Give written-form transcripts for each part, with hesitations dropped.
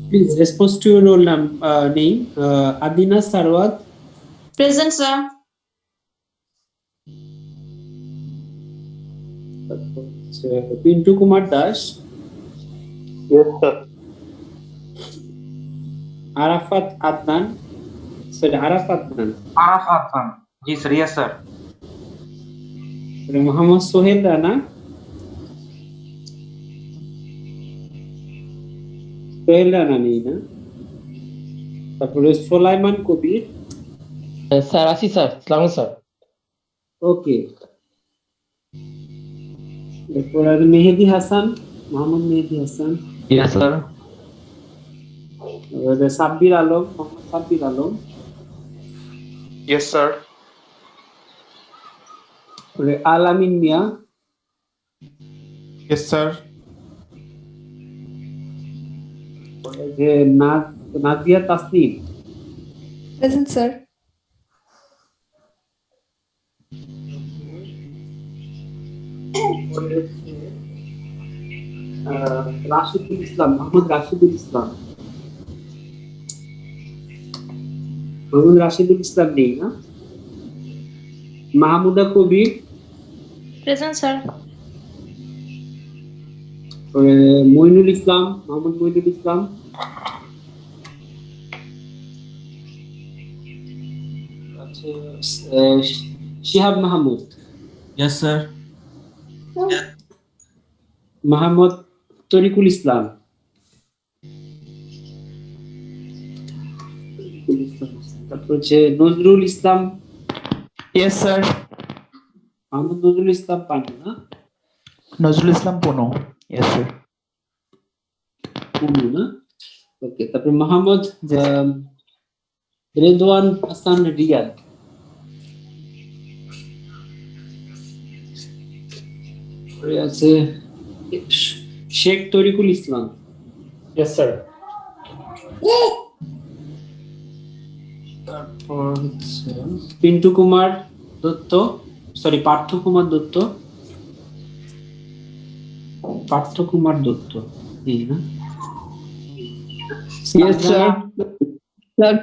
Please respond to your roll name. Adina Sarwat. Present, sir. Pintu Kumar Das. Yes, sir. Arafat Adnan. Sorry, Araf Adnan. Araf Adnan. जी sir, yes sir. Mohammad Sohel Rana. Sohel Rana নেই না। তারপরে Solaiman Kabir. Sir আসি sir, সালাম sir. Okay, এরপর আর Mehedi Hasan, Mohammad Mehedi Hasan. Yes sir. Sabbir Alam, Mohammad Sabbir Alam. Yes, sir. আল আমিন মিয়া। Yes, sir. Nazia Tasnim. Present, sir. Rashidul ইসলাম, মোহাম্মদ রাশিদুল ইসলাম। মোহাম্মদ রাশিদুল ইসলাম নেই না। মাহমুদা কবির। Present, sir. Moinul Islam, Mohammad Moinul Islam. Shihab Mahmud. Yes, sir. Mohammad Tarikul ইসলাম। তারপর হচ্ছে নজরুল ইসলাম। Yes, sir. মোহাম্মদ নজরুল ইসলাম পান্ডু না। Nazrul Islam Pono. Yes, sir. Pandu না। ওকে, তারপর মোহাম্মদ রেদওয়ান হাসান রিয়াদ। আছে শেখ তরিকুল ইসলাম। Yes, sir. তারপর হচ্ছে পিন্টু কুমার দত্ত, সরি পার্থ কুমার দত্ত। পার্থ কুমার দত্ত এই না। Yes, sir. Sir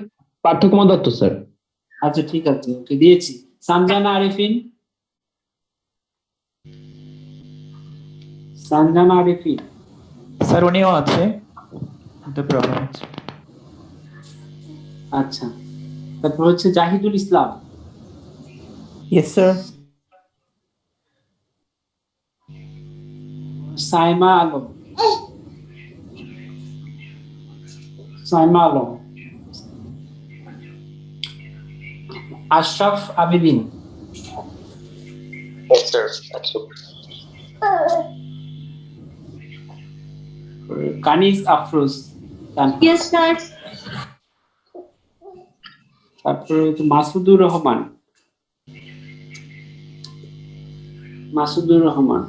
Partha Kumar Dutta sir. আচ্ছা ঠিক আছে, ওকে দিয়েছি। সানজানা আরিফিন। সানজানা আরিফিন। Sir, উনিও আছে। The problem আছে। আচ্ছা, তারপর হচ্ছে জাহিদুল ইসলাম। Yes, sir. Saima Alam. Saima Alam. Ashraf Abidin. Yes, sir. Absolutely. কানিজ আফরোজ। Yes, sir. তারপরে মাসুদুর রহমান। মাসুদুর রহমান।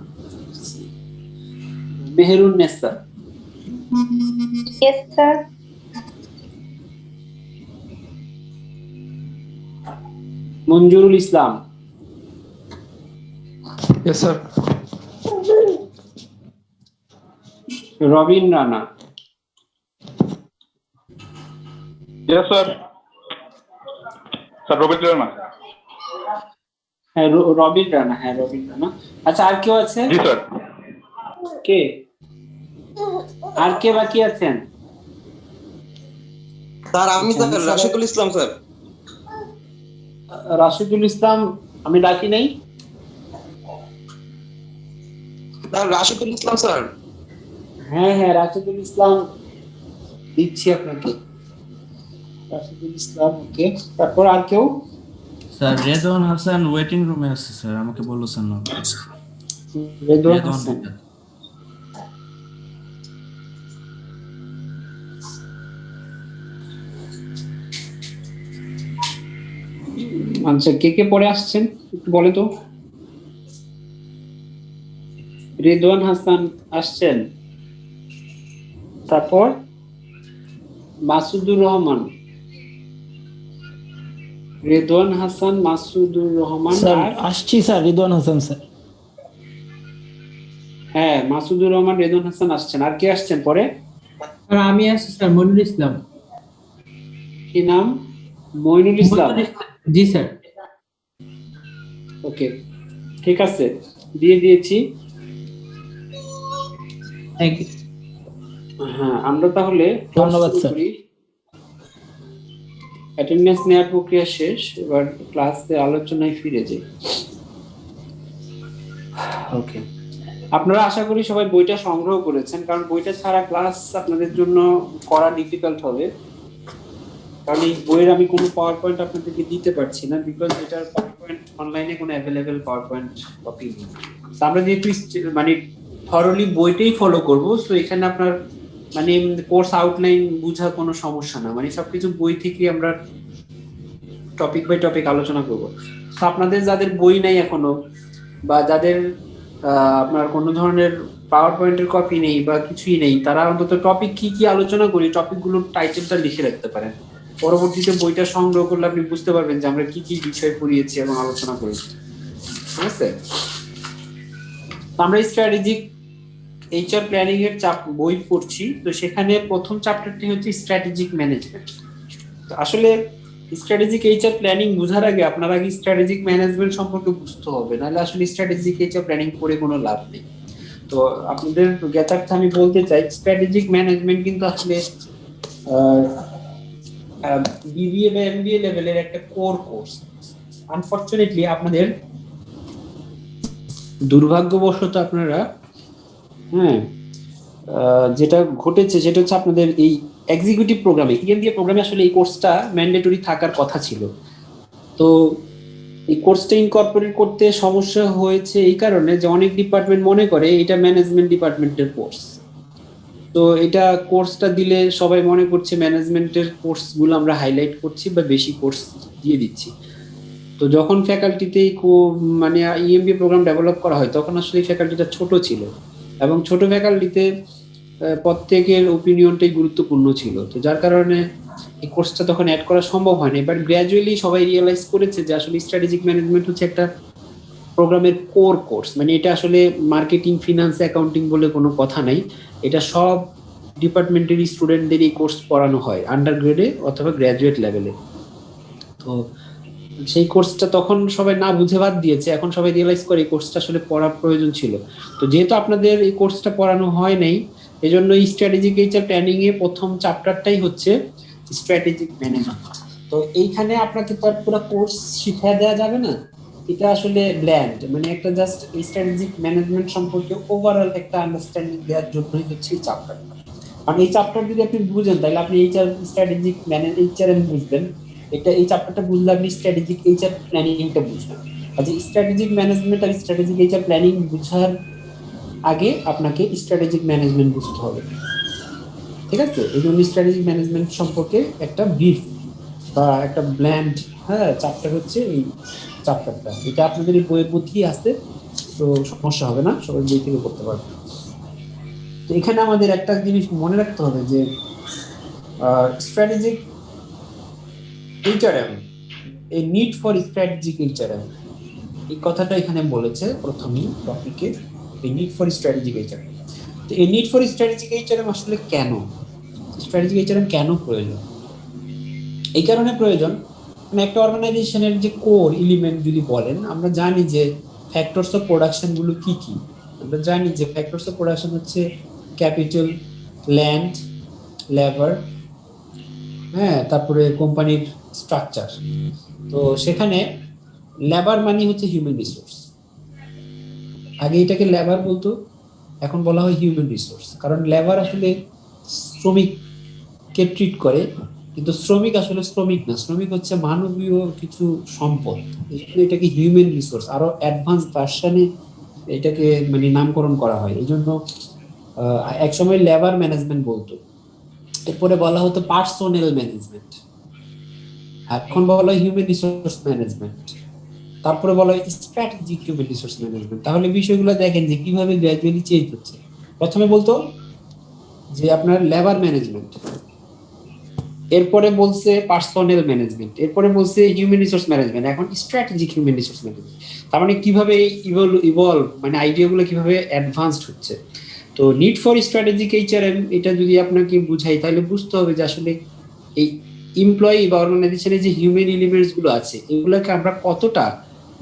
মেহেরুন নেসা। Yes, sir. মঞ্জুরুল ইসলাম। Yes, sir. Robin Rana. Yes, sir. Sir, Robert Rana. হ্যাঁ রবিন রানা, হ্যাঁ রবিন রানা। আচ্ছা আর কেউ আছে? Yes, sir. কে আর কে বাকি আছেন? স্যার আমি স্যার রাশিদুল ইসলাম স্যার। রাশিদুল ইসলাম আমি ডাকি নাই। স্যার রাশিদুল ইসলাম স্যার। হ্যাঁ হ্যাঁ রাশিদুল ইসলাম দিচ্ছি আপনাকে। রাশিদুল ইসলাম, ওকে। তারপর আর কেউ? স্যার রেদওয়ান হাসান ওয়েটিং রুমে আছে স্যার, আমাকে বলেছেন না। রেদওয়ান হাসান। আচ্ছা, কে কে পরে আসছেন একটু বলে তো। রেদওয়ান হাসান আসছেন, তারপর মাসুদুর রহমান। রেদওয়ান হাসান, মাসুদুর রহমান। স্যার আসছি স্যার, রিদওয়ান হাসান স্যার। হ্যাঁ, মাসুদুর রহমান, রেদন হাসান আসছেন। আর কে আসছেন পরে? স্যার আমি আছি স্যার, মনিরুল ইসলাম। কি নাম? মইনুল ইসলাম। জি স্যার। ওকে, ঠিক আছে, দিয়ে দিয়েছি। Thank you. হ্যাঁ, আমরা তাহলে ধন্যবাদ, স্যার। অ্যাটেন্ডেন্স নেওয়ার প্রক্রিয়া শেষ, এবার ক্লাসে আলোচনায় ফিরে যাই। ওকে, আপনারা আশা করি সবাই বইটা সংগ্রহ করেছেন, কারণ বইটা ছাড়া ক্লাস আপনাদের জন্য করা ডিফিকাল্ট হবে। কারণ এই বইয়ের আমি কোনো পাওয়ার পয়েন্ট আপনাদেরকে দিতে পারছি না, বিকজ এটার পাওয়ার পয়েন্ট অনলাইনে কোনো অ্যাভেলেবেল পাওয়ার পয়েন্ট কপি নেই। তো আমরা যেহেতু মানে থরলি বইটাই ফলো করব, সো এখানে আপনার মানে কোর্স আউটলাইন বোঝার কোনো সমস্যা না, মানে সবকিছু বই থেকে আমরা টপিক বাই টপিক আলোচনা করব। তো আপনাদের যাদের বই নাই এখনো, বা যাদের আপনার কোনো ধরনের পাওয়ার পয়েন্টের কপি নেই বা কিছুই নেই, তারা অন্তত টপিক কি কি আলোচনা করি টপিকগুলোর টাইটেলটা লিখে রাখতে পারেন। পরবর্তীতে বইটা সংগ্রহ করলে আপনি বুঝতে পারবেন যে আমরা কি কি বিষয় পড়িয়েছি এবং আলোচনা করেছি। ঠিক আছে, আমরা স্ট্র্যাটেজিক এইচআর প্ল্যানিং এর বই পড়ছি। তো সেখানে প্রথম চ্যাপ্টারটি হচ্ছে স্ট্র্যাটেজিক ম্যানেজমেন্ট। আসলে স্ট্র্যাটেজিক এইচআর প্ল্যানিং বোঝার আগে আপনার আগে স্ট্র্যাটেজিক ম্যানেজমেন্ট সম্পর্কে বুঝতে হবে, নাহলে আসলে স্ট্র্যাটেজিক এইচআর প্ল্যানিং করে কোনো লাভ নেই। তো আপনাদের জ্ঞাতার্থে আমি বলতে চাই, স্ট্র্যাটেজিক ম্যানেজমেন্ট কিন্তু আসলে বিবিএ বা এমবিএ লেভেলের একটা কোর কোর্স। আনফরচুনেটলি আপনাদের দুর্ভাগ্যবশত আপনারা যেটা ঘটেছে সেটা হচ্ছে আপনাদের এই এক্সিকিউটিভ প্রোগ্রামে, ইএমবিএ প্রোগ্রামে আসলে এই কোর্সটা ম্যান্ডেটরি থাকার কথা ছিল। তো এই কোর্সটা ইনকর্পোরেট করতে সমস্যা হয়েছে এই কারণে যে অনেক ডিপার্টমেন্ট মনে করে এটা ম্যানেজমেন্ট ডিপার্টমেন্টের কোর্স। তো এটা কোর্সটা দিলে সবাই মনে করছে ম্যানেজমেন্টের কোর্সগুলো আমরা হাইলাইট করছি বা বেশি কোর্স দিয়ে দিচ্ছি। তো যখন ফ্যাকাল্টিতে মানে ইএমবিএ প্রোগ্রাম ডেভেলপ করা হয়, তখন আসলে ফ্যাকাল্টিটা ছোট ছিল এবং ছোট ফ্যাকাল্টিতে প্রত্যেকের ওপিনিয়নটাই গুরুত্বপূর্ণ ছিল। তো যার কারণে এই কোর্সটা তখন অ্যাড করা সম্ভব হয়নি। বাট গ্র্যাজুয়ালি সবাই রিয়েলাইজ করেছে যে আসলে স্ট্র্যাটেজিক ম্যানেজমেন্ট হচ্ছে একটা প্রোগ্রামের কোর কোর্স। মানে এটা আসলে মার্কেটিং, ফিনান্স, অ্যাকাউন্টিং বলে কোনো কথা নাই, এটা সব ডিপার্টমেন্টের স্টুডেন্টদের এই কোর্স পড়ানো হয় আন্ডার গ্রেডে অথবা গ্র্যাজুয়েট লেভেলে। তো সেই কোর্সটা তখন সবাই না বুঝে বাদ দিয়েছে, এখন সবাই রিয়েলাইজ করে এই কোর্সটা আসলে পড়ার প্রয়োজন ছিল। তো যেহেতু আপনাদের এই কোর্সটা পড়ানো হয় নাই, এই জন্য স্ট্র্যাটেজিক এইচআর প্ল্যানিং এ প্রথম চ্যাপ্টারটাই হচ্ছে স্ট্র্যাটেজিক ম্যানেজমেন্ট। তো এইখানে আপনাকে তো আর পুরো কোর্স শিখিয়ে দেওয়া যাবে না, এটা আসলে ব্ল্যান্ড, মানে একটা জাস্ট স্ট্র্যাটেজিক ম্যানেজমেন্ট সম্পর্কে ওভারঅল একটা আন্ডারস্ট্যান্ডিং দেওয়ার জন্যই হচ্ছে এই চ্যাপ্টারটা। কারণ এই চ্যাপ্টার যদি আপনি বুঝেন তাহলে আপনি এইচআর স্ট্র্যাটেজিক এইচআরএম বুঝবেন, এটা এই চ্যাপ্টারটা বুঝলে আপনি স্ট্র্যাটেজিক এইচআর প্ল্যানিংটা বুঝবেন। আর যে স্ট্র্যাটেজিক ম্যানেজমেন্ট আর স্ট্র্যাটেজিক এইচআর প্ল্যানিং বুঝার আগে আপনাকে স্ট্র্যাটেজিক ম্যানেজমেন্ট বুঝতে হবে। ঠিক আছে, এই জন্য স্ট্র্যাটেজিক ম্যানেজমেন্ট সম্পর্কে একটা ব্রিফ বা একটা ব্ল্যান্ড চ্যাপ্টার হচ্ছে এই চ্যাপ্টারটা। এটা আপনাদের এই বইয়ের মধ্যেই আছে, তো সমস্যা হবে না, সবাই বই থেকে পড়তে পারবে। তো এখানে আমাদের একটা জিনিস মনে রাখতে হবে যে স্ট্র্যাটেজিক এইচআরএম, এই নিড ফর স্ট্র্যাটেজিক এইচআরএম, এই কথাটা এখানে বলেছে প্রথমেই টপিকে, এই নিড ফর স্ট্র্যাটেজিক এইচআরএম। তো এই নিড ফর স্ট্র্যাটেজিক এইচআরএম আসলে কেন, স্ট্র্যাটেজিক এইচআরএম কেন প্রয়োজন? এই কারণে প্রয়োজন, মানে একটা অর্গানাইজেশনের যে কোর এলিমেন্ট যদি বলেন, আমরা জানি যে ফ্যাক্টরস অফ প্রোডাকশন গুলো কি কি। আমরা জানি যে ফ্যাক্টরস অফ প্রোডাকশন হচ্ছে ক্যাপিটাল, ল্যান্ড, লেবার, তারপরে কোম্পানির স্ট্রাকচার। তো সেখানে লেবার মানে হচ্ছে হিউম্যান রিসোর্স। আগে এটাকে লেবার বলতো, এখন বলা হয় হিউম্যান রিসোর্স, কারণ লেবার আসলে শ্রমিককে ট্রিট করে, কিন্তু শ্রমিক আসলে শ্রমিক না, শ্রমিক হচ্ছে মানবীয় কিছু সম্পদ। এই জন্য এটাকে হিউম্যান রিসোর্স আরো অ্যাডভান্স ভার্সনে এটাকে মানে নামকরণ করা হয়। এই জন্য একসময় লেবার ম্যানেজমেন্ট বলতো, এরপরে বলা হতো পার্সোনেল ম্যানেজমেন্ট, এখন বলা হয় হিউম্যান রিসোর্স ম্যানেজমেন্ট, তারপরে বলা হয় স্ট্র্যাটেজিক হিউম্যান রিসোর্স ম্যানেজমেন্ট। তাহলে বিষয়গুলো দেখেন যে কিভাবে গ্র্যাজুয়ালি চেঞ্জ হচ্ছে। প্রথমে বলতো যে আপনার লেবার ম্যানেজমেন্ট, এরপরে বলছে পার্সোনাল ম্যানেজমেন্ট, এরপরে বলছে হিউম্যান রিসোর্স ম্যানেজমেন্ট, এখন স্ট্র্যাটেজিক হিউম্যান রিসোর্স ম্যানেজমেন্ট। তার মানে কিভাবে ইভলভ মানে আইডিয়াগুলো কিভাবে অ্যাডভান্সড হচ্ছে। তো নিড ফর স্ট্র্যাটেজিক এইচআরএম এটা যদি আপনাকে বুঝাই তাহলে বুঝতে হবে যে আসলে এই এমপ্লয়ি বা অর্গানাইজেশনে যে হিউম্যান এলিমেন্টস গুলো আছে এগুলোকে আমরা কতটা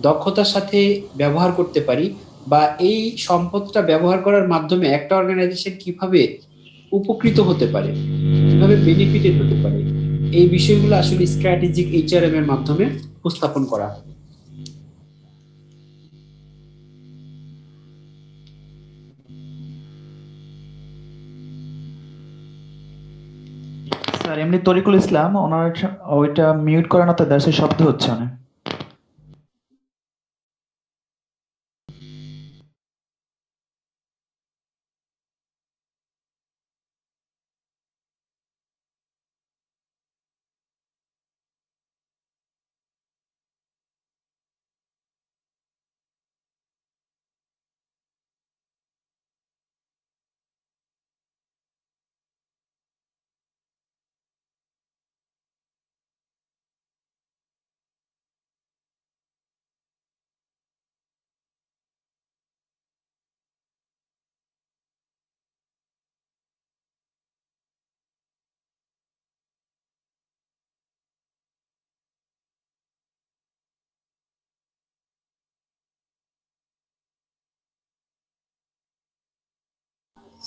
দক্ষতার সাথে ব্যবহার করতে পারি, বা এই সম্পদটা ব্যবহার করার মাধ্যমে একটা অর্গানাইজেশন কিভাবে উপকৃত হতে পারে, কিভাবে বেনিফিটেড হতে পারে, এই বিষয়গুলো আসলে স্ট্র্যাটেজিক এইচআরএম এর মাধ্যমে উপস্থাপন করা হয়। স্যার এমনি তরিকুল ইসলাম ওনার ওইটা মিউট করানো তো দ্যাটস শব্দ হচ্ছে অনেক।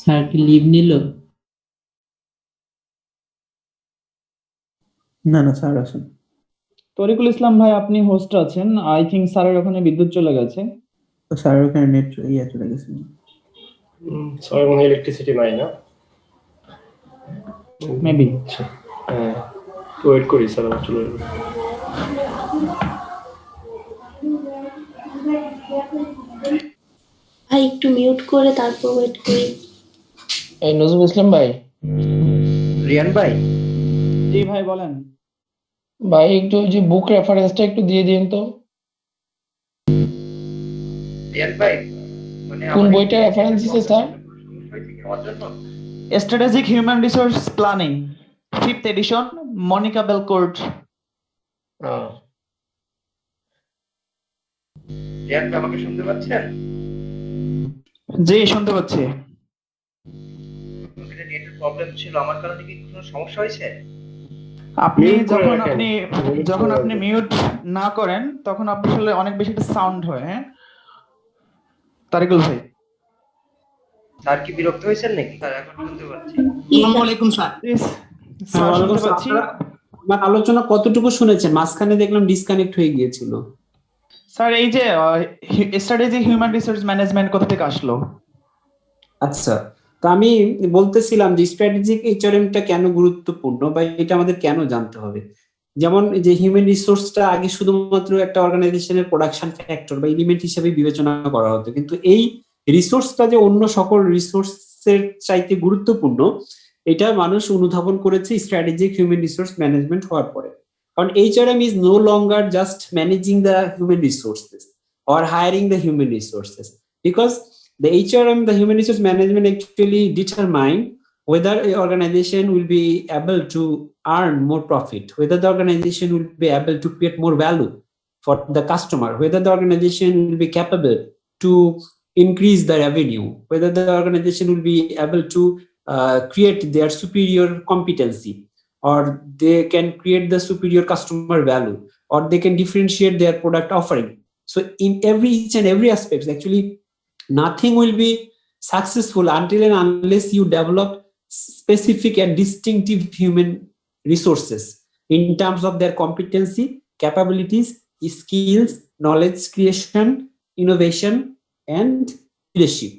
স্যার কি লিভ নিল? না না স্যার আসেন। তরিকুল ইসলাম ভাই আপনি হোস্ট আছেন, আই থিংক স্যারের ওখানে বিদ্যুৎ চলে গেছে। তো স্যারের ওখানে নেট চলে গেছে। স্যার মনে ইলেকট্রিসিটি নাই না? মেবি। হ্যাঁ, ওয়েট করি স্যার, আমার চলে যাবে। ভাই একটু মিউট করে তারপর ওয়েট করি। এই নজরুল ইসলাম ভাই, রিয়ান ভাই। জি ভাই বলেন। ভাই একটু ওই যে বুক রেফারেন্সটা একটু দিয়ে দিন তো। রিয়ান ভাই মানে কোন বইটা রেফারেন্স দিছে sir? Strategic human resource planning 5th edition, Monica Belcourt. Riyan ভাই আমাকে শুনতে পাচ্ছেন? জি শুনতে পাচ্ছি। এটা নেটের প্রবলেম ছিল, আমার কারণে কি কোনো সমস্যা হয়েছে? আপনি Mute করে যখন রাখেন। আপনি মিউট না করেন তখন আপনি আসলে অনেক বেশি একটা সাউন্ড হয়। হ্যাঁ তারিকুল ভাই, স্যার কি বিরক্ত হয়েছেন নাকি? স্যার এখন শুনতে পাচ্ছি। আসসালামু আলাইকুম স্যার। স্যার শুনতে পাচ্ছি। আমার আলোচনা কতটুকু শুনেছেন? মাঝখানে দেখলাম ডিসকানেক্ট হয়ে গিয়েছিল। স্যার এই যে স্ট্র্যাটেজিক হিউম্যান রিসোর্স ম্যানেজমেন্ট কোথা থেকে আসলো? আচ্ছা, তো আমি বলতেছিলাম যে স্ট্র্যাটেজিক এইচআরএমটা কেন গুরুত্বপূর্ণ বা এটা আমাদের কেন জানতে হবে। যেমন যে হিউম্যান রিসোর্সটা আগে শুধুমাত্র একটা অর্গানাইজেশনের প্রোডাকশন ফ্যাক্টর বা এলিমেন্ট হিসেবে বিবেচনা করা হতো, কিন্তু এই রিসোর্সটা যে অন্য সকল রিসোর্সের চাইতে গুরুত্বপূর্ণ এটা মানুষ অনুধাবন করেছে স্ট্র্যাটেজিক হিউম্যান রিসোর্স ম্যানেজমেন্ট হওয়ার পরে। কারণ HRM is no longer just managing the human resources or hiring the human resources, because the HRM, the human resource management, actually determine whether an organization will be able to earn more profit, whether the organization will be able to create more value for the customer, whether the organization will be capable to increase the revenue, whether the organization will be able to create their superior competency, or they can create the superior customer value, or they can differentiate their product offering. So in each and every aspect, actually nothing will be successful until and unless you develop specific and distinctive human resources in terms of their competency, capabilities, skills, knowledge creation, innovation and leadership.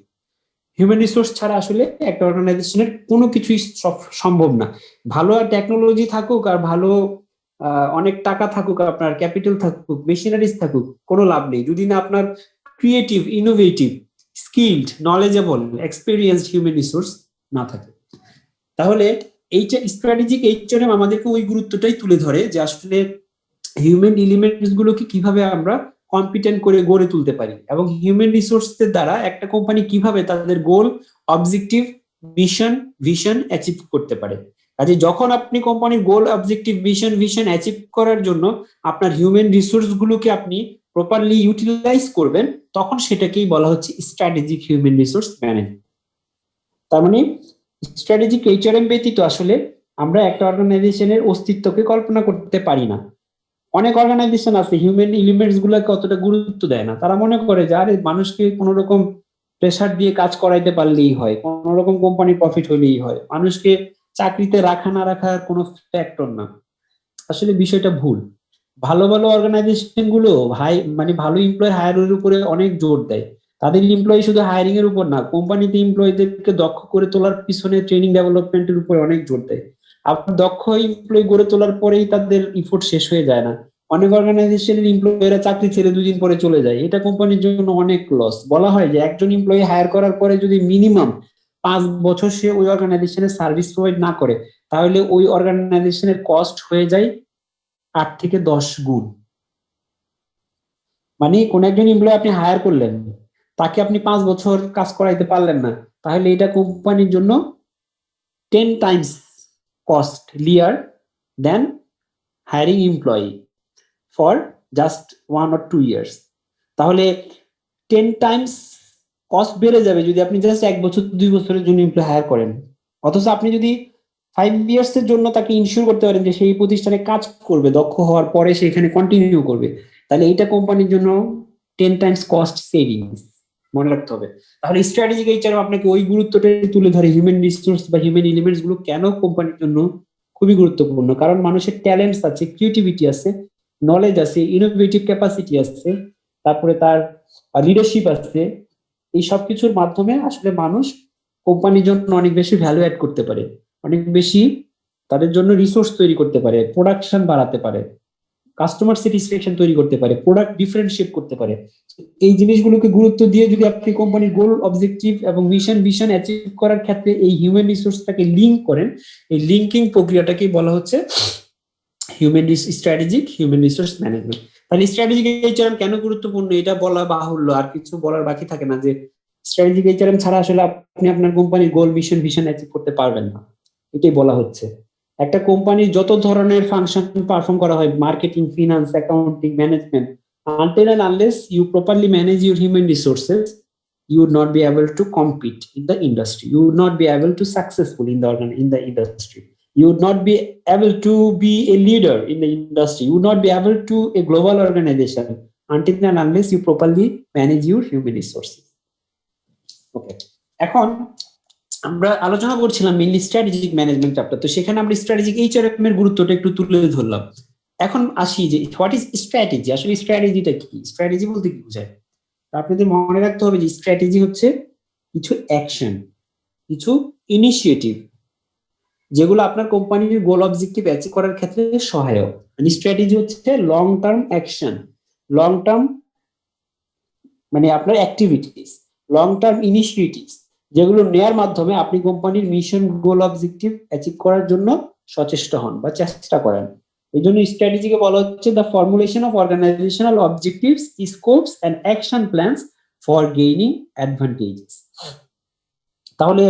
Human resource ছাড়া আসলে একটা অর্গানাইজেশনের কোনো কিছুই সম্ভব না। ভালো technology থাকুক আর ভালো অনেক টাকা থাকুক, আপনার ক্যাপিটাল থাকুক, মেশিনারিজ থাকুক, কোনো লাভ নেই যদি না আপনার creative, innovative, skilled, knowledgeable, experienced human resource না থাকে। তাহলে এই স্ট্র্যাটেজিক এইচআরএম আমাদেরকে ওই গুরুত্বটাই তুলে ধরে যে আসলে হিউম্যান এলিমেন্টস গুলোকে কিভাবে আমরা কম্পিটেন্ট করে গড়ে তুলতে পারি এবং হিউম্যান রিসোর্সের দ্বারা একটা কোম্পানি কিভাবে তাদের গোল, অবজেক্টিভ, মিশন, ভিশন অ্যাচিভ করতে পারে। কাজে যখন আপনি কোম্পানির গোল, অবজেক্টিভ, ভিশন অ্যাচিভ করার জন্য আপনার হিউম্যান রিসোর্স গুলোকে আপনি প্রপারলি ইউটিলাইজ করবেন, তখন সেটাকেই বলা হচ্ছে স্ট্র্যাটেজিক হিউম্যান রিসোর্স ম্যানেজমেন্ট। তার মানে স্ট্র্যাটেজিক এইচআরএম ব্যতীত আসলে আমরা একটা অর্গানাইজেশনের অস্তিত্বকে কল্পনা করতে পারি না। অনেক অর্গানাইজেশন আছে হিউম্যান এলিমেন্টস গুলোকে অতটা গুরুত্ব দেয় না। তারা মনে করে যে আরে মানুষকে কোন রকম প্রেসার দিয়ে কাজ করাইতে পারলেই হয়, কোন রকম কোম্পানি প্রফিট হলেই হয়, মানুষকে চাকরিতে রাখা না রাখার কোনো ফ্যাক্টর না। আসলে বিষয়টা ভুল। ভালো ভালো অর্গানাইজেশন গুলো ভালো এমপ্লয় হায়ারের উপরে অনেক জোর দেয়। তাদের এমপ্লয়ি শুধু হায়ারিং এর উপর না, কোম্পানিতে এমপ্লয়ীদেরকে দক্ষ করে তোলার পিছনে ট্রেনিং ডেভেলপমেন্টের উপরে অনেক জোর দেয়। আবার দক্ষ এমপ্লয়ি গড়ে তোলার পরেই তাদের ইফোর্ট শেষ হয়ে যায় না। অনেক অর্গানাইজেশনের এমপ্লয়িরা চাকরি ছেড়ে 2 দিন পরে চলে যায়, এটা কোম্পানির জন্য অনেক লস। বলা হয় যে একজন এমপ্লয়ি হায়ার করার পরে যদি মিনিমাম 5 বছর সে ওই অর্গানাইজেশনের সার্ভিস প্রোভাইড না করে, তাহলে ওই অর্গানাইজেশনের কস্ট হয়ে যায় 8 থেকে 10 গুণ। মানে কোন একজন এমপ্লয়ি আপনি হায়ার করলেন, তাকে আপনি 5 বছর কাজ করাইতে পারলেন না, তাহলে এটা কোম্পানির জন্য 10 Times costlier than hiring employee for just 1 or 2 years. তাহলে 10 টাইমস কস্ট বেড়ে যাবে যদি আপনি জাস্ট 1 বছর 2 বছরের জন্য এমপ্লয়ি হায়ার করেন। অথচ আপনি যদি 5 ইয়ার্স এর জন্য তাকে ইনশিওর করতে পারেন যে সেই প্রতিষ্ঠানে কাজ করবে, দক্ষ হওয়ার পরে সে এখানে কন্টিনিউ করবে, তাহলে এইটা কোম্পানির জন্য 10 টাইমস কস্ট সেভিংস। মনে রাখতে হবে। তাহলে স্ট্র্যাটেজিক এইচআরএম আপনাকে ওই গুরুত্বটা তুলে ধরে হিউম্যান রিসোর্স বা হিউম্যান এলিমেন্টস গুলো কেন কোম্পানির জন্য খুবই গুরুত্বপূর্ণ। কারণ মানুষের ট্যালেন্টস আছে, ক্রিয়েটিভিটি আছে, নলেজ আছে, ইনোভেটিভ ক্যাপাসিটি আছে, তারপরে তার লিডারশিপ আছে। এই সবকিছুর মাধ্যমে আসলে মানুষ কোম্পানির জন্য অনেক বেশি ভ্যালু অ্যাড করতে পারে, অনেক বেশি তাদের জন্য রিসোর্স তৈরি করতে পারে, প্রোডাকশন বাড়াতে পারে, কাস্টমার স্যাটিসফ্যাকশন তৈরি করতে পারে, প্রোডাক্ট ডিফারেন্সিয়েট করতে পারে। এই জিনিসগুলোকে গুরুত্ব দিয়ে যদি আপনি কোম্পানির গোল, অবজেক্টিভ এবং ভিশন অ্যাচিভ করার ক্ষেত্রে এই হিউম্যান রিসোর্সটাকে লিংক করেন, এই লিঙ্কিং প্রক্রিয়াটাকেই বলা হচ্ছে স্ট্র্যাটেজিক হিউম্যান রিসোর্স ম্যানেজমেন্ট। তাহলে স্ট্র্যাটেজিক এইচআরএম কেন গুরুত্বপূর্ণ এটা বলা বাহুল্য, আর কিছু বলার বাকি থাকে না যে স্ট্র্যাটেজিক এইচআরএম ছাড়া আসলে আপনি আপনার কোম্পানির গোল, ভিশন অ্যাচিভ করতে পারবেন না, এটাই বলা হচ্ছে। একটা কোম্পানির যত ধরনের ফাংশন পারফর্ম করা হয়, marketing, finance, accounting, management, until and unless you properly manage your human resources, you would not be able to compete in the industry, you would not be able to successful in the industry, you would not be able to be a leader in the industry, you would not be able to a global organization until and unless you properly manage your human resources. Okay, এখন আমরা আলোচনা করছিলাম mainly strategic management chapter, তো সেখানে আমরা strategic HRM এর গুরুত্বটা একটু তুলে ধরলাম। এখন আসি যে হোয়াট ইজ স্ট্র্যাটেজি। আসলে স্ট্র্যাটেজিটা কি? স্ট্র্যাটেজি বলতে কি বোঝায়? আপনাদের মনে রাখতে হবে যে স্ট্র্যাটেজি হচ্ছে কিছু অ্যাকশন, কিছু ইনিশিয়েটিভ যেগুলো আপনার কোম্পানির গোল, অবজেক্টিভ অ্যাচিভ করার ক্ষেত্রে সহায়ক। মানে স্ট্র্যাটেজি হচ্ছে long term action, long term মানে আপনার অ্যাক্টিভিটিস, লং টার্ম ইনিশিয়েটিভস যেগুলো নেয়ার মাধ্যমে আপনি কোম্পানির মিশন, গোল, অবজেক্টিভ অ্যাচিভ করার জন্য সচেষ্ট হন বা চেষ্টা করেন। এই জন্য স্ট্র্যাটেজিকে বলা হচ্ছে the formulation of organisational objectives, scopes and action plans for gaining advantages. তাহলে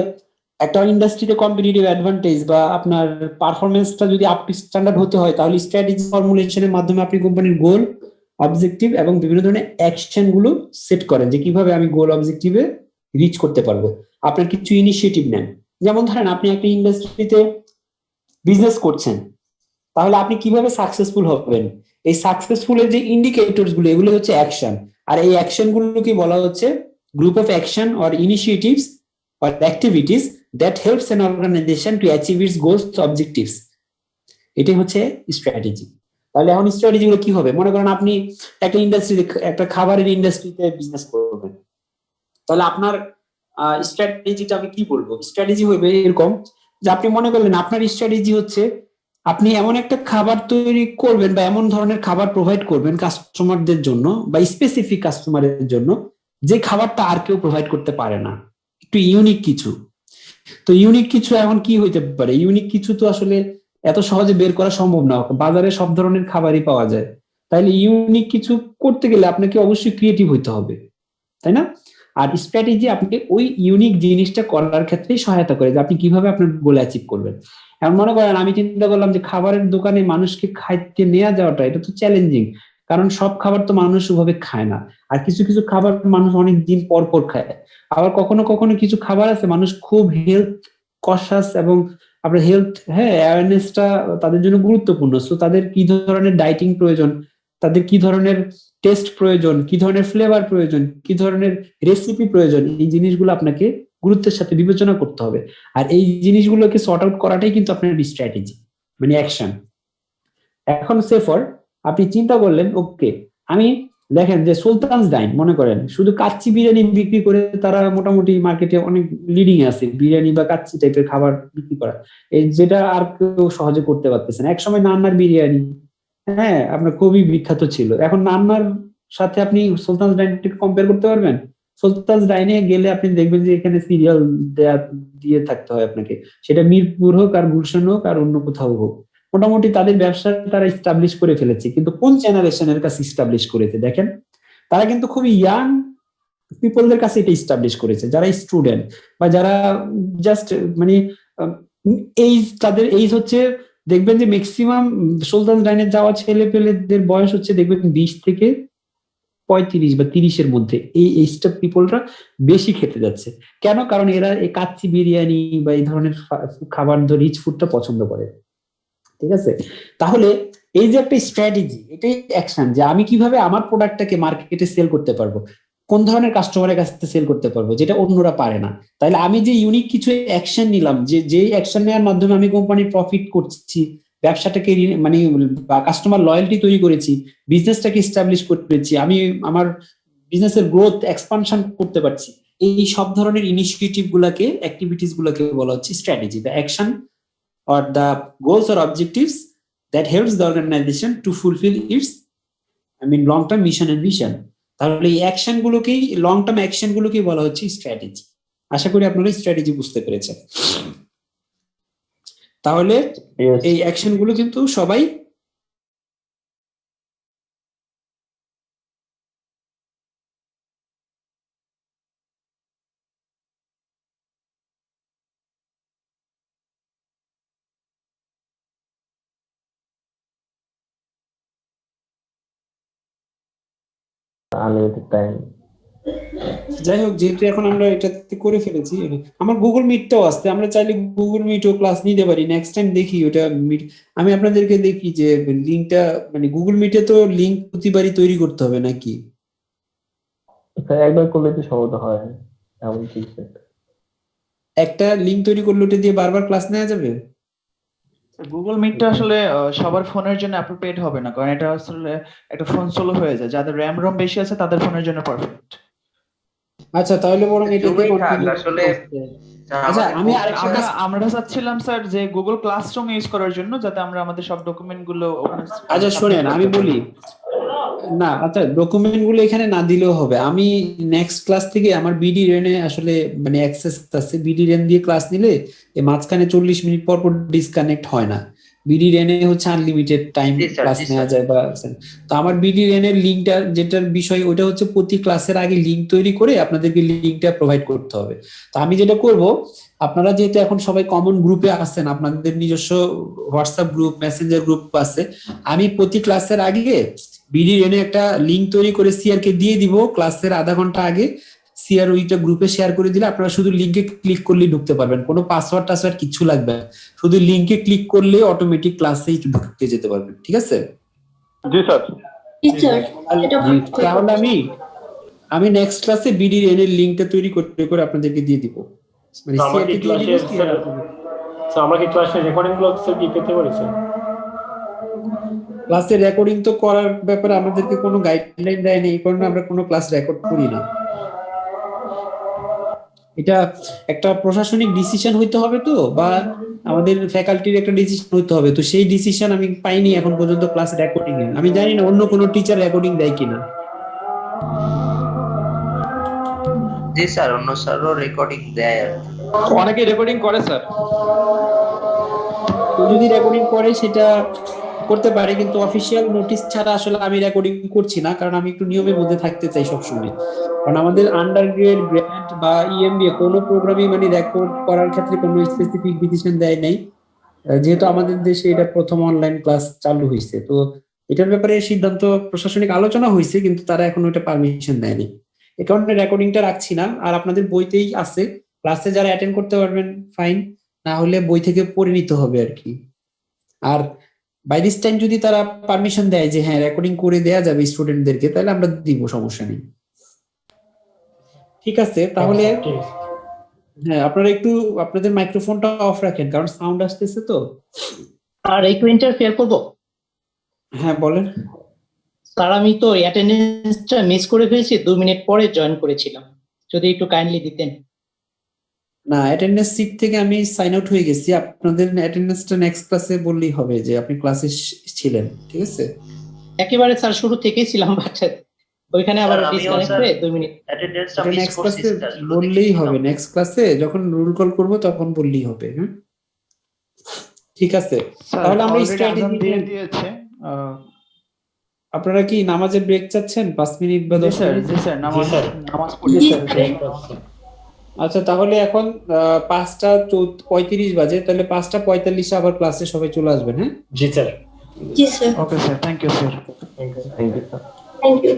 একটা ইন্ডাস্ট্রিতে কম্পিটিটিভ অ্যাডভান্টেজ বা আপনার পারফরমেন্সটা যদি আপ টু স্ট্যান্ডার্ড হতে হয়, তাহলে স্ট্র্যাটেজি ফর্মুলেশনের মাধ্যমে আপনি কোম্পানির গোল, অবজেক্টিভ এবং বিভিন্ন ধরনের অ্যাকশন গুলো সেট করেন যে কিভাবে আমি গোল, অবজেক্টিভে রিচ করতে পারবো। আপনার কিছু ইনিশিয়েটিভ নেন, যেমন ধরেন আপনি একটা ইন্ডাস্ট্রিতে বিজনেস করছেন, তাহলে আপনি কিভাবে সাকসেসফুল হবেন? এই সাকসেসফুলের যে ইন্ডিকেটরস গুলো, এগুলো হচ্ছে অ্যাকশন। আর এই অ্যাকশন গুলোকে বলা হচ্ছে group of action or initiatives or activities that helps an organisation to achieve its goals, objectives. এটাই হচ্ছে স্ট্র্যাটেজি। তাহলে এখন স্ট্র্যাটেজি গুলো কি হবে? মনে করেন আপনি একটা ইন্ডাস্ট্রিতে, একটা খাবারের ইন্ডাস্ট্রিতে বিজনেস করবেন, তাহলে আপনার স্ট্র্যাটেজিটা আমি কি বলবো? স্ট্র্যাটেজি হবে এরকম যে আপনি মনে করলেন আপনার স্ট্র্যাটেজি হচ্ছে আপনি এমন একটা খাবার তৈরি করবেন বা এমন ধরনের খাবার প্রোভাইড করবেন কাস্টমারদের জন্য বা স্পেসিফিক কাস্টমারের জন্য যে খাবারটা আর কেউ প্রোভাইড করতে পারে না, একটু ইউনিক কিছু। তো ইউনিক কিছু এখন কি হইতে পারে? ইউনিক কিছু তো আসলে এত সহজে বের করা সম্ভব না, বাজারে সব ধরনের খাবারই পাওয়া যায়। তাইলে ইউনিক কিছু করতে গেলে আপনাকে অবশ্যই ক্রিয়েটিভ হইতে হবে, তাই না? আর স্ট্র্যাটেজি আপনাকে ওই ইউনিক জিনিসটা করার ক্ষেত্রেই সহায়তা করে যে আপনি কিভাবে আপনার গোল অ্যাচিভ করবেন। এখন মনে করেন আমি চিন্তা করলাম যে খাবারের দোকানে মানুষকে খাইতে নেওয়া যাওয়াটা এটা তো চ্যালেঞ্জিং, কারণ সব খাবার তো মানুষ ওভাবে খায় না, আর কিছু কিছু খাবার মানুষ অনেক দিন পর পর খায়। আবার কখনো কখনো কিছু খাবার আছে মানুষ খুব হেলথ কনসাস এবং আপনার হেলথ অ্যাওয়ারনেসটা তাদের জন্য গুরুত্বপূর্ণ। সো তাদের কি ধরনের ডাইটিং প্রয়োজন, তাদের কি ধরনের টেস্ট প্রয়োজন, কি ধরনের ফ্লেভার প্রয়োজন, কি ধরনের রেসিপি প্রয়োজন, এই জিনিসগুলো আপনাকে গুরুত্বের সাথে বিবেচনা করতে হবে। আর এই জিনিসগুলোকে সর্ট আউট করাটাই কিন্তু আপনার স্ট্র্যাটেজি, মানে অ্যাকশন। এখন সেফর আপনি চিন্তা করলেন ওকে আমি দেখেন যে সুলতানস ডাইন মনে করেন শুধু কাচ্চি বিরিয়ানি বিক্রি করে তারা মোটামুটি মার্কেটে অনেক লিডিং আছে, বিরিয়ানি বা কাচ্চি টাইপের খাবার বিক্রি করা, এই যেটা আর কেউ সহজে করতে পারতেছে না। একসময় নান্নার বিরিয়ানি আপনার খুবই বিখ্যাত ছিল, এখন নান্নার সাথে আপনি সুলতানস ডাইনকে কম্পেয়ার করতে পারবেন? সুলতানস ডাইনে গেলে আপনি দেখবেন যে এখানে সিরিয়াল দিয়ে থাকতে হয় আপনাকে, সেটা মিরপুর হোক আর গুলশান হোক আর অন্য কোথাও হোক। মোটামুটি তাদের ব্যবসা তারা ইস্টাবলিশ করে ফেলেছে, কিন্তু কোন জেনারেশনের কাছে ইস্টাবলিশ করেছে দেখেন, তারা কিন্তু খুবই ইয়াং পিপলদের কাছে এটা ইস্টাবলিশ করেছে, যারা স্টুডেন্ট বা যারা জাস্ট মানে এইজ, তাদের এইজ হচ্ছে দেখবেন যে ম্যাক্সিমাম সুলতান ডাইনে যাওয়া ছেলে পেলেদের বয়স হচ্ছে দেখবেন 20 থেকে 35 বা 30-এর মধ্যে। এই এইজটা পিপলরা বেশি খেতে যাচ্ছে কেন? কারণ এরা এই কাচ্চি বিরিয়ানি বা এই ধরনের খাবার, রিচ ফুডটা পছন্দ করে। ঠিক আছে, তাহলে এই যে একটা স্ট্র্যাটেজি, এটাই অ্যাকশন, যে আমি কিভাবে আমার প্রোডাক্টটাকে মার্কেটে সেল করতে পারবো, কোন ধরনের কাস্টমারের কাছে সেল করতে পারবো যেটা অন্যরা পারে না। তাহলে আমি যে ইউনিক কিছু অ্যাকশন নিলাম, যে অ্যাকশন নেওয়ার মাধ্যমে আমি কোম্পানির প্রফিট করছি, ব্যবসাটাকে মানে কাস্টমার লয়্যালটি তৈরি করেছি, বিজনেসটাকে এস্টাবলিশ করেছি, আমি আমার বিজনেসের গ্রোথ এক্সপানশন করতে পারছি, এই সব ধরনের ইনিশিয়েটিভ গুলাকে, অ্যাক্টিভিটিস গুলাকে বলা হচ্ছে strategy. The action or the goals or objectives that helps the organization to fulfill its long term mission and vision. তাহলে এই অ্যাকশন গুলোকেই, লং টার্ম অ্যাকশন গুলোকেই বলা হচ্ছে স্ট্র্যাটেজি। আশা করি আপনারা স্ট্র্যাটেজি বুঝতে পেরেছেন। তাহলে এই অ্যাকশন গুলো কিন্তু সবাই যাই হোক, যেহেতু এখন আমরা এটাতে করে ফেলেছি, আমার গুগল মিটটাও আসছে, আমরা চাইলে গুগল মিটও ক্লাস নিতে পারি। নেক্সট টাইম দেখি ওটা মিট, আমি আপনাদেরকে দেখি যে লিঙ্কটা, মানে গুগল মিটে তো লিঙ্ক প্রতিবারই তৈরি করতে হবে নাকি? একবার করলে তো সহজ হয় এমন কি? একটা লিঙ্ক তৈরি করলে ওটা দিয়ে বারবার ক্লাস নেওয়া যাবে? গুগল মিটটা আসলে সবার ফোনের জন্য অ্যাপ্রোপ্রিয়েট হবে না, কারণ এটা আসলে একটা ফোন সোলো হয়ে যায়, যাদের র্যাম রোম বেশি আছে তাদের ফোনের জন্য পারফেক্ট। আচ্ছা, তাহলে বরং এটাতে আসলে আচ্ছা, আমি আরেকটা কাজ, আমরা চাচ্ছিলাম স্যার যে গুগল ক্লাসরুম ইউজ করার জন্য, যাতে আমরা আমাদের সব ডকুমেন্ট গুলো ওখানে। আচ্ছা শুনেন আমি বলি না, আচ্ছা ডকুমেন্ট গুলো এখানে না দিলেও হবে। আমি নেক্সট ক্লাস থেকে আমার বিডি রেনে আসলে মানে অ্যাক্সেস আছে, বিডি রেন দিয়ে ক্লাস নিলে এই মাঝখানে 40 মিনিট পর পর ডিসকানেক্ট হয় না। বিডি রেনে হচ্ছে আনলিমিটেড টাইম ক্লাস নেওয়া যায় বা, তো আমার বিডি রেনের লিঙ্কটা, যেটার বিষয় ওটা হচ্ছে প্রতি ক্লাসের আগে লিঙ্ক তৈরি করে আপনাদেরকে লিঙ্কটা প্রোভাইড করতে হবে। তো আমি যেটা করব, আপনারা যেহেতু এখন সবাই কমন গ্রুপে আছেন, আপনাদের নিজস্ব হোয়াটসঅ্যাপ গ্রুপ, মেসেঞ্জার গ্রুপ আছে, আমি প্রতি ক্লাসের আগে বিডি রেনে একটা লিঙ্ক তৈরি করে সিআর কে দিয়ে দিব ক্লাসের আধা ঘন্টা আগে। সিআর ওইটা গ্রুপে শেয়ার করে দিলে আপনারা শুধু লিঙ্কে ক্লিক করলেই ঢুকতে পারবেন, কোনো পাসওয়ার্ড টাসওয়ার্ড কিছু লাগবে না, শুধু লিঙ্কে ক্লিক করলে অটোমেটিক ক্লাসেই ঢুকতে যেতে পারবেন। ঠিক আছে? জি স্যার। টিচার এটা তাহলে আমি নেক্সট ক্লাসে বিডি এর লিংকটা তৈরি করে আপনাদেরকে দিয়ে দিব, মানে আমরা কি ক্লাসের রেকর্ডিং গুলো কি পেতে পারি স্যার? ক্লাসের রেকর্ডিং তো করার ব্যাপারে আমাদেরকে কোনো গাইডলাইন দেয়নি, এই কারণে আমরা কোনো ক্লাস রেকর্ড করি না। এটা একটা প্রশাসনিক ডিসিশন হইতে হবে তো, বা আমাদের ফ্যাকাল্টির একটা ডিসিশন হইতে হবে, তো সেই ডিসিশন আমি পাইনি এখন পর্যন্ত ক্লাস রেকর্ডিং এ। আমি জানি না অন্য কোনো টিচার রেকর্ডিং দেয় কিনা। জি স্যার, অন্য স্যারও রেকর্ডিং দেয়। অনেকে রেকর্ডিং করে স্যার। তো যদি রেকর্ডিং করে সেটা করতে পারে, কিন্তু অফিসিয়াল নোটিশ ছাড়া আসলে আমি রেকর্ডিং করছি না, কারণ আমি একটু নিয়মের মধ্যে থাকতে চাই সবসময়। কারণ আমাদের আন্ডার গ্রেড গ্র্যান্ট বা ইএমবিএ কোনো প্রোগ্রামই মানে রেকর্ড করার ক্ষেত্রে কোনো স্পেসিফিক ডিসিশন দেয় নাই, যেহেতু আমাদের দেশে এটা প্রথম অনলাইন ক্লাস চালু হয়েছে। তো এটার ব্যাপারে সিদ্ধান্ত প্রশাসনিক আলোচনা হয়েছে, কিন্তু তারা এখনো এটা পারমিশন দেয়নি। এ কারণে রেকর্ডিংটা রাখছি না। আর আপনাদের বইতেই আছে, ক্লাসে যারা অ্যাটেন্ড করতে পারবেন ফাইন, না হলে বই থেকে পড়ে নিতে হবে আর কি। আর বাই দিস টাইম যদি তারা পারমিশন দেয় যে হ্যাঁ রেকর্ডিং করে দেয়া যাবে স্টুডেন্টদেরকে, তাহলে আমরা দিব, সমস্যা নেই। ঠিক আছে, তাহলে ঠিক আছে। হ্যাঁ আপনারা একটু আপনাদের মাইক্রোফোনটা অফ রাখেন, কারণ সাউন্ড আসতেছে তো। আর একটু ইন্টারফেয়ার করবো হ্যাঁ বলেন। স্যার, আমি তো অ্যাটেন্ডেন্সটা মিস করে ফেলেছি, 2 মিনিট পরে জয়েন করেছিলাম, যদি একটু কাইন্ডলি দিতেন। না, অ্যাটেন্ডেন্স সিট থেকে আমি সাইন আউট হয়ে গেছি। আপনাদের অ্যাটেন্ডেন্সটা নেক্সট ক্লাসে বললেই হবে যে আপনি ক্লাসে ছিলেন, ঠিক আছে? একেবারে স্যার শুরু থেকেই ছিলাম, বাট ওইখানে আবার স্যার, আমিও ডিসকানেক্ট স্যার হয়ে 2 মিনিট। অ্যাটেন্ডেন্সটা এটা মিস নেক্সট করছি ক্লাসে স্যার, শুরু থেকে বললেই হবে, ছিলাম। নেক্সট ক্লাসে যখন রুল কল করব তখন বললেই হবে। হ্যাঁ ঠিক আছে, স্যার তাহলে আমরা অলরেডি আজান স্ট্র্যাটেজি দিয়ে দিয়েছে। আপনারা কি নামাজের ব্রেক চাচ্ছেন 5 মিনিট বা জি 10 স্যার, মিনিট? জি স্যার, নামাজ স্যার। নামাজ পড়ি জি, স্যার। স্যার। আচ্ছা, তাহলে এখন 5টা 35 বাজে, তাহলে 5টা 45 আবার ক্লাসে সবাই চলে আসবেন। হ্যাঁ জি স্যার। জি sir, okay sir, thank you sir. Thank you.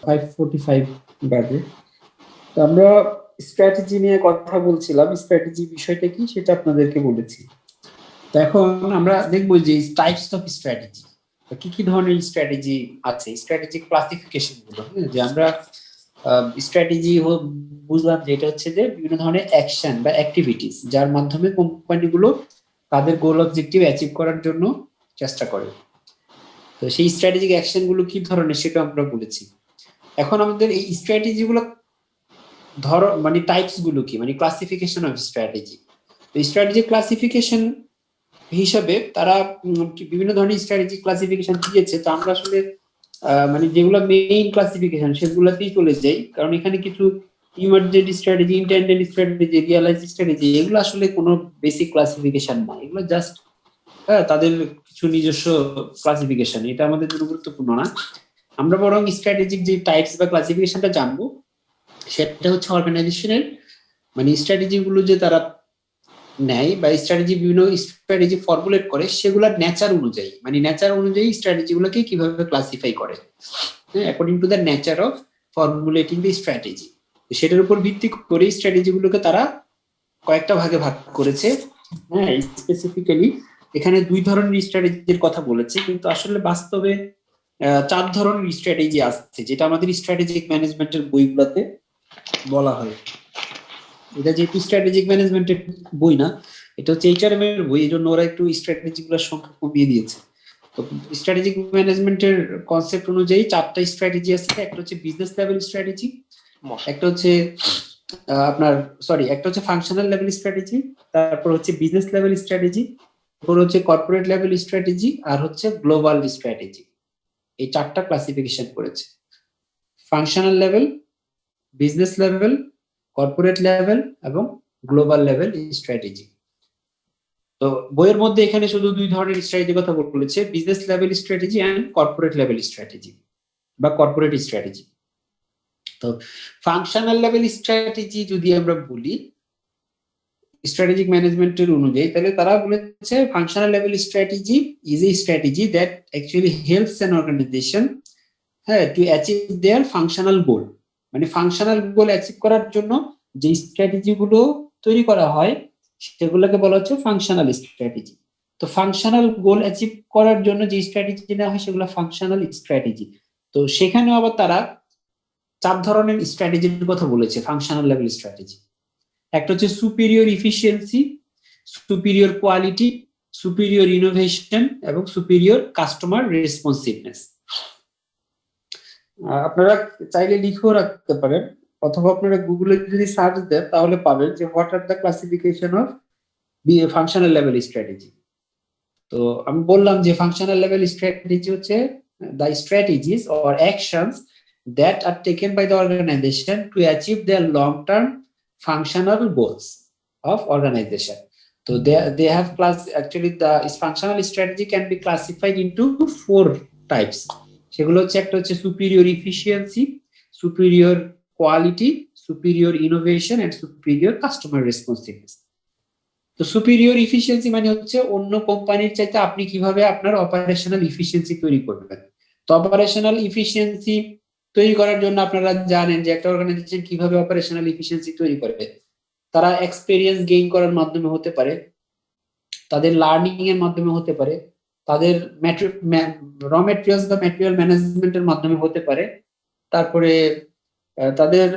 Five 45 বাজে। তো আমরা স্ট্র্যাটেজি নিয়ে কথা বলছিলাম, স্ট্র্যাটেজি বিষয়টা কি সেটা আপনাদেরকে বলেছি। তো এখন আমরা দেখবো যে টাইপস অফ স্ট্র্যাটেজি, কি কি ধরনের স্ট্র্যাটেজি আছে, স্ট্র্যাটেজি ক্লাসিফিকেশন গুলো। যে আমরা স্ট্র্যাটেজি বুঝলাম যে এটা হচ্ছে যে বিভিন্ন ধরনের অ্যাকশন বা অ্যাক্টিভিটিস যার মাধ্যমে কোম্পানিগুলো তাদের গোল অবজেক্টিভ অ্যাচিভ করার জন্য চেষ্টা করে। তো সেই স্ট্র্যাটেজিক অ্যাকশন গুলো কি ধরনের সেটা আমরা বলেছি। এখন আমাদের এই স্ট্র্যাটেজি গুলো ধরো মানে টাইপস গুলো কি, মানে ক্লাসিফিকেশন অফ স্ট্র্যাটেজি। তো স্ট্র্যাটেজি ক্লাসিফিকেশন হিসাবে তারা বিভিন্ন ধরনের স্ট্র্যাটেজি ক্লাসিফিকেশন দিয়েছে। তো আমরা আসলে মানে যেগুলো মেইন ক্লাসিফিকেশন সেগুলোতেই চলে যাই, কারণ এখানে কিছু emergent strategy, intended strategy, realise strategy, এগুলো আসলে কোনো বেসিক ক্লাসিফিকেশন না, এগুলো জাস্ট তাদের কিছু নিজস্ব ক্লাসিফিকেশন, এটা আমাদের জন্য গুরুত্বপূর্ণ না। আমরা বরং স্ট্র্যাটেজিক যে টাইপস বা ক্লাসিফিকেশনটা জানবো সেটা হচ্ছে অর্গানাইজেশনের মানে স্ট্র্যাটেজি গুলো যে তারা নেয় বা স্ট্র্যাটেজি বিভিন্ন স্ট্র্যাটেজি ফর্মুলেট করে সেগুলোর নেচার অনুযায়ী, মানে নেচার অনুযায়ী স্ট্র্যাটেজি গুলোকে কিভাবে ক্লাসিফাই করে, according to the nature of formulating the strategy. সেটার উপর ভিত্তি করে স্ট্র্যাটেজি গুলোকে তারা কয়েকটা ভাগে ভাগ করেছে। হ্যাঁ, স্পেসিফিক্যালি এখানে 2 ধরনের স্ট্র্যাটেজির কথা বলেছে, কিন্তু আসলে বাস্তবে 4 ধরনের স্ট্র্যাটেজি আছে, যেটা আমাদের স্ট্র্যাটেজিক ম্যানেজমেন্টের বইগুলোতে বলা হয়। এটা যেহেতু স্ট্র্যাটেজিক ম্যানেজমেন্টের বই না, এটা হচ্ছে এইচআরএম এর বই, এই জন্য ওরা একটু স্ট্র্যাটেজি গুলোর সংখ্যা কমিয়ে দিয়েছে। তো স্ট্র্যাটেজিক ম্যানেজমেন্টের কনসেপ্ট অনুযায়ী 4টা স্ট্র্যাটেজি আছে। একটা হচ্ছে বিজনেস লেভেল স্ট্র্যাটেজি, একটা হচ্ছে একটা হচ্ছে ফাংশনাল লেভেল স্ট্র্যাটেজি, তারপর হচ্ছে বিজনেস লেভেল স্ট্র্যাটেজি, তারপর হচ্ছে কর্পোরেট লেভেল স্ট্র্যাটেজি, আর হচ্ছে গ্লোবাল স্ট্র্যাটেজি। এই 4টা ক্লাসিফিকেশন করেছে: functional level, business level, corporate level এবং গ্লোবাল লেভেল স্ট্র্যাটেজি। তো বইয়ের মধ্যে এখানে শুধু 2 ধরনের স্ট্র্যাটেজি কথা বলেছে, business level strategy and corporate level strategy বা কর্পোরেট স্ট্র্যাটেজি। তো ফাংশনাল লেভেল স্ট্র্যাটেজি যদি আমরা বলি, স্ট্র্যাটেজিক ম্যানেজমেন্টের অনুযায়ী, তাহলে তারা বলেছে functional level strategy is a strategy that actually helps an organisation, হ্যাঁ, to achieve their functional goal. মানে ফাংশনাল গোল অ্যাচিভ করার জন্য যে স্ট্র্যাটেজি গুলো তৈরি করা হয় সেগুলোকে বলা হচ্ছে ফাংশনাল স্ট্র্যাটেজি। তো ফাংশনাল গোল অ্যাচিভ করার জন্য যে স্ট্র্যাটেজি নেওয়া হয় সেগুলো ফাংশনাল স্ট্র্যাটেজি। তো সেখানেও আবার তারা 4 ধরনের স্ট্র্যাটেজির কথা বলেছে ফাংশনাল লেভেল স্ট্র্যাটেজি। একটা হচ্ছে superior efficiency, superior quality, superior innovation এবং সুপিরিয়র কাস্টমার রেসপন্সিভনেস। আপনারা চাইলে লিখেও রাখতে পারেন, অথবা আপনারা গুগলে যদি সার্চ দেন তাহলে পাবেন যে what are the classification of functional level strategy. তো আমি বললাম যে ফাংশনাল লেভেল স্ট্র্যাটেজি হচ্ছে the strategies or actions that are taken by the organization to achieve their long-term functional goals of organization. So they have actually the functional strategy can be classified into 4 types. সেগুলো হচ্ছে একটা হচ্ছে superior efficiency, superior quality, superior innovation and superior customer responsiveness. তো superior efficiency মানে হচ্ছে অন্য কোম্পানির চাইতে আপনি কিভাবে আপনার অপারেশনাল ইফিসিয়েন্সি তৈরি করবেন। তো অপারেশনাল ইফিসিয়েন্সি তৈরি করার জন্য আপনারা জানেন যে একটা অর্গানাইজেশন কিভাবে অপারেশনাল ইফিসিয়েন্সি তৈরি করবে। তারা এক্সপেরিয়েন্স গেইন করার মাধ্যমে হতে পারে, তাদের লার্নিং এর মাধ্যমে হতে পারে, তাদের র ম্যাটেরিয়ালস বা ম্যাটেরিয়াল ম্যানেজমেন্টের মাধ্যমে হতে পারে, তারপরে তাদের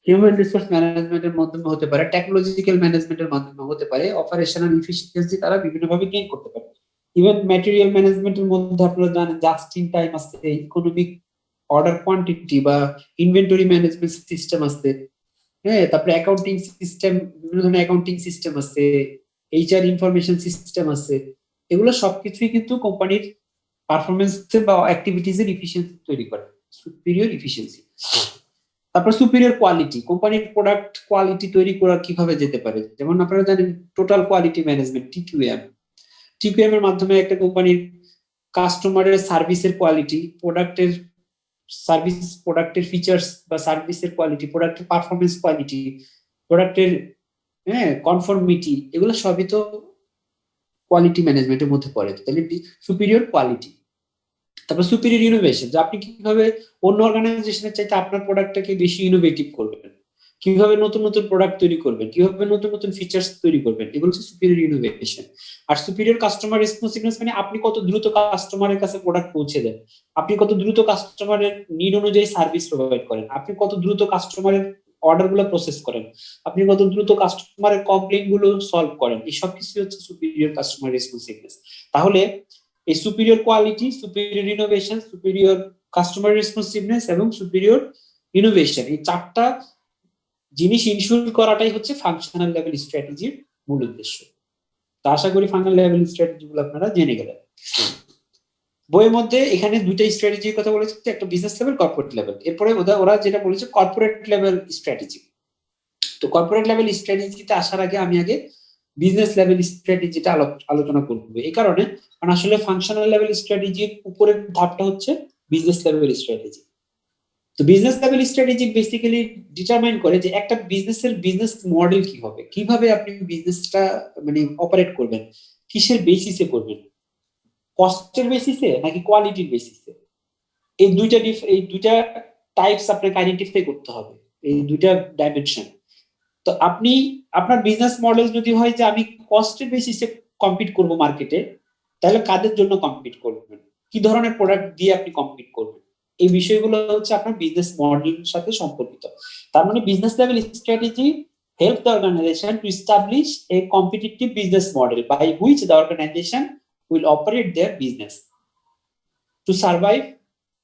হিউম্যান রিসোর্স ম্যানেজমেন্টের মাধ্যমে হতে পারে, টেকনোলজিক্যাল ম্যানেজমেন্টের মাধ্যমে হতে পারে। অপারেশনাল ইফিসিয়েন্সি তারা বিভিন্নভাবে গেইন করতে পারে। ইভেন ম্যাটেরিয়াল ম্যানেজমেন্টের মধ্যে আপনারা জানেন জাস্ট ইন টাইম আছে, ইকোনমিক অর্ডার কোয়ান্টিটি বা ইনভেন্টরি ম্যানেজমেন্ট সিস্টেম আছে, হ্যাঁ, তারপরে অ্যাকাউন্টিং সিস্টেম, বিভিন্ন ধরনের অ্যাকাউন্টিং সিস্টেম আছে, এইচআর ইনফরমেশন সিস্টেম আছে। এগুলো সবকিছুই কিন্তু কোম্পানির পারফরমেন্স বা অ্যাক্টিভিটিজ এর ইফিসিয়েন্সি তৈরি করে, সুপিরিয়র ইফিসিয়েন্সি। তারপর সুপিরিয়র কোয়ালিটি, কোম্পানির প্রোডাক্ট কোয়ালিটি তৈরি করা কিভাবে যেতে পারে, যেমন আপনারা জানেন টোটাল কোয়ালিটি ম্যানেজমেন্ট টিকিউএম এর মাধ্যমে একটা কোম্পানির কাস্টমারের সার্ভিসের কোয়ালিটি, প্রোডাক্টের ফিচার্স বা সার্ভিসের কোয়ালিটি, প্রোডাক্টের পারফরমেন্স কোয়ালিটি, প্রোডাক্টের কনফর্মিটি, এগুলো সবই তো কোয়ালিটি ম্যানেজমেন্টের মধ্যে পড়ে। তাহলে সুপিরিয়র কোয়ালিটি। তারপর সুপিরিয়র ইনোভেশন, যে আপনি কিভাবে অন্য অর্গানাইজেশনের চাইতে আপনার প্রোডাক্টটাকে বেশি ইনোভেটিভ করবেন, কিভাবে নতুন নতুন প্রোডাক্ট তৈরি করবেন, কিভাবে নতুন নতুন ফিচার্স তৈরি করবেন, এগুলো হচ্ছে সুপিরিয়র ইনোভেশন। আর সুপিরিয়র কাস্টমার রেসপন্সিভনেস মানে আপনি কত দ্রুত কাস্টমারের কাছে প্রোডাক্ট পৌঁছে দেন, আপনি কত দ্রুত কাস্টমারের নিড অনুযায়ী সার্ভিস প্রোভাইড করেন, আপনি কত দ্রুত কাস্টমারের অর্ডার গুলো প্রসেস করেন, আপনি কত দ্রুত কাস্টমারের কমপ্লেইন গুলো সলভ করেন। এই সব কিছু হচ্ছে সুপিরিয়র কাস্টমার রেসপন্সিভনেস। তাহলে এই superior quality, superior innovation, superior customer responsiveness এবং সুপিরিয়র ইনোভেশন, এই 4টা জিনিস ইনশিওর করাটাই হচ্ছে ফাংশনাল লেভেল স্ট্র্যাটেজির মূল উদ্দেশ্য। তা আশা করি ফাংশনাল লেভেল স্ট্র্যাটেজি গুলো আপনারা জেনে গেলেন। বইয়ের মধ্যে এখানে 2টা স্ট্র্যাটেজির কথা বলেছে, একটা বিজনেস লেভেল, কর্পোরেট লেভেল। এরপরে ওরা যেটা বলেছে কর্পোরেট লেভেল স্ট্র্যাটেজি। তো কর্পোরেট লেভেল স্ট্র্যাটেজিতে আসার আগে আমি বিজনেস লেভেল স্ট্র্যাটেজিটা আলোচনা করব। এই কারণে কারণ আসলে ফাংশনাল লেভেল স্ট্র্যাটেজির উপরের ধাপটা হচ্ছে বিজনেস লেভেল স্ট্র্যাটেজি। তো business level strategy basically determine করে যে একটা বিজনেসের বিজনেস মডেল কি হবে, কিভাবে আপনি বিজনেসটা মানে অপারেট করবেন, কিসের বেসিসে করবেন, কস্টের বেসিসে নাকি কোয়ালিটির বেসিসে। এই দুইটা টাইপস আপনাকে আইডেন্টিফাই করতে হবে, এই 2টা ডাইমেনশন। তো আপনি আপনার বিজনেস মডেল যদি হয় যে আমি কস্টের বেসিসে কম্পিট করব মার্কেটে, তাহলে কাদের জন্য কম্পিট করবেন, কি ধরনের প্রোডাক্ট দিয়ে আপনি কম্পিট করবেন, এই বিষয়গুলো হচ্ছে আপনার বিজনেস মডেলের সাথে সম্পর্কিত। তার মানে business level strategy help the organisation to establish a competitive business model by which the organisation will operate their business to survive,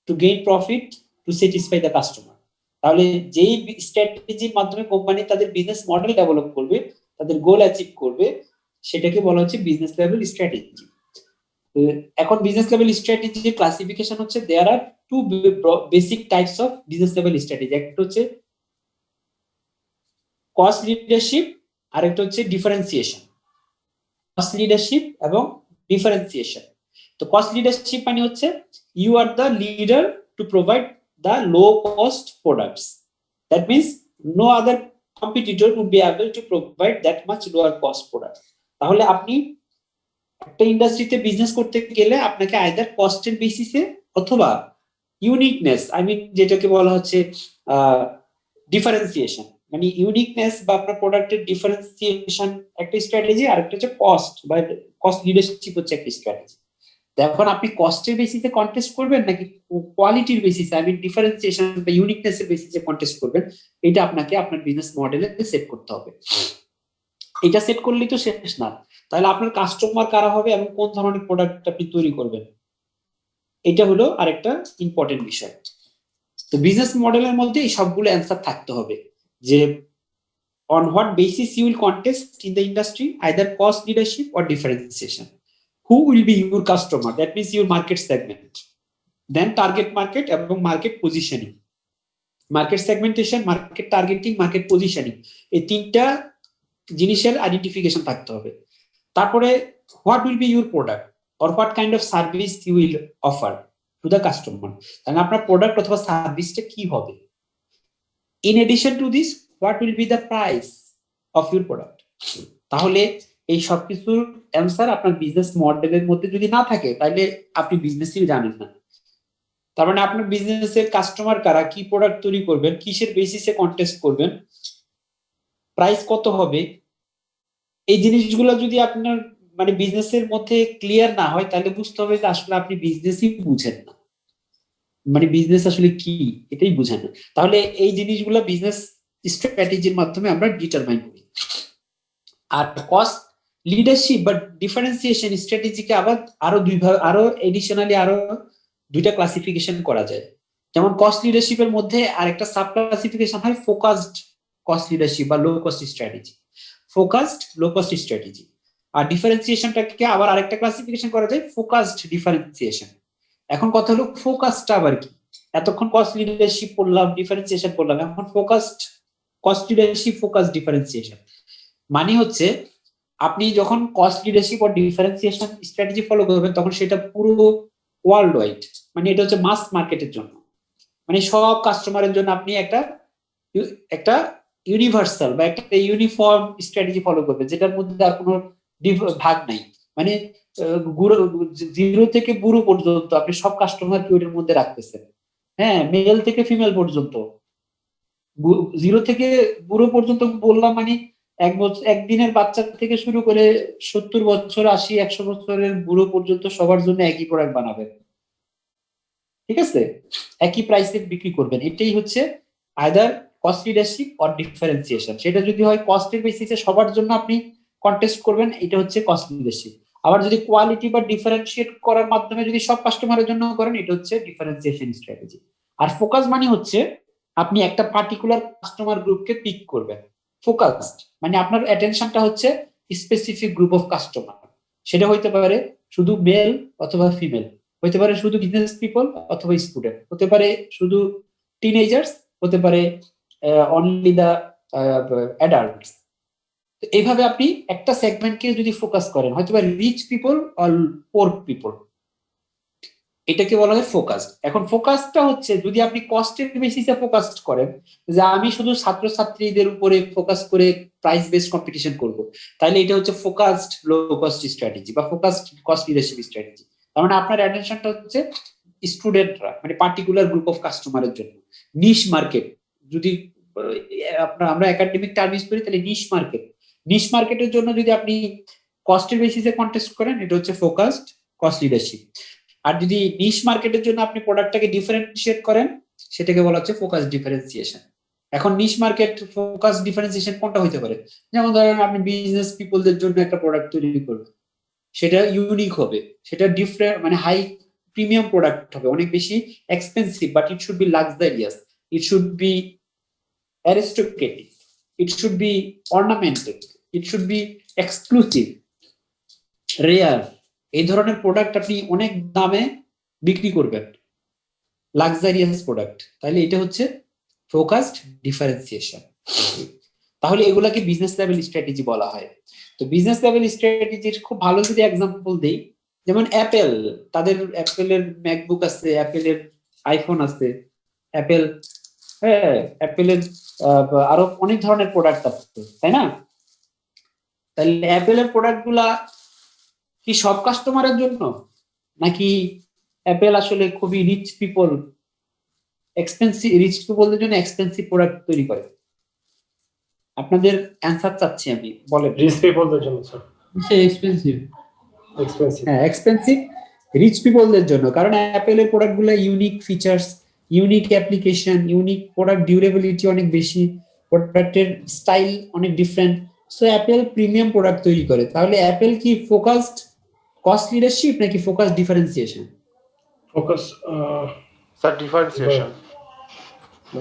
to gain profit, to satisfy the customer. তাহলে যেই স্ট্র্যাটেজির মাধ্যমে কোম্পানি তাদের business model develop করবে, তাদের গোল achieve করবে, সেটাকে বলা হচ্ছে বিজনেস লেভেল স্ট্র্যাটেজি। এখন বিজনেস লেভেল স্ট্র্যাটেজির ক্লাসিফিকেশন হচ্ছে there are 2 basic types of business level strategy. একটা হচ্ছে কস্ট লিডারশিপ, আর একটা হচ্ছে ডিফারেন্সিয়েশন। কস্ট লিডারশিপ এবং ডিফারেন্সিয়েশন। তো কস্ট লিডারশিপ মানে হচ্ছে you are the leader to provide the low cost products. That means no other competitor would be able to provide that much lower cost product. তাহলে আপনি একটা ইন্ডাস্ট্রিতে business করতে গেলে আপনাকে আইদার কস্টের বেসিসে অথবা ইউনিকনেস, যেটাকে বলা হচ্ছে ডিফারেন্সিয়েশন, মানে ইউনিকনেস বা আপনার প্রোডাক্টের ডিফারেন্সিয়েশন একটা স্ট্র্যাটেজি, আর একটা হচ্ছে কস্ট বা কস্ট লিডারশিপ হচ্ছে একটা স্ট্র্যাটেজি। এখন আপনি কস্টের বেসিসে কন্টেস্ট করবেন নাকি কোয়ালিটির বেসিসে, ডিফারেন্সিয়েশন বা ইউনিকনেস এর বেসিসে কন্টেস্ট করবেন, এটা আপনাকে আপনার বিজনেস মডেলে সেট করতে হবে। এটা সেট করলেই তো শেষ না, তাহলে আপনার কাস্টমার কারা হবে এবং কোন ধরনের প্রোডাক্ট আপনি তৈরি করবেন, এটা হলো আরেকটা ইম্পর্টেন্ট বিষয়। তো বিজনেস মডেলের মধ্যে এই সবগুলো অ্যান্সার থাকতে হবে যে on what basis you will contest in the industry, either cost leadership or differentiation. Who will be your customer, that means your market segment, then target market এবং market positioning, market segmentation, market targeting, market positioning, এই তিনটা জিনিসের identification থাকতে হবে। তারপরে what will be your product or what kind of service you will offer to the customer, তাহলে আপনার product অথবা সার্ভিসটা কি হবে। In addition to this, what will be the price of your product? তাহলে এই সবকিছুর অ্যান্সার আপনার বিজনেস মডেলের মধ্যে যদি না থাকে তাহলে আপনি বিজনেসই জানেন না। তার মানে আপনার বিজনেসের কাস্টমার কারা, কি প্রোডাক্ট তৈরি করবেন, কিসের বেসিসে কন্টেস্ট করবেন, প্রাইস কত হবে, এই জিনিসগুলো যদি আপনার বিজনেসের মধ্যে ক্লিয়ার না হয় তাহলে বুঝতে হবে যে আসলে আপনি বিজনেসই বুঝেন না, বিজনেস আসলে কি এটাই বুঝেন না। তাহলে এই জিনিসগুলো বিজনেস স্ট্র্যাটেজির মাধ্যমে আমরা ডিটারমাইন করি। আর কস্ট লিডারশিপ বা ডিফারেন্সিয়েশন স্ট্র্যাটেজিকে আবার আরো এডিশনালি আরো দুইটা ক্লাসিফিকেশন করা যায়। যেমন কস্ট লিডারশিপের মধ্যে আরেকটা সাব ক্লাসিফিকেশন হয় ফোকাসড কস্ট লিডারশিপ বা low cost strategy, focused low cost strategy. আর ডিফারেন্সিয়েশনটাকে আবার আরেকটা ক্লাসিফিকেশন করা যায় ফোকাসড ডিফারেন্সিয়েশন। এখন কথা হলো ফোকাসটা আবার কি? এতক্ষণ কস্ট লিডারশিপ পড়লাম, ডিফারেন্সিয়েশন পড়লাম, এখন focused cost leadership, focus differentiation মানে হচ্ছে আপনি যখন কস্ট লিডারশিপ ও ডিফারেন্সিয়েশন স্ট্র্যাটেজি ফলো করবেন তখন সেটা পুরো ওয়ার্ল্ড ওয়াইড, এটা হচ্ছে মাস মার্কেটের জন্য, সব কাস্টমারের জন্য আপনি একটা ইউনিভার্সাল বা একটা ইউনিফর্ম স্ট্র্যাটেজি ফলো করবেন, যেটার মধ্যে আর কোনো ভাগ নাই। জিরো থেকে বুড়ো পর্যন্ত আপনি সব কাস্টমারকে ওইটার মধ্যে রাখতেছেন। হ্যাঁ, মেল থেকে ফিমেল পর্যন্ত, জিরো থেকে বুড়ো পর্যন্ত বললাম, একদিনের বাচ্চা থেকে শুরু করে 70 বছর 80 100 বছরের বুড়ো পর্যন্ত সবার জন্য একই প্রোডাক্ট বানাবেন, ঠিক আছে, একই প্রাইসে বিক্রি করবেন। এটাই হচ্ছে either cost leadership or differentiation. সেটা যদি হয় কস্টের বেসিসে সবার জন্য আপনি কন্টেস্ট করবেন, এটা হচ্ছে কস্ট লিডারশিপ। আবার যদি কোয়ালিটি বা ডিফারেন্সিয়েট করার মাধ্যমে যদি সব কাস্টমারের জন্য করেন, এটা হচ্ছে ডিফারেন্সিয়েশন স্ট্র্যাটেজি। আর ফোকাস হচ্ছে আপনি একটা পার্টিকুলার কাস্টমার গ্রুপকে পিক করবেন। ফোকাসড আপনার অ্যাটেনশনটা হচ্ছে স্পেসিফিক গ্রুপ অফ কাস্টমার, সেটা হইতে পারে শুধু মেল অথবা ফিমেল, হতে পারে শুধু বিজনেস পিপল অথবা স্টুডেন্ট, হতে পারে শুধু টিনেজার্স, হতে পারে অনলি দা অ্যাডাল্টস। এইভাবে আপনি একটা সেগমেন্টকে যদি ফোকাস করেন, হয়তো বা rich people or poor people, এটাকে বলা হয় ফোকাসড। এখন ফোকাসটা হচ্ছে যদি আপনি কস্টের বেসিসে ফোকাসড করেন, যে আমি শুধু ছাত্রছাত্রীদের উপরে ফোকাস করে প্রাইস বেসড কম্পিটিশন করব, তাহলে এটা হচ্ছে ফোকাসড লো কস্ট স্ট্র্যাটেজি বা ফোকাসড কস্ট লিডারশিপ স্ট্র্যাটেজি। তার আপনার অ্যাটেনশনটা হচ্ছে স্টুডেন্টরা, পার্টিকুলার গ্রুপ অফ কাস্টমারের জন্য। নিশ মার্কেট, যদি আমরা একাডেমিক টার্ম ইউজ করি তাহলে নিশ মার্কেটের জন্য যদি আপনি কস্টের বেসিসে কন্টেস্ট করেন, এটা হচ্ছে ফোকাসড কস্ট লিডারশিপ। আর যদি নিশ মার্কেটের জন্য আপনি প্রোডাক্টটাকে ডিফারেন্সিয়েট করেন, সেটাকে বলা হচ্ছে ফোকাস ডিফারেন্সিয়েশন। এখন নিশ মার্কেট ফোকাস ডিফারেন্সিয়েশন কোনটা হইতে পারে? যেমন ধরেন আপনি বিজনেস পিপলদের জন্য একটা প্রোডাক্ট তৈরি করবেন, সেটা ইউনিক হবে, সেটা ডিফারেন্ট হাই প্রিমিয়াম প্রোডাক্ট হবে, অনেক বেশি expensive, but it should be luxurious, it should be aristocratic, it should be অর্নামেন্টেড, it should be exclusive, rare. এই ধরনের প্রোডাক্ট আপনি অনেক দামে বিক্রি করবেন, লাক্সারিয়াস প্রোডাক্ট, তাহলে এটা হচ্ছে ফোকাসড ডিফারেন্সিয়েশন। তাহলে এগুলাকে বিজনেস লেভেল স্ট্র্যাটেজি বলা হয়। তো বিজনেস লেভেল স্ট্র্যাটেজির খুব ভালো যদি এক্সাম্পল দেই, যেমন অ্যাপেল, তাদের অ্যাপেলের ম্যাকবুক আছে, অ্যাপেলের আইফোন আছে, অ্যাপেলের আরো অনেক ধরনের প্রোডাক্ট আছে, তাই না? তাহলে অ্যাপেলের প্রোডাক্ট গুলা কি সব কাস্টমারের জন্য, নাকি অ্যাপেল আসলে খুবই রিচ পিপল, রিচ পিপলদের জন্য এক্সপেন্সিভ প্রোডাক্ট তৈরি করে? আপনাদের অ্যান্সার চাচ্ছি আমি, বলেন। রিচ পিপলদের জন্য স্যার, এক্সপেন্সিভ। এক্সপেন্সিভ। হ্যাঁ, এক্সপেন্সিভ রিচ পিপলদের জন্য, কারণ অ্যাপেলের প্রোডাক্ট গুলো unique features, unique application, unique product durability অনেক বেশি, প্রোডাক্টের স্টাইল অনেক different. So Apple premium product তৈরি করে। তাহলে অ্যাপেল কি ফোকাসড কস্ট লিডারশিপ নাকি focus differentiation? Focus sir differentiation.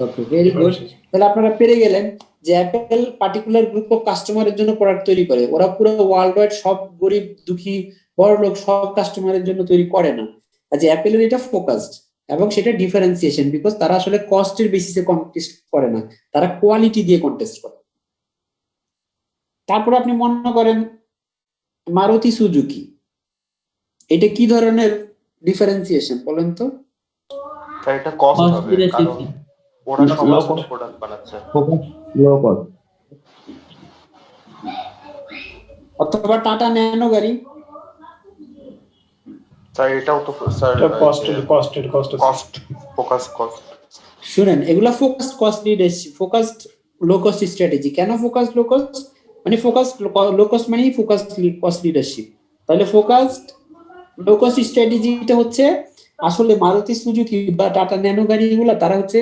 Okay, very good. তাহলে আপনারা পেরে গেলেন যে অ্যাপেল পার্টিকুলার গ্রুপ অফ কাস্টমারের জন্য প্রোডাক্ট তৈরি করে, ওরা পুরো ওয়ার্ল্ড ওয়াইড সব গরিব দুঃখী বড় লোক সব কাস্টমারের জন্য তৈরি করে না। যে অ্যাপেলের এটা ফোকাসড এবং সেটা ডিফারেন্সিয়েশন, বিকজ তারা আসলে কস্টের বেসিসে কন্টেস্ট করে না, তারা কোয়ালিটি দিয়ে কন্টেস্ট করে। তারপর আপনি মনে করেন মারুতি সুজুকি, এটা কি ধরনের ডিফারেন্সিয়েশন বলেন তো? স্যার এটা কস্ট হবে, কারণ ওরা সব প্রোডাক্ট বানাচ্ছে। Low cost. অথবা টাটা ন্যানো গাড়ি, স্যার এটাও তো স্যার কস্ট ফোকাস কস্ট। শুনেন, এগুলা focused cost leadership, focused low cost strategy. কেন ফোকাসড লো কস্ট? মানে ফোকাসড লো কস্ট মানে ফোকাসড কস্ট লিডারশিপ। তাহলে ফোকাসড লো কস্ট স্ট্র্যাটেজিটা হচ্ছে আসলে মারুতি সুজুকি বা টাটা ন্যানো গাড়িগুলা তারা হচ্ছে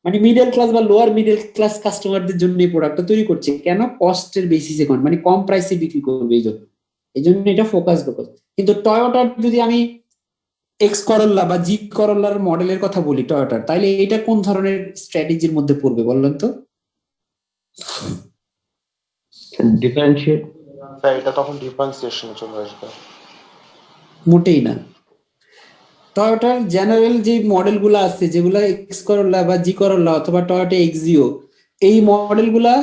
মানে মিডল ক্লাস বা লোয়ার মিডল ক্লাস কাস্টমারদের জন্য এই প্রোডাক্টটা তৈরি করছে। কেন? কস্টের বেসিসে, মানে কম প্রাইসে বিক্রি করবে এই জন্য এটা ফোকাস লো কস্ট। কিন্তু টয়োটার যদি আমি এক্স করোলা বা জি করোলার মডেলের কথা বলি টয়োটার, তাহলে এটা কোন ধরনের স্ট্র্যাটেজির মধ্যে পড়বে বললেন তো? ডিফারেন্সিয়েট। স্যার এটা তখন ডিফারেন্সিয়েশনে চলে আসবে। মোটেই না। টয়োটার জেনারেল যে মডেলগুলো আছে, যেগুলো এক্স করোলা বা জি করোলা অথবা টয়োটা এক্সিও, এই মডেলগুলা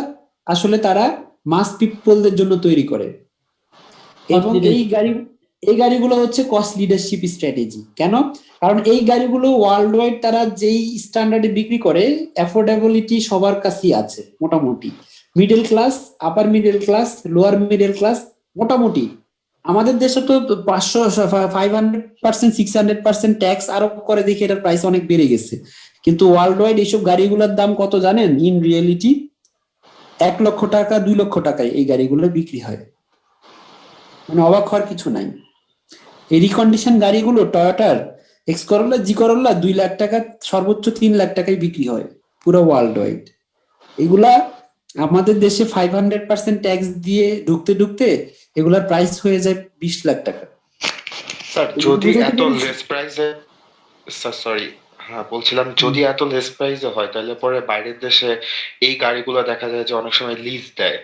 আসলে তারা মাস পিপলদের জন্য তৈরি করে। এবং এই গাড়িগুলো হচ্ছে কস্ট লিডারশিপ স্ট্র্যাটেজি। কেন? কারণ এই গাড়িগুলো ওয়ার্ল্ড ওয়াইড তারা যেই স্ট্যান্ডার্ডে বিক্রি করে, অ্যাফোর্ডেবিলিটি সবার কাছেই আছে মোটামুটি। মিডল ক্লাস, আপার middle class, lower middle class, মোটামুটি। আমাদের দেশে তো 500%, 600% ট্যাক্স আরোপ করে দেখে এটার প্রাইস অনেক বেড়ে গেছে। কিন্তু ওয়ার্ল্ড ওয়াইড এইসব গাড়িগুলোর দাম কত জানেন? ইন রিয়েলিটি 1 লক্ষ টাকা, 2 লক্ষ টাকায় এই গাড়িগুলো বিক্রি হয়। মানে অবাক হওয়ার কিছু নাই। এই রিকন্ডিশন গাড়িগুলো টয়োটার এক্স করোলা, জি করোলা 2 লাখ টাকা, সর্বোচ্চ 3 লাখ টাকায় বিক্রি হয় পুরো ওয়ার্ল্ড ওয়াইড। এগুলা আমাদের দেশে 500% ট্যাক্স দিয়ে ঢুকতে এগুলার প্রাইস হয়ে যায় 20 লাখ টাকা। স্যার যদি এত লেস প্রাইসে, স্যার সরি, হ্যাঁ বলছিলাম যদি এত লেস প্রাইসে হয় তাহলে পরে বাইরের দেশে এই গাড়িগুলো দেখা যায় যে অনেক সময় লিজ দেয়,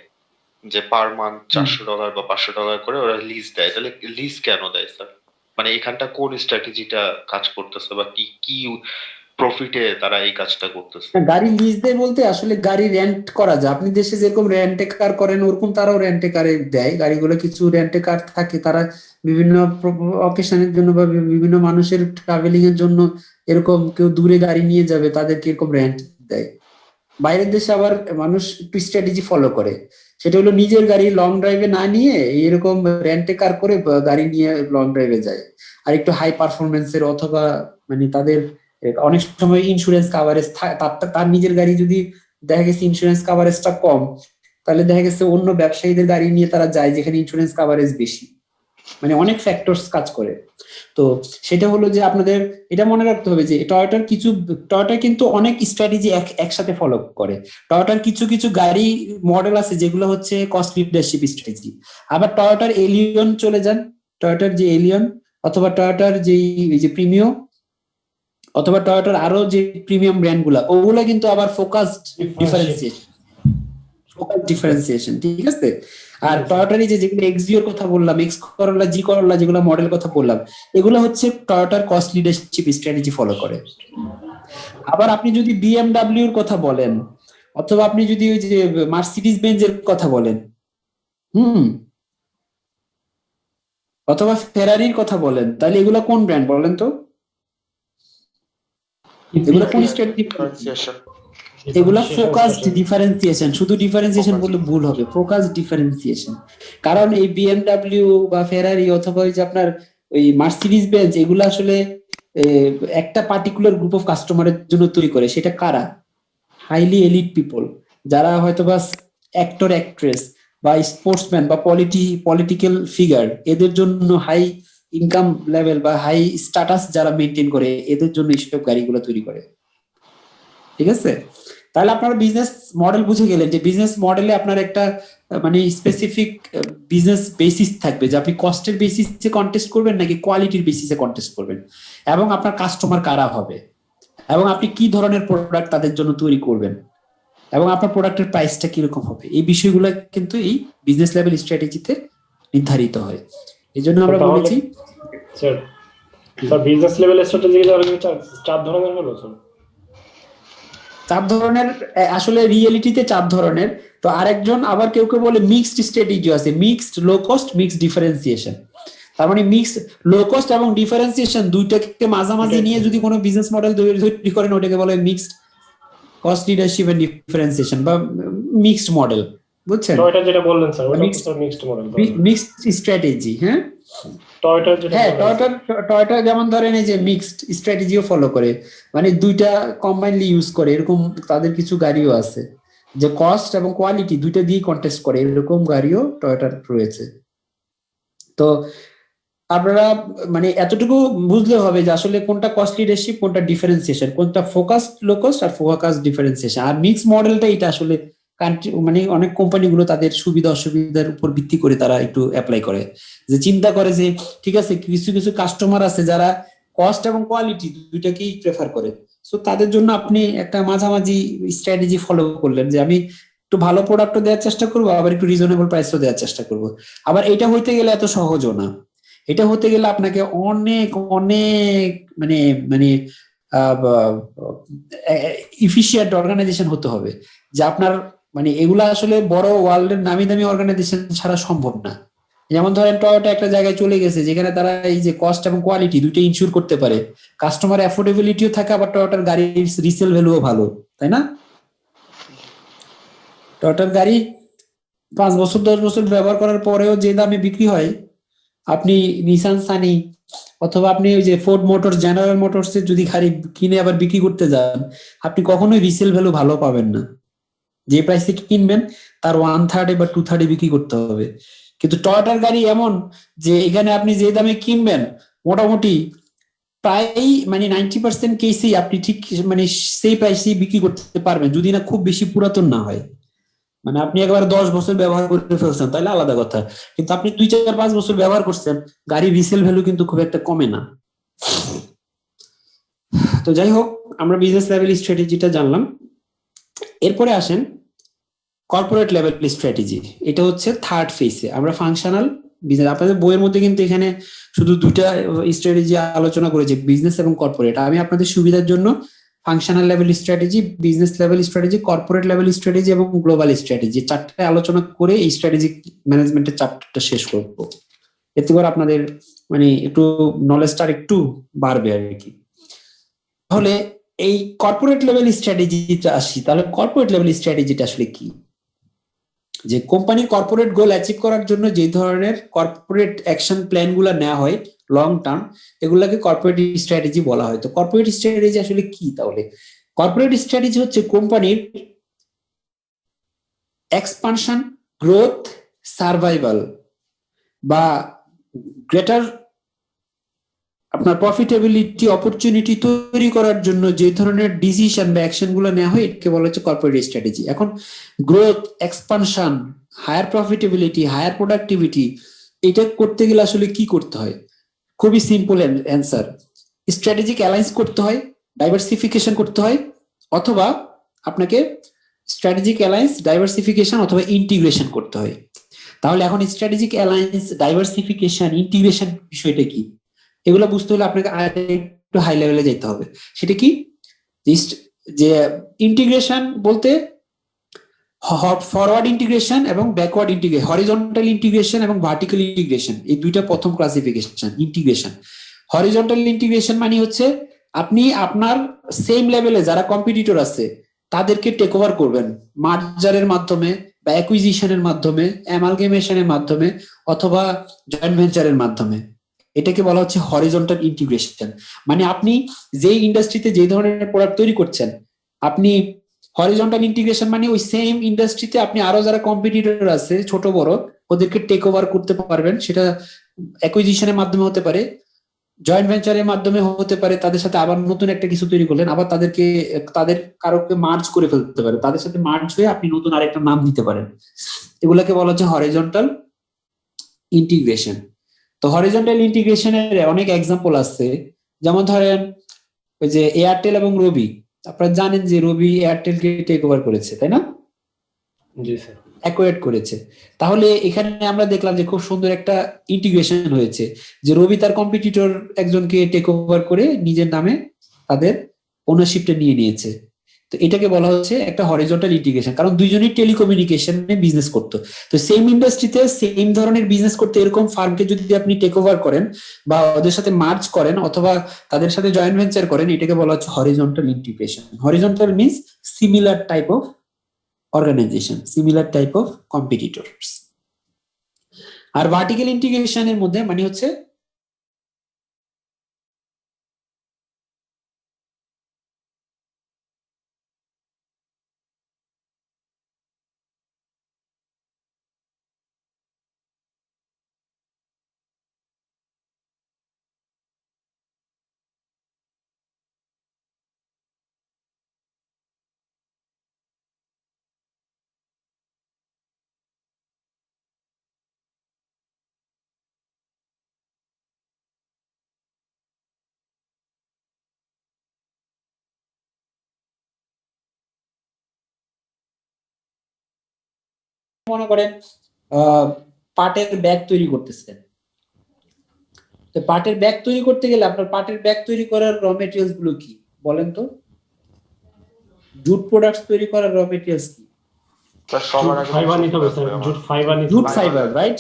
যে পার মান্থ $400 বা $500 করে ওরা লিজ দেয়। তাহলে লিজ কেন দেয় স্যার? মানে এখানটা কোন স্ট্র্যাটেজিটা কাজ করতেছে বা কি প্রফিটে তারা এই কাজটা করতেছে? গাড়ি লিজ দেয় বলতে আসলে গাড়ি রেন্ট করা যায়। আপনি দেশে যেরকম রেন্টে কার করেন ওরকম তারাও রেন্টে কারে দেয় গাড়িগুলো। কিছু রেন্টে কার থাকে, তারা বিভিন্ন অকেশনের জন্য বা বিভিন্ন মানুষের ট্রাভেলিং এর জন্য, এরকম কেউ দূরে গাড়ি নিয়ে যাবে তাদেরকে এরকম রেন্ট দেয়। বাইরের দেশে আবার মানুষ একটু স্ট্র্যাটেজি ফলো করে, সেটা হলো নিজের গাড়ি লং ড্রাইভে না নিয়ে এরকম রেন্টে কার করে গাড়ি নিয়ে লং ড্রাইভে যায়। আর একটু হাই পারফরমেন্সের অথবা মানে তাদের অনেক সময় ইন্স্যুরেন্স কাভারেজ, তার নিজের গাড়ি যদি দেখা গেছে ইন্স্যুরেন্স কাভারেজটা কম, তাহলে দেখা গেছে অন্য ব্যবসায়ীদের গাড়ি নিয়ে তারা যায় যেখানে ইন্স্যুরেন্স কাভারেজ বেশি। মানে অনেক ফ্যাক্টরস কাজ করে। তো সেটা হলো যে আপনাদের এটা মনে রাখতে হবে যে টয়োটা কিন্তু অনেক স্ট্র্যাটেজি একসাথে ফলো করে। টয়োটার কিছু গাড়ি মডেল আছে যেগুলো হচ্ছে কস্ট লিডারশিপ স্ট্র্যাটেজি। আবার টয়োটার এলিয়ন চলে যান, টয়োটার যে এলিয়ন অথবা টয়োটার যে প্রিমিও অথবা টয়োটার আরো যে প্রিমিয়াম ব্র্যান্ড ওগুলা কিন্তু আবার ফোকাসড ডিফারেন্সিয়েশন, ঠিক আছে? আর টয়োটার যেগুলো এক্সিওর কথা বললাম, এক্স করোলা, জি করোলা যেগুলো মডেল কথা বললাম, এগুলো হচ্ছে টয়োটার কস্ট লিডারশিপ স্ট্র্যাটেজি ফলো করে। আবার আপনি যদি বিএমডব্লিউ এর কথা বলেন অথবা আপনি যদি ওই যে মার্সিডিজ বেঞ্জ এর কথা বলেন, অথবা ফেরারির কথা বলেন, তাহলে এগুলো কোন ব্র্যান্ড বলেন তো? এগুলো কোন স্ট্র্যাটেজি? এগুলা ফোকাসড ডিফারেন্সিয়েশন, শুধু ডিফারেন্সিয়েশন বললে ভুল হবে, ফোকাসড ডিফারেন্সিয়েশন। কারণ এই বিএমডব্লিউ বা ফেরারি অথবা ওই যে আপনার ওই মার্সিডিজ বেঞ্জ, এগুলো আসলে একটা পার্টিকুলার গ্রুপ অফ কাস্টমারের জন্য তৈরি করে। সেটা কারা? হাইলি এলিট পিপল, যারা হয়তোবা অ্যাক্টর অ্যাক্ট্রেস বা স্পোর্টসম্যান বা পলিটিক্যাল ফিগার, এদের জন্য হাই ইনকাম লেভেল বা হাই স্ট্যাটাস যারা মেনটেন করে, এদের জন্য এইসব গাড়িগুলো তৈরি করে। ঠিক আছে? তাহলে আপনারা বিজনেস মডেল বুঝে গেলেন যে বিজনেস মডেলে আপনার একটা মানে স্পেসিফিক বিজনেস বেসিস থাকবে, যে আপনি কস্টের বেসিসে কন্টেস্ট করবেন নাকি কোয়ালিটির বেসিসে কন্টেস্ট করবেন, এবং আপনার কাস্টমার কারা হবে, এবং আপনি কি ধরনের প্রোডাক্ট তাদের জন্য তৈরি করবেন, এবং আপনার প্রোডাক্টের প্রাইসটা কিরকম হবে। এই বিষয়গুলো কিন্তু এই বিজনেস লেভেল স্ট্র্যাটেজিতে নির্ধারিত হয়। এই জন্য আমরা বলেছি স্যার বিজনেস লেভেল স্ট্র্যাটেজি চার ধরনের হলো স্যার। 4 ধরনের, আসলে রিয়েলিটিতে 4 ধরনের। তো আরেকজন আবার কেউ কেউ বলে মিক্সড স্ট্র্যাটেজি আছে, mixed low cost, mixed differentiation. তার মানে মিক্স লো কস্ট এবং ডিফারেন্সিয়েশন দুইটাকে মাঝামাঝি নিয়ে যদি কোনো বিজনেস মডেল তৈরি করেন, ওটাকে বলে mixed cost leadership and differentiation বা মিক্সড মডেল। বুঝছেন? টয়টা যেটা বললেন স্যার, ওটা sir mixed model, mixed strategy. হ্যাঁ, টয়টা যেটা টয়টা যেমন ধরেন এই যে মিক্সড স্ট্র্যাটেজিও ফলো করে, মানে দুইটা কম্বাইনলি ইউজ করে, এরকম তাদের কিছু গাড়িও আছে যে কস্ট এবং কোয়ালিটি দুইটা দিয়ে কন্টেস্ট করে, এরকম গাড়িও টয়োটার রয়েছে। তো আপনারা মানে এতটুকু বুঝলে হবে যে আসলে কোনটা কস্ট লিডারশিপ, কোনটা ডিফারেন্সিয়েশন, কোনটা ফোকাসড লো কস্ট আর ফোকাসড ডিফারেন্সিয়েশন। আর মিক্স মডেলটা এটা আসলে মানে অনেক কোম্পানিগুলো তাদের সুবিধা অসুবিধার উপর ভিত্তি করে তারা একটু অ্যাপ্লাই করে, যে চিন্তা করে যে ঠিক আছে কিছু কিছু কাস্টমার আছে যারা কস্ট এবং কোয়ালিটি দুইটাকেই প্রেফার করে, সো তাদের জন্য আপনি একটা মাঝামাঝি স্ট্র্যাটেজি ফলো করলেন, যে আমি একটু ভালো প্রোডাক্টও দেওয়ার চেষ্টা করবো, আবার একটু রিজনেবল প্রাইসও দেওয়ার চেষ্টা করবো। আবার এটা হইতে গেলে এত সহজও না, এটা হতে গেলে আপনাকে অনেক অনেক মানে মানে ইফিশিয়েন্ট অর্গানাইজেশন হতে হবে, যে আপনার মানে এগুলা আসলে বড় ওয়ার্ল্ডের নামি দামি অর্গানাইজেশন ছাড়া সম্ভব না। যেমন ধরেন টয়োটা একটা জায়গায় চলে গেছে যেখানে তারা এই যে কস্ট এবং কোয়ালিটি দুইটা ইনশিওর করতে পারে, কাস্টমার অ্যাফোর্ডেবিলিটিও থাকে, আবার টয়োটার গাড়ির রিসেল ভ্যালুও ভালো, তাই না? টয়োটার গাড়ি 5 বছর 10 বছর ব্যবহার করার পরেও যে দামে বিক্রি হয়, আপনি নিসান সানি অথবা আপনি ওই যে ফোর্ড মোটরস, জেনারেল মোটরস এর যদি গাড়ি কিনে আবার বিক্রি করতে যান, আপনি কখনোই রিসেল ভ্যালু ভালো পাবেন না। যে প্রাইসে কিনবেন তার 1/3 বা 2/3 বিক্রি করতে হবে। কিন্তু টয়োটার গাড়ি এমন যে এখানে আপনি যে দামে কিনবেন মোটামুটি প্রায় মানে 90% কেসেই আপনি ঠিক মানে সেই প্রাইসেই বিক্রি করতে পারবেন, যদি না খুব বেশি পুরাতন না হয়। মানে আপনি একবার 10 বছর ব্যবহার করে ফেলছেন তাহলে আলাদা কথা, কিন্তু আপনি 2-4-5 বছর ব্যবহার করছেন, গাড়ির রিসেল ভ্যালু কিন্তু খুব একটা কমে না। তো যাই হোক, আমরা বিজনেস লেভেল স্ট্র্যাটেজিটা জানলাম। এরপরে আসেন কর্পোরেট লেভেল স্ট্র্যাটেজি। এটা হচ্ছে থার্ড ফেজে। আমরা ফাংশনাল বিজনেস, আপনাদের বইয়ের মধ্যে কিন্তু এখানে শুধু দুইটা স্ট্র্যাটেজি আলোচনা করেছে, বিজনেস এবং কর্পোরেট। আমি আপনাদের সুবিধার জন্য functional level strategy, business level strategy, corporate level strategy এবং গ্লোবাল স্ট্র্যাটেজি 4টা আলোচনা করে এই স্ট্র্যাটেজিক ম্যানেজমেন্টের চ্যাপ্টারটা শেষ করব। এতে করে আপনাদের মানে একটু নলেজটা একটু বাড়বে আর কি। তাহলে এই কর্পোরেট লেভেল স্ট্র্যাটেজিটা আসি, তাহলে কর্পোরেট লেভেল স্ট্র্যাটেজিটা আসলে কি? যে কোম্পানির কর্পোরেট গোল অ্যাচিভ করার জন্য যে ধরনের কর্পোরেট অ্যাকশন প্ল্যান গুলা নেওয়া হয় লং টার্ম, এগুলাকে কর্পোরেট স্ট্র্যাটেজি বলা হয়। তো কর্পোরেট স্ট্র্যাটেজি আসলে কি? তাহলে কর্পোরেট স্ট্র্যাটেজি হচ্ছে কোম্পানির এক্সপানশন, গ্রোথ, সার্ভাইভাল বা গ্রেটার আপনার প্রফিটেবিলিটি অপরচুনিটি তৈরি করার জন্য যে ধরনের ডিসিশন বা অ্যাকশন গুলো নেওয়া হয় এটাকে বলা হচ্ছে কর্পোরেট স্ট্র্যাটেজি। এখন growth, expansion, higher profitability, higher productivity, এটা করতে গেলে আসলে কি করতে হয়? খুবই সিম্পল অ্যান্সার, স্ট্র্যাটেজিক অ্যালায়েন্স করতে হয়, ডাইভার্সিফিকেশন করতে হয়, অথবা আপনাকে স্ট্র্যাটেজিক অ্যালায়েন্স, ডাইভার্সিফিকেশন অথবা ইন্টিগ্রেশন করতে হয়। তাহলে এখন স্ট্র্যাটেজিক অ্যালায়েন্স, ডাইভার্সিফিকেশন, ইন্টিগ্রেশন বিষয়টা কি? এগুলো বুঝতে হলে আপনাকে একটু হাই লেভেলে যেতে হবে। সেটা কি? যে ইন্টিগ্রেশন বলতে ফরওয়ার্ড ইন্টিগ্রেশন এবং ব্যাকওয়ার্ড ইন্টিগ্রেশন, হরিজন্টাল ইন্টিগ্রেশন এবং ভার্টিক্যাল ইন্টিগ্রেশন, এই দুইটা প্রথম ক্লাসিফিকেশন। ইন্টিগ্রেশন, হরিজন্টাল ইন্টিগ্রেশন মানে হচ্ছে আপনি আপনার সেম লেভেলে যারা কম্পিটিটর আছে তাদেরকে টেক ওভার করবেন মার্জারের মাধ্যমে বা অ্যাকুইজিশনের মাধ্যমে, অ্যামালগেমেশনের মাধ্যমে অথবা জয়েন্ট ভেঞ্চারের মাধ্যমে। এটাকে বলা হচ্ছে হরিজন্টাল ইন্টিগ্রেশন। মানে আপনি যেই ইন্ডাস্ট্রিতে যে ধরনের প্রোডাক্ট তৈরি করছেন, আপনি হরিজন্টাল ইন্টিগ্রেশন মানে ওই সেম ইন্ডাস্ট্রিতে আপনি আরো যারা কম্পিটিটর আছে ছোট বড় ওদেরকে টেক ওভার করতে পারবেন। সেটা অ্যাকুইজিশনের মাধ্যমে হতে পারে, জয়েন্ট ভেঞ্চারের মাধ্যমে হতে পারে, তাদের সাথে আবার নতুন একটা কিছু তৈরি করলেন, আবার তাদের কারোকে মার্জ করে ফেলতে পারে, তাদের সাথে মার্জ হয়ে আপনি নতুন আরেকটা নাম দিতে পারেন। এগুলাকে বলা হচ্ছে হরিজন্টাল ইন্টিগ্রেশন। তো হরিজন্টাল ইন্টিগ্রেশনের অনেক এক্সাম্পল আছে, যেমন ধরেন ওই যে এয়ারটেল এবং রবি, আপনারা জানেন যে রবি এয়ারটেলকে টেক ওভার করেছে, তাই না? জি স্যার। অ্যাকোয়ার্ড করেছে। তাহলে এখানে আমরা দেখলাম যে খুব সুন্দর একটা ইন্টিগ্রেশন হয়েছে, যে রবি তার কম্পিটিটর একজনকে টেক ওভার করে নিজের নামে তাদের ওনারশিপটা নিয়ে নিয়েছে। তো এটাকে বলা হচ্ছে একটা হরিজন্টাল ইন্টিগ্রেশন, কারণ দুইজনই টেলিকমিউনিকেশনে বিজনেস করতো। তো সেম ইন্ডাস্ট্রিতে সেম ধরনের বিজনেস করতে এরকম ফার্মকে যদি আপনি টেক ওভার করেন বা ওদের সাথে মার্জ করেন অথবা তাদের সাথে জয়েন্ট ভেঞ্চার করেন, এটাকে বলা হচ্ছে horizontal integration. Horizontal means similar type of organization, similar type of competitors. আর ভার্টিক্যাল ইন্টিগ্রেশনের মধ্যে মানে হচ্ছে মনে করেন পাটের ব্যাগ তৈরি করতেছেন। তো পাটের ব্যাগ তৈরি করতে গেলে আপনার পাটের ব্যাগ তৈরি করার র মেটেরিয়ালস গুলো কি বলেন তো? জুট প্রোডাক্টস তৈরি করার র মেটেরিয়ালস কি? স্যার সবার আগে ফাইবার নিতে হবে স্যার, জুট ফাইবার নিতে হবে। Jute fibre, right?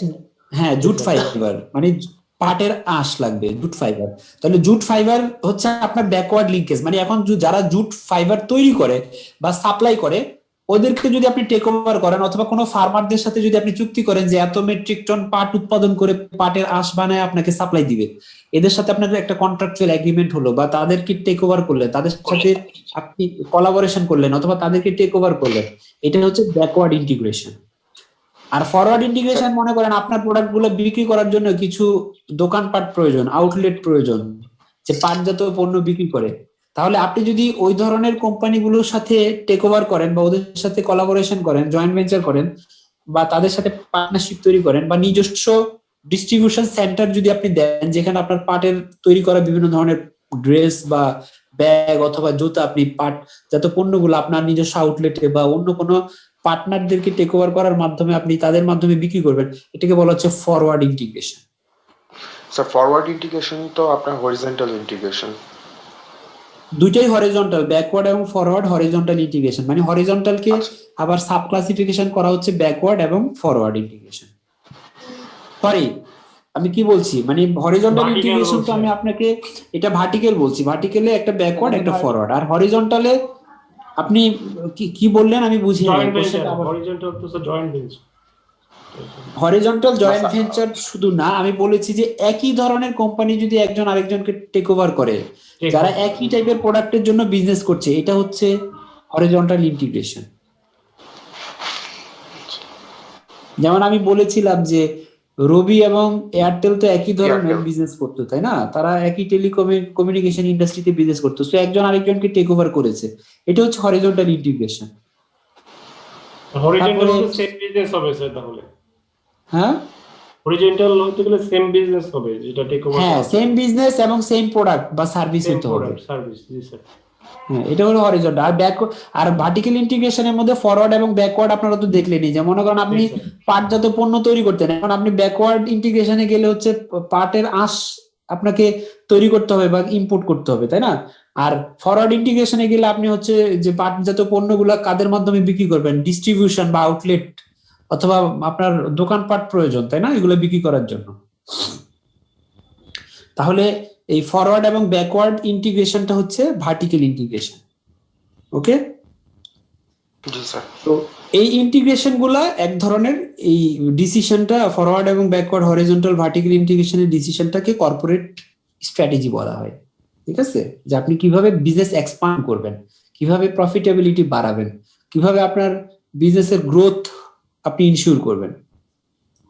হ্যাঁ, জুট ফাইবার মানে পাটের আঁশ লাগবে, জুট ফাইবার। তাহলে জুট ফাইবার হচ্ছে আপনার ব্যাকওয়ার্ড লিঙ্কেজ, মানে এখন যারা জুট ফাইবার তৈরি করে বা সাপ্লাই করে ওদেরকে যদি আপনি টেক ওভার করেন অথবা কোনো ফার্মারদের সাথে যদি আপনি চুক্তি করেন যে এত মেট্রিক টন পাট উৎপাদন করে পাটের আঁশ বানায় আপনাকে সাপ্লাই দিবে, এদের সাথে আপনার একটা কন্ট্রাকচুয়াল এগ্রিমেন্ট হলো বা তাদেরকে টেক ওভার করলেন, তাদের সাথে আপনি কোলাবোরেশন করলেন অথবা তাদেরকে টেক ওভার করলেন, এটা হচ্ছে ব্যাকওয়ার্ড ইন্টিগ্রেশন। আর ফরওয়ার্ড ইন্টিগ্রেশন মনে করেন আপনার প্রোডাক্ট গুলো বিক্রি করার জন্য কিছু দোকানপাট প্রয়োজন, আউটলেট প্রয়োজন, যে পাটজাত পণ্য বিক্রি করে। তাহলে আপনি যদি ওই ধরনের কোম্পানিগুলোর সাথে টেক ওভার করেন বা ওদের সাথে কোলাবোরেশন করেন, জয়েন্ট ভেঞ্চার করেন বা তাদের সাথে পার্টনারশিপ তৈরি করেন বা নিজস্ব ডিস্ট্রিবিউশন সেন্টার যদি আপনি দেন, যেখানে আপনার পাটের তৈরি করা বিভিন্ন ধরনের ড্রেস বা ব্যাগ অথবা জুতা আপনি পাটজাত পণ্যগুলো আপনার নিজস্ব আউটলেটে বা অন্য কোনো পার্টনারদেরকে টেক ওভার করার মাধ্যমে আপনি তাদের মাধ্যমে বিক্রি করবেন, এটাকে বলা হচ্ছে forward integration. Sir forward integration তো আপনার হরিজন্টাল ইন্টিগ্রেশন। দুইটাই হরিজন্টাল, ব্যাকওয়ার্ড এবং ফরওয়ার্ড হরিজন্টাল ইন্টিগ্রেশন। মানে হরিজন্টালকে আবার সাব ক্লাসিফিকেশন করা হচ্ছে ব্যাকওয়ার্ড এবং ফরওয়ার্ড ইন্টিগ্রেশন। সরি, আমি কি বলছি, মানে হরিজন্টাল ইন্টিগ্রেশন তো আমি আপনাকে এটা ভার্টিক্যাল বলছি, ভার্টিক্যালে একটা ব্যাকওয়ার্ড একটা ফরওয়ার্ড, আর হরিজন্টালে আপনি কি বললেন আমি বুঝি না। হরিজন্টাল তো sir joint venture. Horizontal joint venture শুধু না, আমি বলেছি যে একই ধরনের কোম্পানি যদি একজন আরেকজনকে টেক ওভার করে, যারা একই টাইপের প্রোডাক্টের জন্য বিজনেস করছে, এটা হচ্ছে হরিজন্টাল ইন্টিগ্রেশন। যেমন আমি বলেছিলাম যে রবি এবং এয়ারটেল তো একই ধরনের বিজনেস করতো, তাই না? তারা একই টেলিকমিউনিকেশন ইন্ডাস্ট্রিতে বিজনেস করতো, সো একজন আরেকজনকে টেক ওভার করেছে, এটা হচ্ছে হরিজন্টাল ইন্টিগ্রেশন। হরিজন্টাল তো সেম বিজনেস হবে স্যার তাহলে। হ্যাঁ, হরিজন্টাল হতে গেলে সেম বিজনেস হবে, যেটা টেক ওভার। হ্যাঁ, সেম বিজনেস এবং সেম প্রোডাক্ট বা সার্ভিস হতে হবে। সার্ভিস, জি স্যার। হ্যাঁ, এটা হলো হরিজন্টাল। আর ভার্টিক্যাল ইন্টিগ্রেশনের মধ্যে ফরওয়ার্ড এবং ব্যাকওয়ার্ড আপনারা তো দেখলেনই, যে মনে করেন আপনি পাটজাত পণ্য তৈরি করতেন, এখন আপনি ব্যাকওয়ার্ড ইন্টিগ্রেশনে গেলে হচ্ছে পাটের আঁশ আপনাকে তৈরি করতে হবে বা ইম্পোর্ট করতে হবে, তাই না? আর ফরওয়ার্ড ইন্টিগ্রেশনে গেলে আপনি হচ্ছে যে পাটজাত পণ্যগুলো কাদের মাধ্যমে বিক্রি করবেন, ডিস্ট্রিবিউশন বা আউটলেট অথবা আপনার দোকানপাট প্রয়োজন, তাই না, এগুলো বিক্রি করার জন্য। তাহলে এই ফরওয়ার্ড এবং ব্যাকওয়ার্ড ইন্টিগ্রেশনটা হচ্ছে ভার্টিক্যাল ইন্টিগ্রেশন। ওকে, জি স্যার। তো এই ইন্টিগ্রেশন গুলা এক ধরনের, এই ডিসিশনটা ফরওয়ার্ড এবং ব্যাকওয়ার্ড হরিজন্টাল ভার্টিক্যাল ইন্টিগ্রেশনের ডিসিশনটাকে কর্পোরেট স্ট্র্যাটেজি বলা হয়। ঠিক আছে, যে আপনি কিভাবে বিজনেস এক্সপান্ড করবেন, কিভাবে প্রফিটেবিলিটি বাড়াবেন, কিভাবে আপনার বিজনেসের গ্রোথ আপনি ইনশিওর করবেন।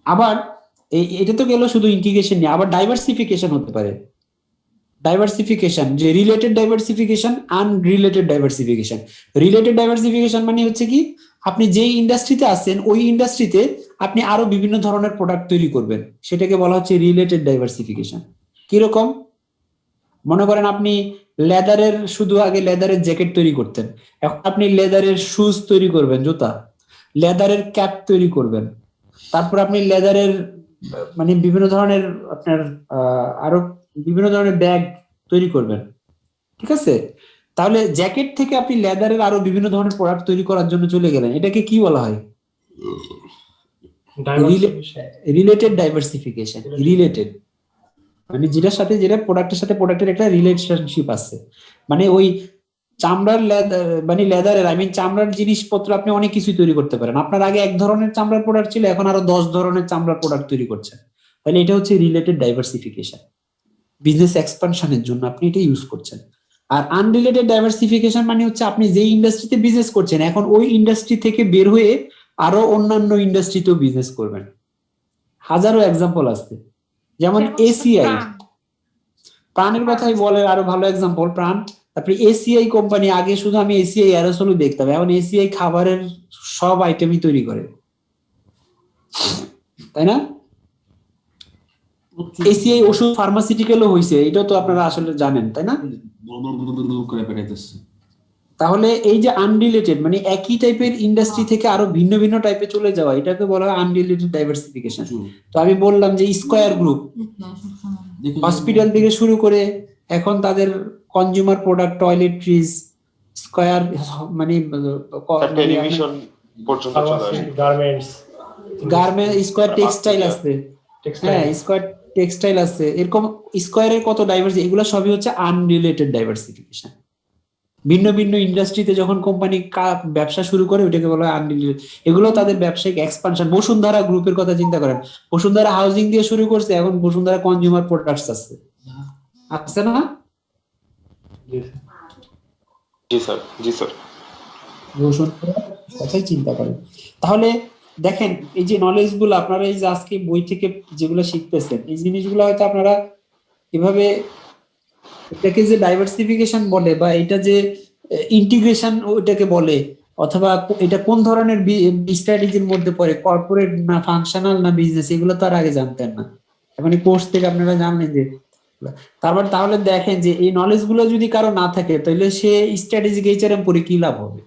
আবার এটা তো গেল শুধু ইন্টিগ্রেশন নিয়ে, আবার ডাইভার্সিফিকেশন হতে পারে। ডাইভার্সিফিকেশন, যে related diversification, unrelated diversification. Related diversification মানে হচ্ছে কি, আপনি যেই ইন্ডাস্ট্রিতে আছেন ওই ইন্ডাস্ট্রিতে আপনি আরো বিভিন্ন ধরনের প্রোডাক্ট তৈরি করবেন, সেটাকে বলা হচ্ছে রিলেটেড ডাইভার্সিফিকেশন। কিরকম? মনে করেন আপনি লেদারের, শুধু আগে লেদারের জ্যাকেট তৈরি করতেন, এখন আপনি লেদারের শুজ তৈরি করবেন, জুতা, লেদারের ক্যাপ তৈরি করবেন, তারপর আপনি লেদারের মানে বিভিন্ন ধরনের আপনার আরো বিভিন্ন ধরনের ব্যাগ তৈরি করবেন। ঠিক আছে, তাহলে জ্যাকেট থেকে আপনি লেদারের আরো বিভিন্ন ধরনের প্রোডাক্ট তৈরি করার জন্য চলে গেলেন, এটাকে কি বলা হয়? Related diversification. রিলেটেড মানে যেটার সাথে, যেটা প্রোডাক্টের সাথে প্রোডাক্টের একটা রিলেশনশিপ আছে। মানে ওই চামড়ার লেদার, মানে লেদারের চামড়ার জিনিসপত্র আপনি অনেক কিছুই তৈরি করতে পারেন। আপনার আগে এক ধরনের চামড়ার প্রোডাক্ট ছিল, এখন আরো 10 ধরনের চামড়ার প্রোডাক্ট তৈরি করছেন, তাহলে এটা হচ্ছে রিলেটেড ডাইভার্সিফিকেশন। বিজনেস এক্সপানশনের জন্য আপনি এটা ইউজ করছেন। আর আনরিলেটেড ডাইভার্সিফিকেশন মানে হচ্ছে আপনি যেই ইন্ডাস্ট্রিতে বিজনেস করছেন, এখন ওই ইন্ডাস্ট্রি থেকে বের হয়ে আরো অন্যান্য ইন্ডাস্ট্রিতেও বিজনেস করবেন। হাজারো এক্সাম্পল আছে, যেমন এসিআই, প্রাণের কথাই বলে আরো ভালো এক্সাম্পল প্রাণ। তারপরে এসিআই কোম্পানি, আগে শুধু আমি এসিআই অ্যারোসলও দেখতাম, এখন এসিআই খাবারের সব আইটেমই তৈরি করে, তাই না? এসিআই ওষুধ ফার্মাসিউটিক্যালও হইছে, এটাও তো আপনারা আসলে জানেন, তাই না? করে পেটাইতেছে। তাহলে এই যে আনরিলেটেড মানে একই টাইপের ইন্ডাস্ট্রি থেকে আরো ভিন্ন ভিন্ন টাইপে চলে যাওয়া, এটাকে বলা হয় আনরিলেটেড ডাইভার্সিফিকেশন। তো আমি বললাম যে স্কয়ার গ্রুপ হসপিটাল থেকে শুরু করে এখন তাদের কনজিউমার প্রোডাক্ট, টয়লেট্রিজ, স্কয়ার মানে টেলিভিশন পর্যন্ত চলে আসে, গার্মেন্টস, স্কয়ার টেক্সটাইল আছে, হ্যাঁ স্কয়ার টেক্সটাইল আছে, এরকম স্কয়ারের কত ডাইভার্সিটি, এগুলো সবই হচ্ছে আনরিলেটেড ডাইভার্সিফিকেশন। ভিন্ন ভিন্ন ইন্ডাস্ট্রিতে যখন কোম্পানি ব্যবসা শুরু করে ওইটাকে বলা হয় আনরিলেটেড। এগুলো তাদের ব্যবসায়িক এক্সপানশন। বসুন্ধরা গ্রুপের কথা চিন্তা করেন, বসুন্ধরা হাউজিং দিয়ে শুরু করছে, এখন বসুন্ধরা কনজিউমার প্রোডাক্টস আছে, আছে না? জি স্যার, জি স্যার। বসুন্ধরা কথাই চিন্তা করেন। তাহলে দেখেন এই যে নলেজ গুলো আপনারা এই যে আজকে বই থেকে যেগুলো শিখতেছেন, এই জিনিসগুলো হয়তো আপনারা এভাবে, এটাকে যে ডাইভার্সিফিকেশন বলে বা এটা যে ইন্টিগ্রেশন ওইটাকে বলে, অথবা এটা কোন ধরনের স্ট্র্যাটেজির মধ্যে পড়ে, কর্পোরেট না ফাংশনাল না বিজনেস, এগুলো তো আর আগে জানতেন না, এখন কোর্স থেকে আপনারা জানলেন যে। তারপর তাহলে দেখেন যে এই নলেজ গুলো যদি কারো না থাকে তাহলে সে স্ট্র্যাটেজিক এইচআরএম পড়ে কি লাভ হবে?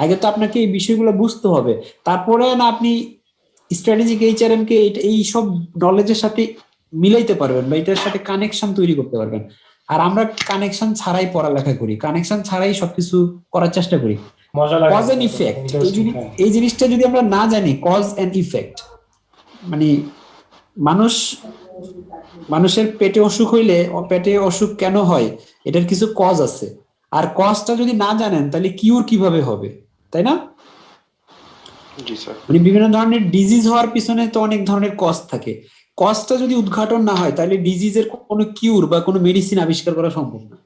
আগে তো আপনাকে এই বিষয়গুলো বুঝতে হবে, তারপরে না আপনি স্ট্র্যাটেজিক এইচআরএম কে এই সব নলেজের সাথে মিলাইতে পারবেন বা এটার সাথে কানেকশন তৈরি করতে পারবেন। আর আমরা কানেকশন ছাড়াই পড়ালেখা করি, কানেকশন ছাড়াই সবকিছু করার চেষ্টা করি। কজ এন্ড ইফেক্ট, এই জিনিসটা যদি আমরা না জানি, কজ এন্ড ইফেক্ট মানে মানুষের পেটে অসুখ হইলে পেটে অসুখ কেন হয়, এটার কিছু কজ আছে। আর কজটা যদি না জানেন তাহলে কিউর কিভাবে হবে, তাই না? জি স্যার। মানে বিভিন্ন ধরনের ডিজিজ হওয়ার পিছনে তো অনেক ধরনের কজ থাকে, কজটা যদি উদ্ঘাটন না হয় তাহলে ডিজিজের কোনো কিউর বা কোনো মেডিসিন আবিষ্কার করা সম্ভব না।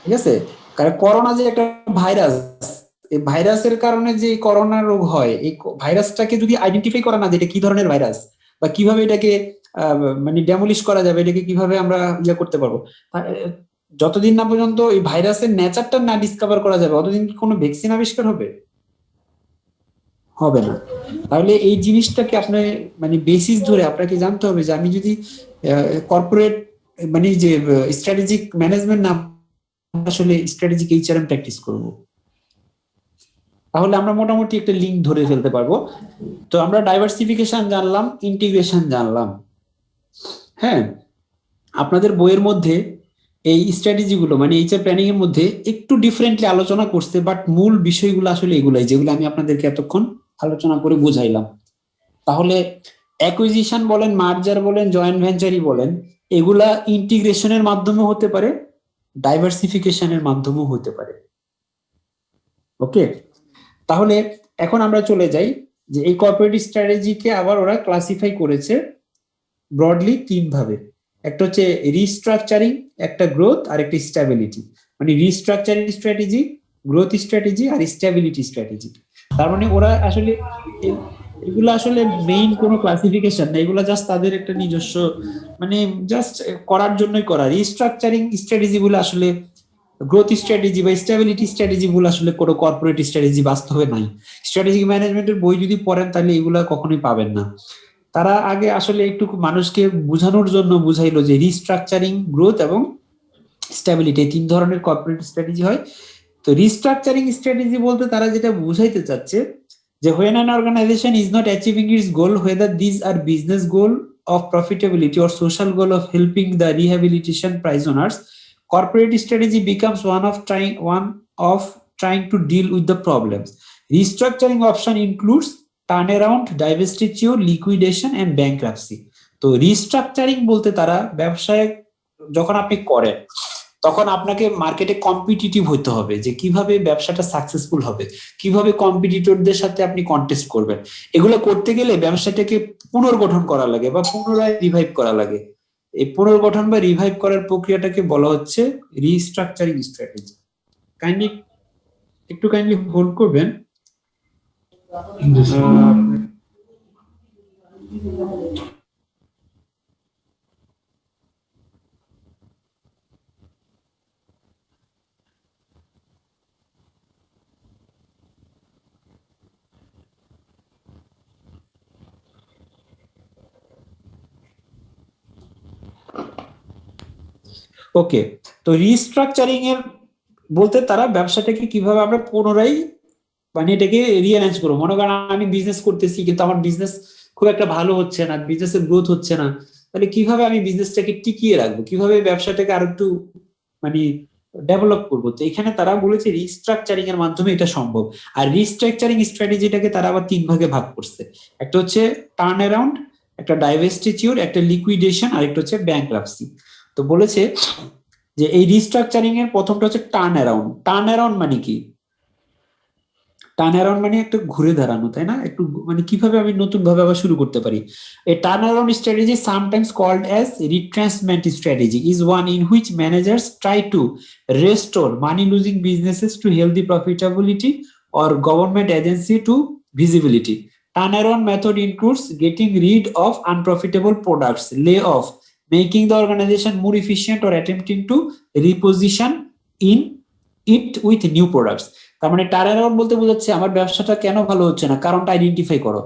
ঠিক আছে, কারণ করোনা যে একটা ভাইরাস, এই ভাইরাসের কারণে যে করোনা রোগ হয়, এই ভাইরাসটাকে যদি আইডেন্টিফাই করা না যায় এটা কি ধরনের ভাইরাস বা কিভাবে এটাকে মানে ডেমোলিশ করা যাবে, এটাকে কিভাবে আমরা ইয়ে করতে পারবো, যতদিন না পর্যন্ত এই ভাইরাসের নেচারটা না ডিসকভার করা যাবে ততদিন কি কোনো ভ্যাকসিন আবিষ্কার হবে? হবে না। তাহলে এই জিনিসটাকে আপনি মানে বেসিস ধরে আপনাকে জানতে হবে যে আমি যদি কর্পোরেট মানে যে স্ট্র্যাটেজিক ম্যানেজমেন্ট না, আসলে স্ট্র্যাটেজিক এইচআরএম প্র্যাকটিস করব, তাহলে আমরা মোটামুটি একটা লিঙ্ক ধরে ফেলতে পারবো। তো আমরা ডাইভার্সিফিকেশন জানলাম, ইন্টিগ্রেশন জানলাম। হ্যাঁ, আপনাদের বইয়ের মধ্যে এই স্ট্র্যাটেজি গুলো মানে এইচআর প্ল্যানিং এর মধ্যে একটু ডিফারেন্টলি আলোচনা করছে, বাট মূল বিষয়গুলো আসলে এগুলাই যেগুলো আমি আপনাদেরকে এতক্ষণ আলোচনা করে বুঝাইলাম। তাহলে অ্যাকুইজিশন বলেন, মার্জার বলেন, জয়েন্ট ভেঞ্চারই বলেন, এগুলা ইন্টিগ্রেশনের মাধ্যমে হতে পারে, ডাইভার্সিফিকেশনের মাধ্যমেও হতে পারে। ওকে, তাহলে এখন আমরা চলে যাই যে এই কর্পোরেট স্ট্র্যাটেজিকে আবার ওরা ক্লাসিফাই করেছে ব্রডলি 3 ভাবে। একটা হচ্ছে রিস্ট্রাকচারিং, একটা গ্রোথ, আর একটা স্ট্যাবিলিটি। মানে রিস্ট্রাকচারিং স্ট্র্যাটেজি, গ্রোথ স্ট্র্যাটেজি আর স্ট্যাবিলিটি স্ট্র্যাটেজি। তার মানে ওরা আসলে এগুলো আসলে মেইন কোনো ক্লাসিফিকেশন না, এগুলো জাস্ট তাদের একটা নিজস্ব মানে জাস্ট করার জন্যই করা। রিস্ট্রাকচারিং স্ট্র্যাটেজি গুলো আসলে গ্রোথ স্ট্র্যাটেজি বা স্ট্যাবিলিটি স্ট্র্যাটেজি গুলো আসলে কোনো কর্পোরেট স্ট্র্যাটেজি বাস্তবে নাই। স্ট্র্যাটেজিক ম্যানেজমেন্টের বই যদি পড়েন তাহলে এগুলা কখনোই পাবেন না। তারা আগে আসলে একটু মানুষকে বোঝানোর জন্য বুঝাইলো যে রিস্ট্রাকচারিং, গ্রোথ এবং স্ট্যাবিলিটি 3 ধরনের কর্পোরেট স্ট্র্যাটেজি হয়। তো রিস্ট্রাকচারিং স্ট্র্যাটেজি বলতে তারা যেটা বুঝাইতে চাচ্ছে যে when an organization is not achieving its goal, whether these are business goal of profitability or social goal of helping the rehabilitation prisoners, corporate strategy becomes one of trying to deal with the problems. Restructuring option includes turnaround, divestiture, liquidation and bankruptcy. তো restructuring বলতে তারা ব্যবসায় যখন আপনি করেন তখন আপনাকে মার্কেটে কম্পিটিটিভ হতে হবে, যে কিভাবে ব্যবসাটা সাকসেসফুল হবে, কিভাবে কম্পিটিটরদের সাথে আপনি কন্টেস্ট করবেন। এগুলো করতে গেলে ব্যবসাটাকে পুনর্গঠন করা লাগে বা পুনরায় রিভাইভ করা লাগে। এই পুনর্গঠন বা রিভাইভ করার প্রক্রিয়াটাকে বলা হচ্ছে রিস্ট্রাকচারিং স্ট্র্যাটেজি। কাইন্ডলি হোল্ড করবেন। ওকে, তো রিস্ট্রাকচারিং এর বলতে তারা ব্যবসাটাকে কিভাবে আমরা পুনরায় মানে এটাকে রিঅ্যারেঞ্জ করবো। মনে করেন আমি বিজনেস করতেছি কিন্তু আমার বিজনেস খুব একটা ভালো হচ্ছে না, বিজনেসের গ্রোথ হচ্ছে না, তাহলে কিভাবে আমি বিজনেসটাকে টিকিয়ে রাখবো, কিভাবে ব্যবসাটাকে আরো একটু মানে ডেভেলপ করবো। তো এখানে তারা বলেছে রিস্ট্রাকচারিং এর মাধ্যমে এটা সম্ভব। আর রিস্ট্রাকচারিং স্ট্র্যাটেজিটাকে তারা আবার 3 ভাগে ভাগ করছে। একটা হচ্ছে টার্ন অ্যারাউন্ড, একটা ডাইভেস্টিটিউর, একটা লিকুইডেশন, আর একটা হচ্ছে ব্যাংক্রাপসি। তো বলেছে যে এই রিস্ট্রাকচারিং এর প্রথমটা হচ্ছে টার্ন অ্যারাউন্ড। টার্ন অ্যারাউন্ড মানে কি? টার্ন অ্যারাউন্ড মানে একটা ঘুরে দাঁড়ানো, তাই না? একটু মানে কিভাবে আমি নতুন ভাবে আবার শুরু করতে পারি। A turnaround strategy, sometimes called as retrenchment strategy, is one in which managers try to restore money-losing businesses to healthy profitability or government agency to visibility. Turnaround method includes getting rid of unprofitable products, layoff, making the organization more efficient, or attempting to reposition in it with new products. তার মানে turn around বলতে বোঝাচ্ছে আমার ব্যবসাটা কেন ভালো হচ্ছে না, কারণটা আইডেন্টিফাই করো।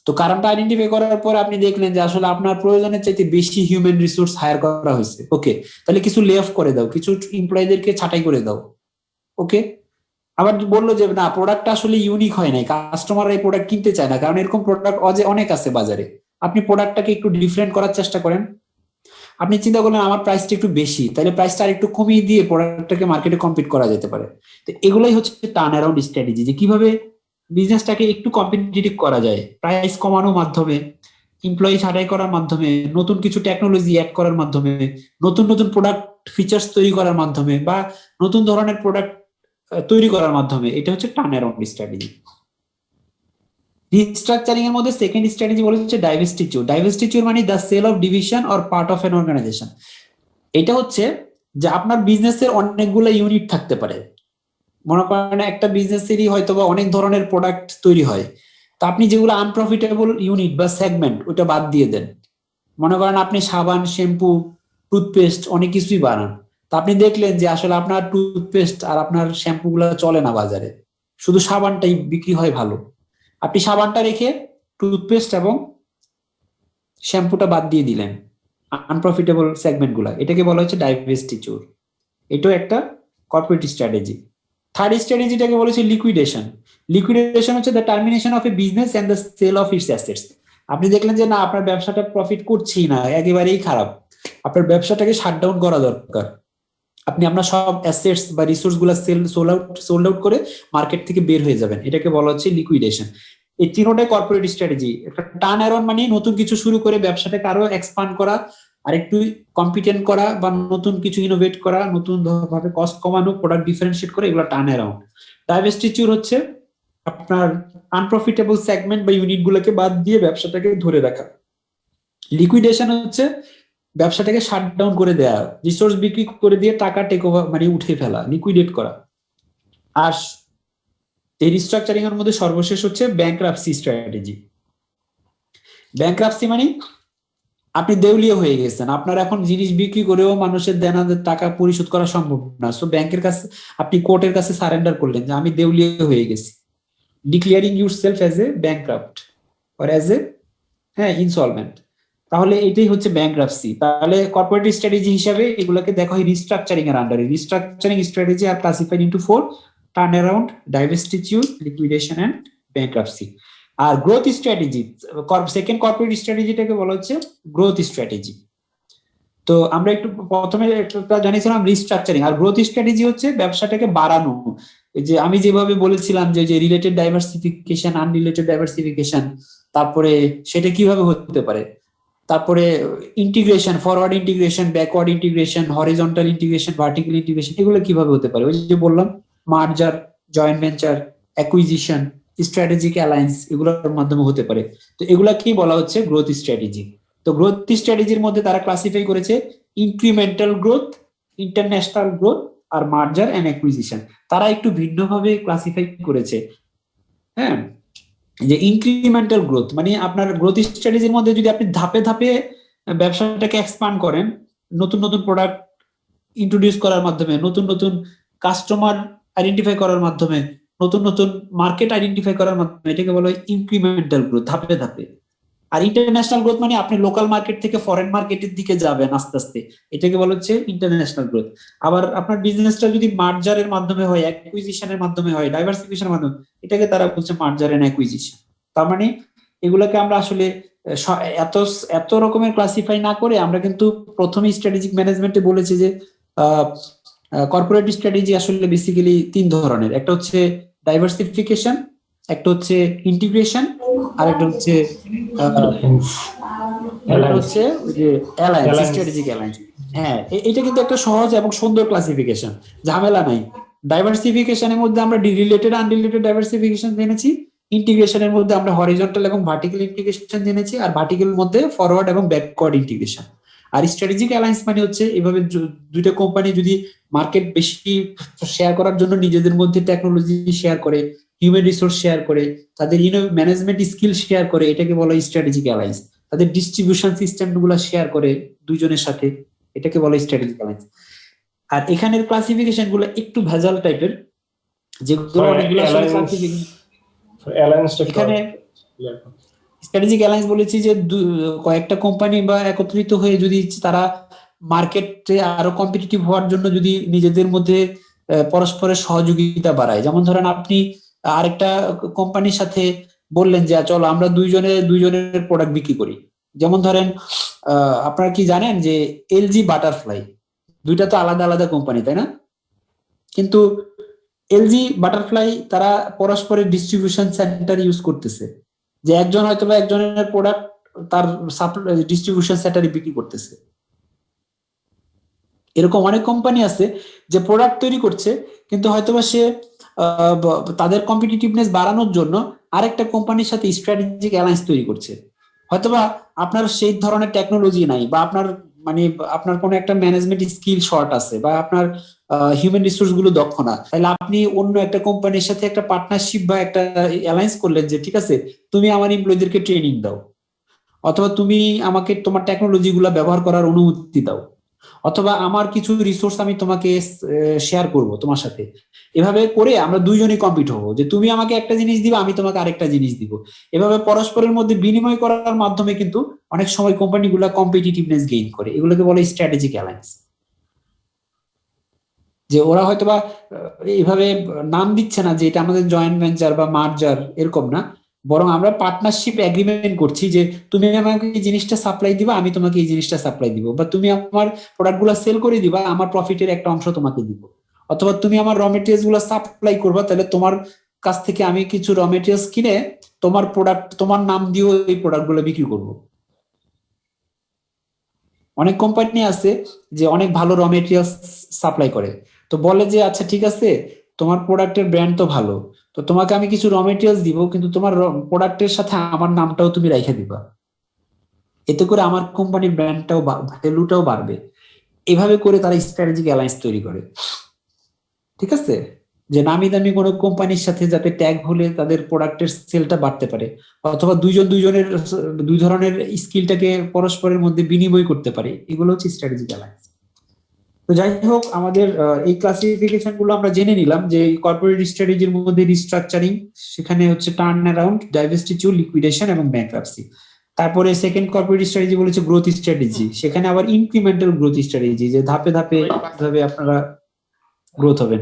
তো কারণটা আইডেন্টিফাই করার পর আপনি দেখলেন যে আসলে আপনার প্রয়োজনের চাইতে বেশি হিউম্যান রিসোর্স হায়ার করা হয়েছে, ওকে, তাহলে কিছু লে অফ করে দাও, কিছু এমপ্লয়ীদেরকে ছাঁটাই করে দাও, ওকে। আবার বললো যে না, প্রোডাক্টটা আসলে ইউনিক হয় নাই, কাস্টমাররা এই প্রোডাক্ট কিনতে চায় না, কারণ এরকম প্রোডাক্ট অনেক আছে বাজারে। আপনি প্রোডাক্টটাকে একটু ডিফারেন্ট করার চেষ্টা করেন। আপনি চিন্তা করলেন আমার প্রাইসটা একটু বেশি, তাহলে প্রাইসটা আর একটু কমিয়ে দিয়ে প্রোডাক্টটাকে মার্কেটে কম্পিট করা যেতে পারে। তো এগুলাই হচ্ছে টার্ন অ্যারাউন্ড স্ট্র্যাটেজি, যে কিভাবে বিজনেসটাকে একটু কম্পিটিটিভ করা যায়, প্রাইস কমানোর মাধ্যমে, এমপ্লয়ি ছাঁটাই করার মাধ্যমে, নতুন কিছু টেকনোলজি অ্যাড করার মাধ্যমে, নতুন নতুন প্রোডাক্ট ফিচার্স তৈরি করার মাধ্যমে, বা নতুন ধরনের প্রোডাক্ট তৈরি করার মাধ্যমে। এটা হচ্ছে টার্ন অ্যারাউন্ড স্ট্র্যাটেজি। রিস্ট্রাকচারিং এর মধ্যে সেকেন্ড স্ট্র্যাটেজি বলা হচ্ছে ডাইভেস্টিটিউর। ডাইভেস্টিটিউর মানে the sell off division or part of an organization. এটা হচ্ছে যে আপনার বিজনেসের অনেকগুলো ইউনিট থাকতে পারে। মনে করেন একটা বিজনেসেরই হয়তো বা অনেক ধরনের প্রোডাক্ট তৈরি হয়, তো আপনি যেগুলো আনপ্রফিটেবল ইউনিট বা সেগমেন্ট ওটা বাদ দিয়ে দেন। মনে করেন আপনি সাবান, শ্যাম্পু, টুথপেস্ট অনেক কিছুই বানান, তো আপনি দেখলেন যে আসলে আপনার টুথপেস্ট আর আপনার শ্যাম্পু গুলা চলে না বাজারে, শুধু সাবানটাই বিক্রি হয় ভালো। আপনি সাবানটা রেখে টুথপেস্ট এবং শ্যাম্পুটা বাদ দিয়ে দিলেন, আনপ্রফিটেবল সেগমেন্ট গুলা। এটাকে বলা হচ্ছে ডাইভেস্টিটিউর। এটাও একটা কর্পোরেট স্ট্র্যাটেজি। থার্ড স্ট্র্যাটেজিটাকে বলা হচ্ছে লিকুইডেশন। লিকুইডেশন হচ্ছে the termination of a business and the sell of its assets. আপনি দেখলেন যে না, আপনার ব্যবসাটা প্রফিট করছেই না, একেবারেই খারাপ, আপনার ব্যবসাটাকে শাটডাউন করা দরকার। আপনি আপনার সব অ্যাসেটস বা রিসোর্স গুলা সোল্ড আউট করে মার্কেট থেকে বের হয়ে যাবেন। এটাকে বলা হচ্ছে লিকুইডেশন। এই তিনটাই কর্পোরেট স্ট্র্যাটেজি। একটা টার্ন অ্যারাউন্ড মানে নতুন কিছু শুরু করে ব্যবসাটাকে আরো এক্সপান্ড করা, আর একটু কম্পিটেন্ট করা, বা নতুন কিছু ইনোভেট করা, নতুন ভাবে কস্ট কমানো, প্রোডাক্ট ডিফারেন্সিয়েট করা, এগুলো টার্ন অ্যারাউন্ড। ডাইভেস্টিটিউর হচ্ছে আপনার আনপ্রফিটেবল সেগমেন্ট বা ইউনিট গুলোকে বাদ দিয়ে ব্যবসাটাকে ধরে রাখা। লিকুইডেশন হচ্ছে ব্যবসাটাকে শাটডাউন করে দেয়া, রিসোর্স বিক্রি করে দিয়ে টাকা টেক ওভার মানে উঠে ফেলা, লিকুইডেট করা। আর এই রিস্ট্রাকচারিং এর মধ্যে সর্বশেষ হচ্ছে ব্যাংকরাপসি স্ট্র্যাটেজি। ব্যাংকরাপসি মানে আপনি দেউলিয়া হয়ে গেছেন, আপনার এখন জিনিস বিক্রি করেও মানুষের দেনাদের টাকা পরিশোধ করা সম্ভব না, সো ব্যাংকের কাছে আপনি কোর্টের কাছে সারেন্ডার করলেন যে আমি দেউলিয়া হয়ে গেছি, declaring yourself as a ব্যাংকরাপ্ট or as a insolvent. তাহলে এটাই হচ্ছে ব্যাংকরাপসি। তাহলে কর্পোরেট স্ট্র্যাটেজি হিসাবে এগুলোকে দেখা হয় রিস্ট্রাকচারিং এর আন্ডারে। রিস্ট্রাকচারিং স্ট্র্যাটেজি আর classified into 4: turn around, divestiture, liquidation and bankruptcy. আর গ্রোথ স্ট্র্যাটেজি, সেকেন্ড কর্পোরেট স্ট্র্যাটেজিটাকে বলা হচ্ছে গ্রোথ স্ট্র্যাটেজি। তো আমরা একটু প্রথমে একটা জানিয়েছিলাম রিস্ট্রাকচারিং, আর গ্রোথ স্ট্র্যাটেজি হচ্ছে ব্যবসাটাকে বাড়ানো। যে আমি যেভাবে বলেছিলাম যে রিলেটেড ডাইভার্সিফিকেশন, আনরিলেটেড ডাইভার্সিফিকেশন, তারপরে সেটা কিভাবে হতে পারে, তারপরে integration, forward integration, backward integration, horizontal integration, vertical integration, এগুলো কিভাবে হতে পারে। ওই যে বললাম merger, joint venture, acquisition, strategic alliance, এগুলোর মাধ্যমে হতে পারে। তো এগুলা কি বলা হচ্ছে গ্রোথ স্ট্র্যাটেজি। তো গ্রোথ স্ট্র্যাটেজির মধ্যে তারা ক্লাসিফাই করেছে ইনক্রিমেন্টাল গ্রোথ, ইন্টারন্যাশনাল গ্রোথ আর মার্জার এন্ড অ্যাকুইজিশন। তারা একটু ভিন্নভাবে ক্লাসিফাই করেছে। হ্যাঁ, যে ইনক্রিমেন্টাল গ্রোথ মানে আপনার গ্রোথ স্ট্র্যাটেজির মধ্যে যদি আপনি ধাপে ধাপে ব্যবসাটাকে এক্সপান্ড করেন, নতুন নতুন প্রোডাক্ট ইন্ট্রোডিউস করার মাধ্যমে, নতুন নতুন কাস্টমার আইডেন্টিফাই করার মাধ্যমে, নতুন নতুন মার্কেট আইডেন্টিফাই করার মাধ্যমে, এটাকে বলা হয় ইনক্রিমেন্টাল গ্রোথ, ধাপে ধাপে। আর ইন্টারন্যাশনাল গ্রোথ মানে আপনি লোকাল মার্কেট থেকে ফরেন মার্কেটের দিকে যাবেন আস্তে আস্তে, এটাকে বলা হচ্ছে ইন্টারন্যাশনাল গ্রোথ। আবার আপনার বিজনেসটা যদি মার্জারের মাধ্যমে হয়, অ্যাকুইজিশনের মাধ্যমে হয়, ডাইভার্সিফিকেশনের মাধ্যমে, এটাকে তারা বলছে মার্জার এন্ড অ্যাকুইজিশন। তার মানে এগুলোকে আমরা আসলে এত এত রকমের ক্লাসিফাই না করে আমরা কিন্তু প্রথমে স্ট্র্যাটেজিক ম্যানেজমেন্টে বলেছি যে কর্পোরেট স্ট্র্যাটেজি আসলে বেসিক্যালি 3 ধরনের। একটা হচ্ছে ডাইভার্সিফিকেশন, একটা হচ্ছে ইন্টিগ্রেশন, আর একটা হচ্ছে অ্যালায়েন্স, স্ট্র্যাটেজিক অ্যালায়েন্স। হ্যাঁ, এটা কিন্তু একটা সহজ এবং সুন্দর ক্লাসিফিকেশন, ঝামেলা নাই। ডাইভার্সিফিকেশনের মধ্যে আমরা রিলেটেড, আনরিলেটেড ডাইভার্সিফিকেশন জেনেছি, ইন্টিগ্রেশনের মধ্যে আমরা হরিজন্টাল এবং ভার্টিক্যাল ইন্টিগ্রেশন জেনেছি, আর ভার্টিক্যাল মধ্যে ফরওয়ার্ড এবং ব্যাকওয়ার্ড ইন্টিগ্রেশন। আর স্ট্র্যাটেজিক অ্যালায়েন্স মানে হচ্ছে এভাবে দুইটা কোম্পানি যদি মার্কেট বেশি শেয়ার করার জন্য নিজেদের মধ্যে টেকনোলজি শেয়ার করে, হিউম্যান রিসোর্স শেয়ার করে, তাদের ম্যানেজমেন্ট স্কিল শেয়ার করে, এটাকে বলা হয় স্ট্র্যাটেজিক অ্যালায়েন্স। তাদের ডিস্ট্রিবিউশন সিস্টেম গুলো শেয়ার করে দুইজনের সাথে, এটাকে বলা হয় স্ট্র্যাটেজিক অ্যালায়েন্স। আর এখানের ক্লাসিফিকেশন গুলো একটু ভেজাল টাইপের, যেগুলো অনেকগুলো এখানে স্ট্র্যাটেজিক অ্যালায়েন্স বলেছি যে কয়েকটা কোম্পানি বা একত্রিত হয়ে যদি তারা মার্কেটে আরো কম্পিটিটিভ হওয়ার জন্য যদি নিজেদের মধ্যে পরস্পরের সহযোগিতা বাড়ায়। যেমন ধরেন আপনি আরেকটা কোম্পানির সাথে বললেন যে চলো আমরা দুইজনের প্রোডাক্ট বিক্রি করি। যেমন ধরেন আপনারা কি জানেন যে এলজি, বাটারফ্লাই, দুইটা তো আলাদা আলাদা কোম্পানি, তাই না? কিন্তু এলজি, বাটারফ্লাই তারা পরস্পরের ডিস্ট্রিবিউশন সেন্টার ইউজ করতেছে, যে একজন হয়তো বা একজনের প্রোডাক্ট তার ডিস্ট্রিবিউশন সেন্টারে বিক্রি করতেছে। এরকম অনেক কোম্পানি আছে যে প্রোডাক্ট তৈরি করছে, কিন্তু হয়তোবা সে তাদের কম্পিটিটিভনেস বাড়ানোর জন্য আরেকটা কোম্পানির সাথে স্ট্র্যাটেজিক অ্যালায়েন্স তৈরি করছে। হয়তোবা আপনার সেই ধরনের টেকনোলজি নাই, বা আপনার কোনো একটা ম্যানেজমেন্ট স্কিল শর্ট আছে, বা আপনার হিউম্যান রিসোর্স গুলো দক্ষ না, তাহলে আপনি অন্য একটা কোম্পানির সাথে একটা পার্টনারশিপ বা একটা অ্যালায়েন্স করলেন যে ঠিক আছে তুমি আমার এমপ্লয়ীদেরকে ট্রেনিং দাও, অথবা তুমি আমাকে তোমার টেকনোলজি গুলা ব্যবহার করার অনুমতি দাও, অথবা আমার কিছু রিসোর্স আমি তোমাকে শেয়ার করব তোমার সাথে। এভাবে করে আমরা দুইজনই কম্পিট হবো, যে তুমি আমাকে একটা জিনিস দিবা, আমি তোমাকে আরেকটা জিনিস দিব। এভাবে পরস্পরের মধ্যে বিনিময় করার মাধ্যমে কিন্তু অনেক সময় কোম্পানিগুলা কম্পিটিটিভনেস গেইন করে। এগুলোকে বলে স্ট্র্যাটেজিক অ্যালায়েন্স। যে ওরা হয়তোবা এইভাবে নাম দিচ্ছে না যে এটা আমাদের জয়েন্ট ভেঞ্চার বা মার্জার, এরকম না, বরং আমরা পার্টনারশিপ এগ্রিমেন্ট করছি যে তুমি আমাকে এই জিনিসটা সাপ্লাই দিবা, আমি তোমাকে এই জিনিসটা সাপ্লাই দিব, বা তুমি আমার প্রোডাক্টগুলো সেল করে দিবা, আমার প্রফিটের একটা অংশ তোমাকে দিব, অথবা তুমি আমার র মেটেরিয়ালস গুলো সাপ্লাই করবা, তাহলে তোমার কাছ থেকে আমি কিছু র মেটেরিয়ালস কিনে তোমার প্রোডাক্ট, তোমার নাম দিয়েও এই প্রোডাক্টগুলো বিক্রি করব। অনেক কোম্পানি আছে যে অনেক ভালো র মেটেরিয়ালস সাপ্লাই করে, তো বলে যে আচ্ছা ঠিক আছে তোমার প্রোডাক্টের ব্র্যান্ড তো ভালো, তো তোমাকে আমি কিছু র মেটেরিয়ালস দিব, কিন্তু তোমার প্রোডাক্টের সাথে আমার নামটাও তুমি রাইখা দিবা, এতে করে আমার কোম্পানির ব্র্যান্ডটাও ভ্যালুটাও বাড়বে। এভাবে করে তারা স্ট্র্যাটেজিক অ্যালায়েন্স তৈরি করে, ঠিক আছে, যে নামি দামি কোনো কোম্পানির সাথে যাতে ট্যাগ হলে তাদের প্রোডাক্টের সেলটা বাড়তে পারে, অথবা দুইজনের দুই ধরনের স্কিলটাকে পরস্পরের মধ্যে বিনিময় করতে পারে, এগুলো হচ্ছে স্ট্র্যাটেজিক অ্যালায়েন্স। তো যাই হোক, আমাদের এই ক্লাসিফিকেশন গুলো আমরা জেনে নিলাম যে কর্পোরেট স্ট্র্যাটেজির মধ্যে রিস্ট্রাকচারিং, সেখানে হচ্ছে টার্ন অ্যারাউন্ড, ডাইভেস্টিটিউর, লিকুইডেশন এবং ব্যাংক্রাপসি। তারপরে সেকেন্ড কর্পোরেট স্ট্র্যাটেজি বলেছে গ্রোথ স্ট্র্যাটেজি, সেখানে আবার ইনক্রিমেন্টাল গ্রোথ স্ট্র্যাটেজি, যে ধাপে ধাপে কিভাবে আপনারা গ্রোথ হবেন।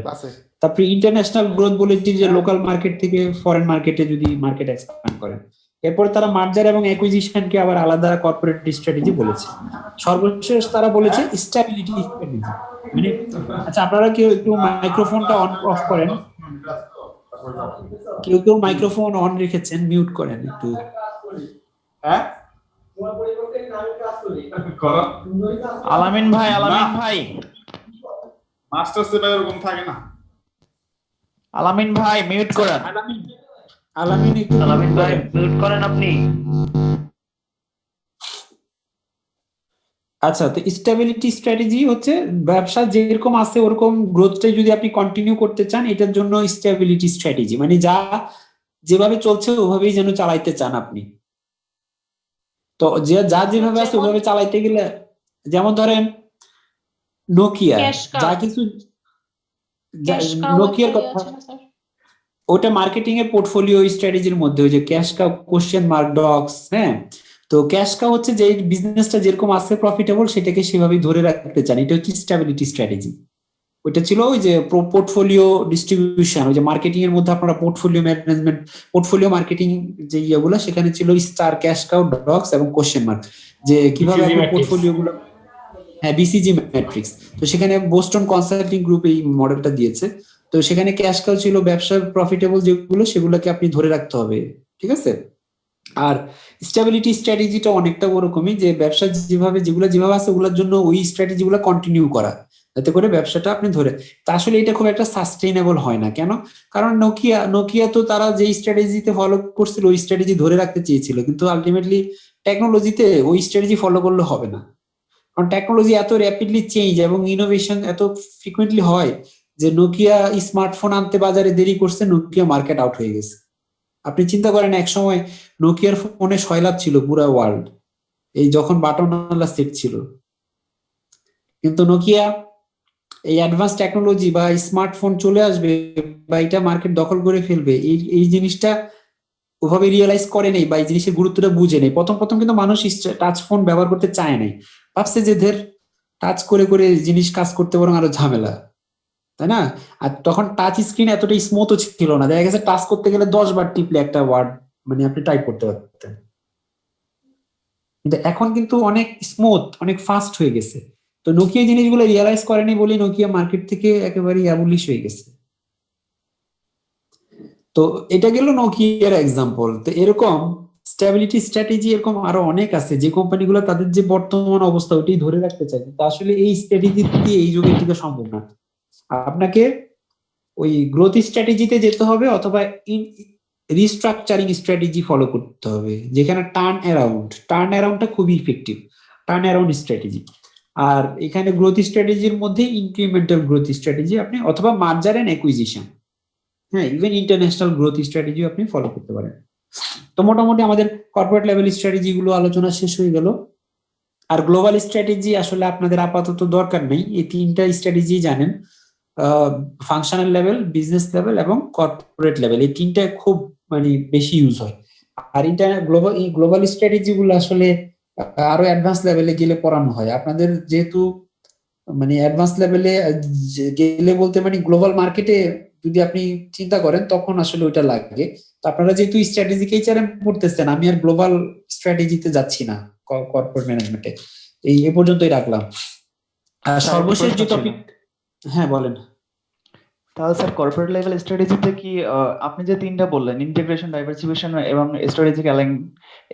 তারপরে ইন্টারন্যাশনাল গ্রোথ বলেছি, যে লোকাল মার্কেট থেকে ফরেন মার্কেটে যদি মার্কেট এক্সপ্যান্ড করেন। এরপরে তারা মার্জার এবং অ্যাকুইজিশনকে আবার আলাদা কর্পোরেট স্ট্র্যাটেজি বলেছে। সর্বশেষ তারা বলেছে স্ট্যাবিলিটি স্ট্র্যাটেজি। মানে আচ্ছা, আপনারা কেউ একটু মাইক্রোফোনটা অন অফ করেন, কেউ মাইক্রোফোন অন রেখেছেন, মিউট করেন একটু। আলামিন ভাই মাস্টার সেবা এরকম থাকে না। আলামিন ভাই মিউট করেন। আলামিন ভাই মিউট করেন আপনি। আচ্ছা, তো স্টেবিলিটি স্ট্র্যাটেজি হচ্ছে ব্যবসা যেরকম আছে ওরকম গ্রোথটাই যদি আপনি কন্টিনিউ করতে চান, এটার জন্য স্টেবিলিটি স্ট্র্যাটেজি, মানে যা যেভাবে চলছে ওভাবেই যেন চালাইতে চান আপনি। তো যা যেভাবে আছে ওভাবে চালাইতে গেলে, যেমন ধরেন নোকিয়া, যা কিছু নোকিয়ার কথা, ওটা মার্কেটিং এর পোর্টফোলিও স্ট্র্যাটেজির মধ্যে, ওই যে cash cow, question mark, dogs. হ্যাঁ, তো ক্যাশ কাউ হচ্ছে যে বিজনেসটা যেরকম আছে প্রফিটেবল সেটাকে সেভাবেই ধরে রাখতে চান, এটা হচ্ছে স্টেবিলিটি স্ট্র্যাটেজি। ওইটা ছিল ওই যে পোর্টফোলিও ডিস্ট্রিবিউশন, ওই যে মার্কেটিং এর মধ্যে আপনারা পোর্টফোলিও ম্যানেজমেন্ট, পোর্টফোলিও মার্কেটিং যে ইয়েগুলো, সেখানে ছিল স্টার, ক্যাশ কাউ, ডগস এবং কোশ্চেন মার্ক, যে কিভাবে পোর্টফোলিও গুলো, হ্যাঁ বিসিজি ম্যাট্রিক্স। তো সেখানে বোস্টন কনসাল্টিং গ্রুপ এই মডেলটা দিয়েছে। তো সেখানে ক্যাশ কাউ ছিল ব্যবসার প্রফিটেবল যেগুলো, সেগুলোকে আপনি ধরে রাখতে হবে, ঠিক আছে। আর স্টেবিলিটি স্ট্র্যাটেজিটা অনেকটা ওরকমই, যে ব্যবসা যেভাবে আছে ওগুলোর জন্য ওই স্ট্র্যাটেজি গুলো কন্টিনিউ করা, যাতে করে ব্যবসাটা আপনি ধরে। তা আসলে এটা খুব একটা সাস্টেইনেবল হয় না। কেন? কারণ নোকিয়া তো তারা যে স্ট্র্যাটেজিতে ফলো করছিল ওই স্ট্র্যাটেজি ধরে রাখতে চেয়েছিল, কিন্তু আলটিমেটলি টেকনোলজিতে ওই স্ট্র্যাটেজি ফলো করলে হবে না। কারণ টেকনোলজি এত র্যাপিডলি চেঞ্জ এবং ইনোভেশন এত ফ্রিকুয়েন্টলি হয় যে নোকিয়া স্মার্টফোন আনতে বাজারে দেরি করছে, নোকিয়া মার্কেট আউট হয়ে গেছে। আপনি চিন্তা করেন, এক সময় নোকিয়ার ফোনে সয়লাভ ছিল পুরো ওয়ার্ল্ড, এই যখন বাটনওয়ালা সেট ছিল। কিন্তু নোকিয়া এই অ্যাডভান্স টেকনোলজি বা স্মার্টফোন চলে আসবে বা এটা মার্কেট দখল করে ফেলবে, এই জিনিসটা ওভাবে রিয়েলাইজ করে নেই বা এই জিনিসের গুরুত্বটা বুঝে নেই। প্রথম কিন্তু মানুষ টাচ ফোন ব্যবহার করতে চায় নাই, ভাবছে যে টাচ করে জিনিস কাজ করতে বরং আরো ঝামেলা, তাই না? আর তখন টাচ স্ক্রিন এতটা স্মুথও ছিল না, দেখা গেছে টাচ করতে গেলে 10 বার টিপলে একটা ওয়ার্ড মানে আপনি টাইপ করতে পারতেন। কিন্তু এখন কিন্তু অনেক স্মুথ, অনেক ফাস্ট হয়ে গেছে। তো নোকিয়া জিনিসগুলো রিয়েলাইজ করেনি বলে নোকিয়া মার্কেট থেকে একেবারে অ্যাবলিশ হয়ে গেছে। তো এটা গেল নোকিয়ার এক্সাম্পল। তো এরকম স্টেবিলিটি স্ট্র্যাটেজি এরকম আরো অনেক আছে, যে কোম্পানিগুলো তাদের যে বর্তমান অবস্থা ওইটাই ধরে রাখতে চায়। তো আসলে এই স্ট্র্যাটেজি দিয়ে এই যুগে টিকা সম্ভব না। আপনাকে ওই গ্রোথ স্ট্র্যাটেজিতে যেতে হবে অথবা রিস্ট্রাকচারিং স্ট্র্যাটেজি ফলো করতে হবে, যেখানে টার্ন অ্যারাউন্ডটা খুবই ইফেক্টিভ, টার্ন অ্যারাউন্ড স্ট্র্যাটেজি। আর এখানে গ্রোথ স্ট্র্যাটেজির মধ্যে ইনক্রিমেন্টাল গ্রোথ স্ট্র্যাটেজি আপনি, অথবা মার্জার এন্ড অ্যাকুইজিশন, হ্যাঁ ইভেন ইন্টারন্যাশনাল গ্রোথ স্ট্র্যাটেজি আপনি ফলো করতে পারেন। তো মোটামুটি আমাদের কর্পোরেট লেভেল স্ট্র্যাটেজি গুলো আলোচনা শেষ হয়ে গেল। আর গ্লোবাল স্ট্র্যাটেজি আসলে আপনাদের আপাতত দরকার নেই, এই তিনটা স্ট্র্যাটেজি জানেন, ফাংশনাল লেভেল, বিজনেস লেভেল এবং কর্পোরেট লেভেল, এই তিনটা খুব মানে বেশি ইউজ হয়। আর গ্লোবাল স্ট্র্যাটেজি গুলো আসলে আরো অ্যাডভান্স লেভেলে গেলে পড়ানো হয় আপনাদের, যেহেতু মানে অ্যাডভান্স লেভেলে গেলে বলতে মানে গ্লোবাল মার্কেটে যদি আপনি চিন্তা করেন তখন আসলে ওইটা লাগে। তো আপনারা যেহেতু স্ট্র্যাটেজিক এইচআরএম পড়তেছেন, আমি আর গ্লোবাল স্ট্র্যাটেজিতে যাচ্ছি না কর্পোরেট ম্যানেজমেন্টে, এই এ পর্যন্তই রাখলাম। আর সর্বশেষ যে টপিক, হ্যাঁ বলেন। তাহলে স্যার কর্পোরেট লেভেল স্ট্র্যাটেজিতে কি আপনি যে তিনটা বললেন, ইন্টিগ্রেশন, ডাইভার্সিফিকেশন এবং স্ট্র্যাটেজিক অ্যালাইন,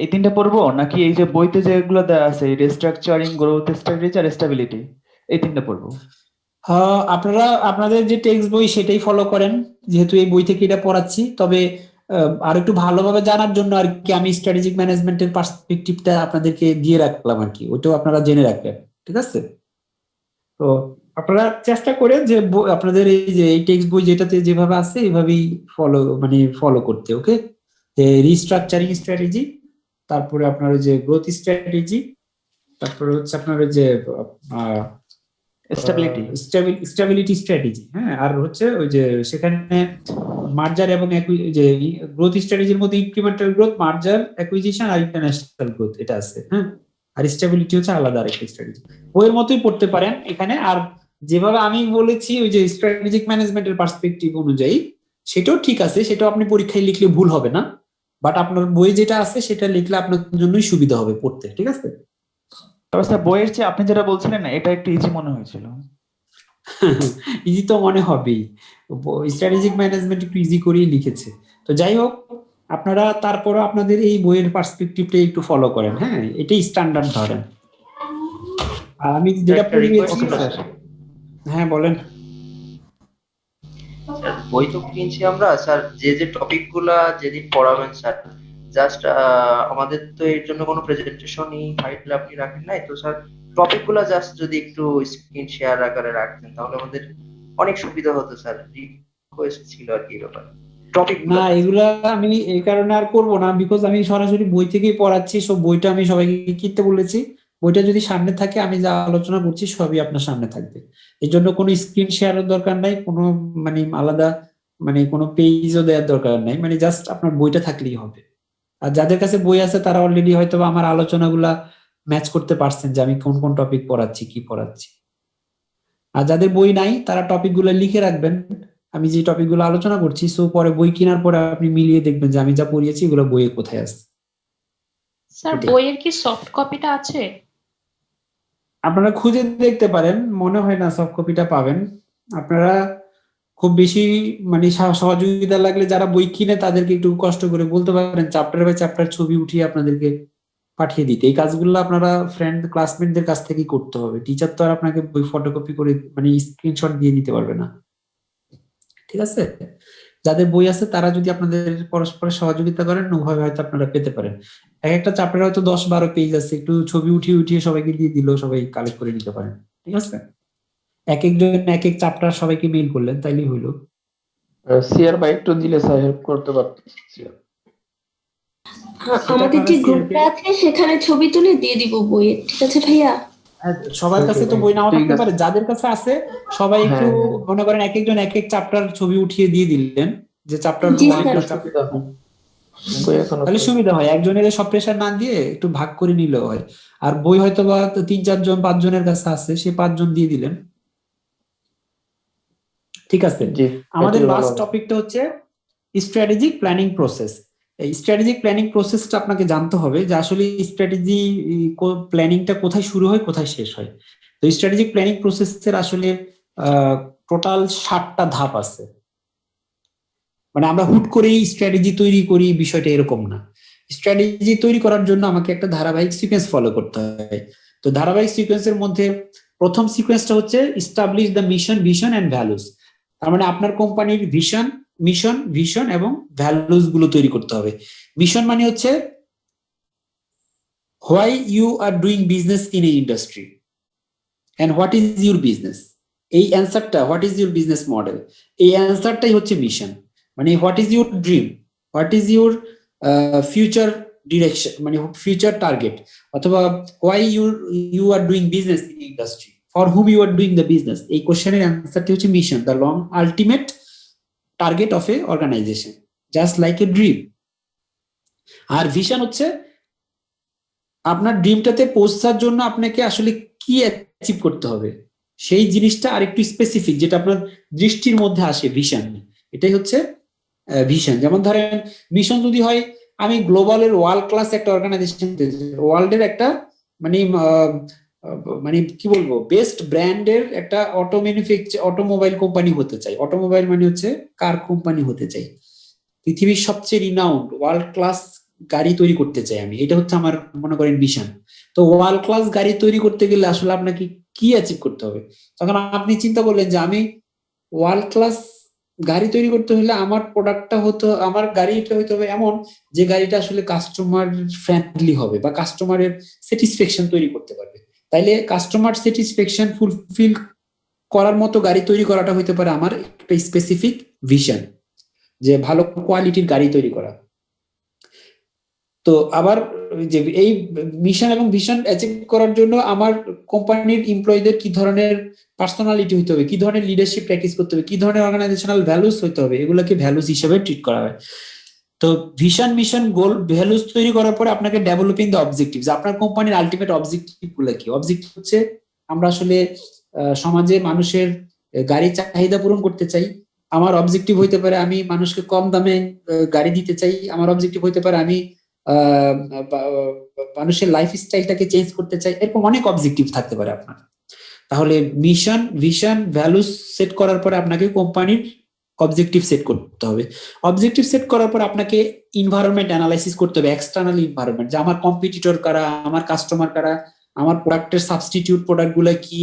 এই তিনটা পড়বো নাকি এই যে বইতে যেগুলো দেওয়া আছে রিস্ট্রাকচারিং, গ্রোথ স্ট্র্যাটেজি আর স্টেবিলিটি, এই তিনটা পড়বো? আপনারা আপনাদের যে টেক্সট বই সেটাই ফলো করেন, যেহেতু এই বই থেকে এটা পড়াচ্ছি। তবে আর একটু ভালোভাবে জানার জন্য আর কি আমি স্ট্র্যাটেজিক ম্যানেজমেন্টের পার্সপেক্টিভটা আপনাদেরকে দিয়ে রাখলাম আর কি, ওইটাও আপনারা জেনে রাখবেন। ঠিক আছে? তো আপনারা চেষ্টা করেন যে আপনাদের এই যে এই টেক্সট বই যেটাতে যেভাবে আছে এইভাবেই ফলো করতে। ওকে, যে রিস্ট্রাকচারিং স্ট্র্যাটেজি, তারপরে আপনার ওই যে গ্রোথ স্ট্র্যাটেজি, তারপরে হচ্ছে আপনার ওই যে স্টেবিলিটি স্ট্র্যাটেজি, হ্যাঁ, আর হচ্ছে ওই যে সেখানে মার্জার এবং যে গ্রোথ স্ট্র্যাটেজির মধ্যে ইনক্রিমেন্টাল গ্রোথ, মার্জার, অ্যাকুইজিশন আর ইন্টারন্যাশনাল গ্রোথ এটা আছে, হ্যাঁ। আর স্টেবিলিটি হচ্ছে আলাদা আরেকটা স্ট্র্যাটেজি, বইয়ের মতোই পড়তে পারেন এখানে। আর যেভাবে আমি বলেছি ওই যে স্ট্র্যাটেজিক ম্যানেজমেন্টের পার্সপেক্টিভ অনুযায়ী, সেটাও ঠিক আছে, সেটাও আপনি পরীক্ষায় লিখলে ভুল হবে না, বাট আপনার বই যেটা আছে সেটা লিখলে আপনার জন্যই সুবিধা হবে পড়তে। ঠিক আছে? তবে স্যার বইয়ের চেয়ে আপনি যেটা বলছিলেন না, এটা একটু ইজি মনে হয়েছিল। ইজি তো মনে হবেই, স্ট্র্যাটেজিক ম্যানেজমেন্ট একটু ইজি করেই লিখেছে। তো যাই হোক, আপনারা তারপরও আপনাদের এই বইয়ের পার্সপেক্টিভটা একটু ফলো করেন, হ্যাঁ, এটাই স্ট্যান্ডার্ড ধরেন। আর আমি যেটা পড়িয়েছি, হ্যাঁ বলেন। স্যার বই তো কিনছি আমরা স্যার, যে যে টপিক গুলা যেদিন পড়াবেন স্যার, জাস্ট আমাদের তো এর জন্য কোনো প্রেজেন্টেশনই ফাইল আপনি রাখেন নাই তো স্যার, টপিক গুলা জাস্ট যদি একটু স্ক্রিন শেয়ার আকারে রাখতেন তাহলে আমাদের অনেক সুবিধা হতো স্যার। রিকোয়েস্ট ছিল আর কি ব্যাপার টপিক না, এগুলা আমি এই কারণে আর করব না, বিকজ আমি সরাসরি বই থেকেই পড়াচ্ছি। সব বইটা আমি সবাইকে কিনতে বলেছি, বইটা যদি সামনে থাকে আমি যা আলোচনা করছি সবই আপনার সামনে থাকবে। এই জন্য কোনো স্ক্রিন শেয়ারের দরকার নাই, কোনো আলাদা কোনো পেজও দেওয়ার দরকার নাই, জাস্ট আপনার বইটা থাকলেই হবে। আর যাদের কাছে বই আছে তারা অলরেডি হয়তো আমার আলোচনাগুলা ম্যাচ করতে পারছেন যে আমি কোন কোন টপিক পড়াচ্ছি, কি পড়াচ্ছি। আর যাদের বই নাই তারা টপিকগুলো লিখে রাখবেন, আমি যে টপিকগুলো আলোচনা করছি, সো পরে বই কেনার পরে আপনি মিলিয়ে দেখবেন যে আমি যা পড়িয়েছি এগুলো বইয়ে কোথায় আছে। স্যার বইয়ের কি সফট কপিটা আছে? আপনারা খুঁজে দেখতে পারেন, মনে হয় না সফট কপিটা পাবেন। আপনারা খুব বেশি সহযোগিতা লাগলে যারা বই কিনে তাদেরকে একটু কষ্ট করে বলতে পারেন চ্যাপ্টার বাই চ্যাপ্টার ছবি উঠিয়ে আপনাদেরকে পাঠিয়ে দিতে। এই কাজগুলো আপনারা ফ্রেন্ড ক্লাসমেটদের কাছ থেকেই করতে হবে। টিচার তো আর আপনাকে বই ফটোকপি করে স্ক্রিনশট দিয়ে দিতে পারবে না। ঠিক আছে? যাদের বই আছে তারা যদি আপনাদের পরস্পরের সহযোগিতা করেন, ওভাবে হয়তো আপনারা পেতে পারেন। এক একটা চ্যাপ্টারে হয়তো 10-12 পেজ আছে, একটু ছবি উঠিয়ে উঠিয়ে সবাইকে দিয়ে দিলেও সবাই কালেক্ট করে নিতে পারেন। ঠিক আছে? এক একজন এক এক চ্যাপ্টার সবাইকে মেইল করলেন, তাইলেই হইলো। সিআর ভাই একটু দিলে স্যার হেল্প করতে পারতেন। আমাদের যে গ্রুপটা আছে সেখানে ছবি তুলে দিয়ে দিব বইয়ের, ঠিক আছে ভাইয়া? সবার কাছে তো বই নাও থাকতে পারে, যাদের কাছে আছে সবাই একটু মনে করেন এক একজন এক এক চ্যাপ্টার ছবি উঠিয়ে দিয়ে দিলেন, যে চ্যাপ্টার তাহলে সুবিধা হয়। একজনের সব প্রেশার না দিয়ে একটু ভাগ করে নিলেও হয়। আর বই হয়তো বা 3-4 জন 5 জনের কাছে আছে, সে 5 জন দিয়ে দিলেন। ঠিক আছে? আমাদের লাস্ট টপিকটা হচ্ছে স্ট্র্যাটেজিক প্ল্যানিং প্রসেস। এই স্ট্র্যাটেজিক প্ল্যানিং প্রসেসটা আপনাকে জানতে হবে যে আসলে স্ট্র্যাটেজি প্ল্যানিংটা কোথায় শুরু হয়, কোথায় শেষ হয়। তো স্ট্র্যাটেজিক প্ল্যানিং প্রসেসের আসলে টোটাল 7টা ধাপ আছে। আমরা হুট করেই স্ট্র্যাটেজি তৈরি করি, বিষয়টা এরকম না। স্ট্র্যাটেজি তৈরি করার জন্য আমাকে একটা ধারাবাহিক সিকোয়েন্স ফলো করতে হয়। তো ধারাবাহিক সিকোয়েন্সের মধ্যে প্রথম সিকোয়েন্সটা হচ্ছে establish the mission, vision and values. তার মানে আপনার কোম্পানির ভিশন এবং ভ্যালুস গুলো তৈরি করতে হবে। মিশন মানে হচ্ছে why you are doing business in a industry and what is your business. এই অ্যান্সারটা, what is your business model, এই অ্যান্সারটাই হচ্ছে mission. What is your dream, what is your future direction, future target, অথবা why you are doing business in industry, for whom you are doing the business. এই কোশ্চেনের অ্যান্সারটি হচ্ছে mission, the long ultimate target of a organization, just like a dream. R vision হচ্ছে আপনার ড্রিমটাতে পৌঁছার জন্য আপনাকে আসলে কি অ্যাচিভ করতে হবে, সেই জিনিসটা আরেকটু স্পেসিফিক, যেটা আপনার দৃষ্টির মধ্যে আসে ভিশন। এটাই হচ্ছে ভিশন। যেমন ধরেন মিশন যদি হয় আমি গ্লোবালের ওয়ার্ল্ড ক্লাস একটা অর্গানাইজেশন, ওয়ার্ল্ডের একটা কি বলবো, বেস্ট ব্র্যান্ডের একটা অটোমোবাইল কোম্পানি হতে চাই। অটোমোবাইল হচ্ছে কার কোম্পানি হতে চাই, পৃথিবীর সবচেয়ে রিনাউন্ড ওয়ার্ল্ড ক্লাস গাড়ি তৈরি করতে চাই আমি। এটা হচ্ছে আমার মনে করেন ভিশন। তো ওয়ার্ল্ড ক্লাস গাড়ি তৈরি করতে গেলে আসলে আপনাকে কি অ্যাচিভ করতে হবে। তখন আপনি চিন্তা করলেন যে আমি ওয়ার্ল্ড ক্লাস গাড়ি তৈরি করতে হলে আমার প্রোডাক্টটা আমার গাড়িটা হইতে হবে এমন যে গাড়িটা আসলে কাস্টমার ফ্রেন্ডলি হবে বা কাস্টমারের স্যাটিসফ্যাকশন তৈরি করতে পারবে। তাইলে কাস্টমার স্যাটিসফ্যাকশন ফুলফিল করার মতো গাড়ি তৈরি করাটা হইতে পারে আমার একটা স্পেসিফিক ভিশন, যে ভালো কোয়ালিটির গাড়ি তৈরি করা। তো আবার যে এই মিশন এবং ভিশন অ্যাচিভ করার জন্য আমার কোম্পানির এমপ্লয়ীদের কি ধরনের পার্সোনালিটি হইতে হবে, কি ধরনের লিডারশিপ প্র্যাকটিস করতে হবে, কি ধরনের অর্গানাইজেশনাল ভ্যালুস হইতে হবে, এগুলোকে ভ্যালুস হিসেবে ট্রিট করা হয়। তো ভিশন মিশন গোল ভ্যালুস তৈরি করার পরে আপনাকে ডেভেলপিং দ্য অবজেক্টিভস, আপনার কোম্পানির আলটিমেট অবজেক্টিভ গুলো কি। অবজেক্টিভ হচ্ছে আমরা আসলে সমাজে মানুষের গাড়ি চাহিদা পূরণ করতে চাই। আমার অবজেক্টিভ হইতে পারে আমি মানুষকে কম দামে গাড়ি দিতে চাই। আমার অবজেক্টিভ হইতে পারে আমি মানুষের লাইফ স্টাইলটাকে চেঞ্জ করতে চাই। এরকম অনেক অবজেক্টিভ থাকতে পারে আপনার। তাহলে মিশন ভিশন ভ্যালুস সেট করার পরে আপনাকে কোম্পানির অবজেক্টিভ সেট করতে হবে। অবজেক্টিভ সেট করার পর আপনাকে এনভায়রনমেন্ট অ্যানালাইসিস করতে হবে, এক্সটার্নাল এনভায়রনমেন্ট, যে আমার কম্পিটিটর কারা, আমার কাস্টমার কারা, আমার প্রোডাক্টের সাবস্টিটিউট প্রোডাক্ট গুলা কি,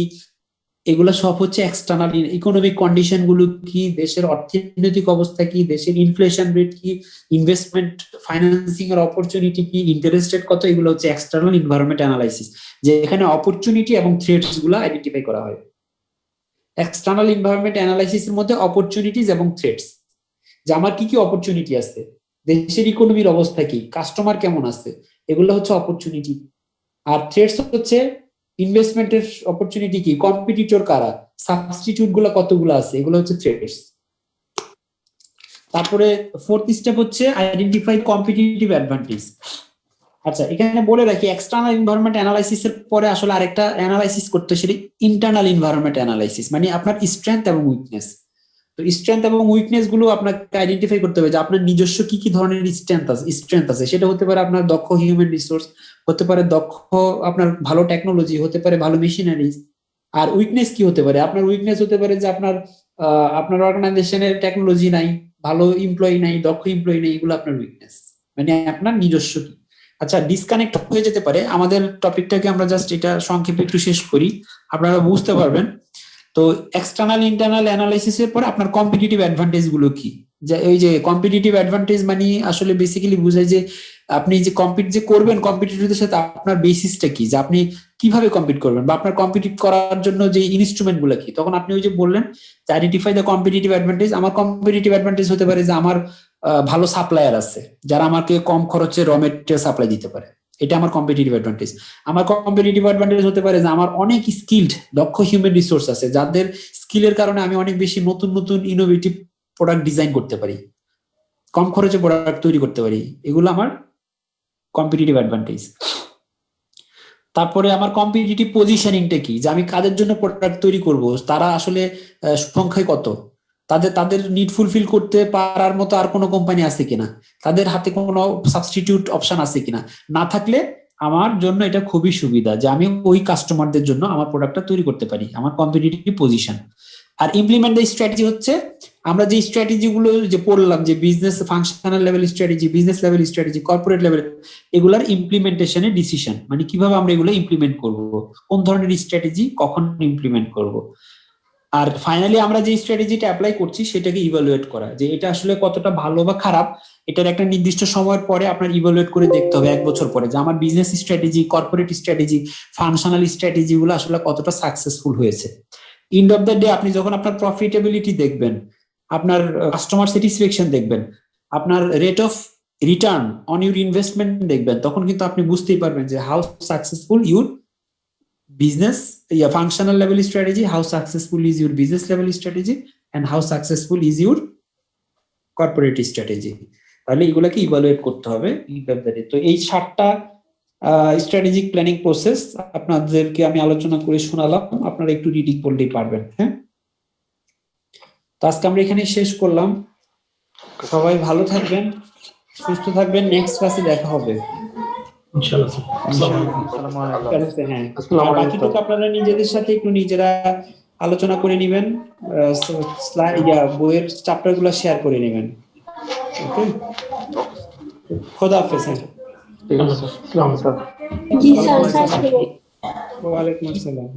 এগুলো সব হচ্ছে এক্সটার্নাল। ইকোনমিক কন্ডিশন গুলো কি, দেশের অর্থনৈতিক অবস্থা কি, দেশের ইনফ্লেশন রেট কি, ইনভেস্টমেন্ট ফাইন্যান্সিং এর অপরচুনিটি কি, ইন্টারেস্ট রেট কত, এগুলো হচ্ছে এক্সটার্নাল এনভায়রনমেন্ট অ্যানালাইসিস, যে এখানে অপরচুনিটি এবং থ্রেটস গুলো আইডেন্টিফাই করা হয়। এক্সটার্নাল এনভায়রনমেন্ট অ্যানালাইসিস এর মধ্যে অপরচুনিটিজ এবং থ্রেটস, যে আমার কি কি অপরচুনিটি আছে, দেশের ইকোনমির অবস্থা কি, কাস্টমার কেমন আছে, এগুলো হচ্ছে অপরচুনিটি। আর থ্রেটস হচ্ছে ইনভেস্টমেন্টের অপরচুনিটি কি, কম্পিটিটর কারা, সাবস্টিটিউট গুলো কতগুলো আছে, এগুলো হচ্ছে থ্রেটস। তারপরে ফোর্থ স্টেপ হচ্ছে আইডেন্টিফাই কম্পিটিটিভ অ্যাডভান্টেজ। আচ্ছা, এখানে বলে রাখি এক্সটার্নাল এনভায়রনমেন্ট অ্যানালাইসিস এর পরে আসলে আরেকটা অ্যানালাইসিস করতে, সেটা ইন্টারনাল এনভায়রনমেন্ট অ্যানালাইসিস, মানে আপনার স্ট্রেংথ এবং উইকনেস। তো স্ট্রেংথ এবং উইকনেস গুলো আপনাকে আইডেন্টিফাই করতে হবে, যে আপনার নিজস্ব কি কি ধরনের স্ট্রেংথ আছে। সেটা হতে পারে আপনার দক্ষ হিউম্যান রিসোর্স, হতে পারে দক্ষ আপনার ভালো টেকনোলজি, হতে পারে ভালো মেশিনারিজ। আর উইকনেস কি হতে পারে, আপনার উইকনেস হতে পারে যে আপনার অর্গানাইজেশনের টেকনোলজি নাই, ভালো এমপ্লয়ি নাই, দক্ষ এমপ্লয়ি নাই, এগুলো আপনার উইকনেস, মানে আপনার নিজস্ব কি। আচ্ছা, ডিসকানেক্ট হয়ে যেতে পারে, আমাদের টপিকটাকে আমরা জাস্ট এটা সংক্ষেপে একটু শেষ করি, আপনারা বুঝতে পারবেন। তো এক্সটার্নাল ইন্টারনাল অ্যানালাইসিস এর পরে আপনার কম্পিটিটিভ অ্যাডভান্টেজ গুলো কি, যে এই যে কম্পিটিটিভ অ্যাডভান্টেজ মানে আসলে বেসিক্যালি বোঝায় যে আপনি যে কম্পিট যে করবেন কম্পিটিটরদের সাথে, আপনার বেসিসটা কি, যে আপনি কিভাবে কম্পিট করবেন, বা আপনার কম্পিটিট করার জন্য যে ইনস্ট্রুমেন্ট গুলো কি। তখন আপনি ওই যে বললেন আইডেন্টিফাই দ্য কম্পিটিটিভ অ্যাডভান্টেজ। আমার কম্পিটিটিভ অ্যাডভান্টেজ হতে পারে যে আমার ভালো সাপ্লায়ার আছে, যারা আমাকে কম খরচে র মেটেরিয়াল সাপ্লাই দিতে পারে, এটা আমার কম্পিটিটিভ অ্যাডভান্টেজ। আমার কম্পিটিটিভ অ্যাডভান্টেজ হতে পারে যে আমার অনেক স্কিলড দক্ষ হিউম্যান রিসোর্স আছে, যাদের স্কিলের কারণে আমি অনেক বেশি নতুন নতুন ইনোভেটিভ প্রোডাক্ট ডিজাইন করতে পারি, কম খরচে প্রোডাক্ট তৈরি করতে পারি, এগুলো আমার কম্পিটিটিভ অ্যাডভান্টেজ। তারপরে আমার কম্পিটিটিভ পজিশনিংটা কি, যে আমি কাদের জন্য প্রোডাক্ট তৈরি করব, তারা আসলে সংখ্যায় কত, তাদের নিড ফুলফিল করতে পারার মতো আর কোনো কোম্পানি আছে কিনা, তাদের হাতে কোনো সাবস্টিটিউট অপশন আছে কিনা, না থাকলে আমার জন্য এটা খুবই সুবিধা যে আমি ওই কাস্টমারদের জন্য আমার প্রোডাক্টটা তৈরি করতে পারি, আমার কম্পিটিটিভ পজিশন। আর ইমপ্লিমেন্ট দ্য স্ট্র্যাটেজি হচ্ছে আমরা যে স্ট্র্যাটেজি গুলো যে পড়লাম, যে business functional level strategy, business level strategy, corporate level, এগুলার ইমপ্লিমেন্টেশনের ডিসিশন, মানে কিভাবে আমরা এগুলো ইমপ্লিমেন্ট করব, কোন ধরনের স্ট্র্যাটেজি কখন ইমপ্লিমেন্ট করব। আর ফাইনালি আমরা যে স্ট্র্যাটেজিটা অ্যাপ্লাই করছি সেটাকে ইভালুয়েট করা, যে এটা আসলে কতটা ভালো বা খারাপ, এটার একটা নির্দিষ্ট সময়ের পরে আপনার ইভালুয়েট করে দেখতে হবে, 1 বছর পরে, যে আমার business strategy, corporate strategy, functional strategy গুলো আসলে কতটা সাকসেসফুল হয়েছে। এন্ড অফ দ্য ডে আপনি যখন আপনার প্রফিটেবিলিটি দেখবেন, আপনার কাস্টমার স্যাটিসফ্যাকশন দেখবেন, আপনার rate of return on your investment দেখবেন, তখন কিন্তু আপনি বুঝতেই পারবেন যে how successful your business functional level strategy, how successful is your business level strategy, and how successful is your corporate strategy. তাহলে এগুলাকে ইভালুয়েট করতে হবে। তো এই 7টা স্ট্র্যাটেজিক প্ল্যানিং প্রসেস আপনাদেরকে আমি আলোচনা করে শোনালাম, আপনারা একটু রিডিং করলেই পারবেন। হ্যাঁ, তো আজকে আমরা এখানে শেষ করলাম। সবাই ভালো থাকবেন, সুস্থ থাকবেন, নেক্সট ক্লাসে দেখা হবে ইনশাআল্লাহ। হ্যাঁ, বাকিটুকু আপনারা নিজেদের সাথে একটু নিজেরা আলোচনা করে নেবেন, বইয়ের চ্যাপ্টার গুলো শেয়ার করে নেবেন। ওকে, খোদা হাফেজ। জি স্যার। ওয়ালাইকুম আসসালাম।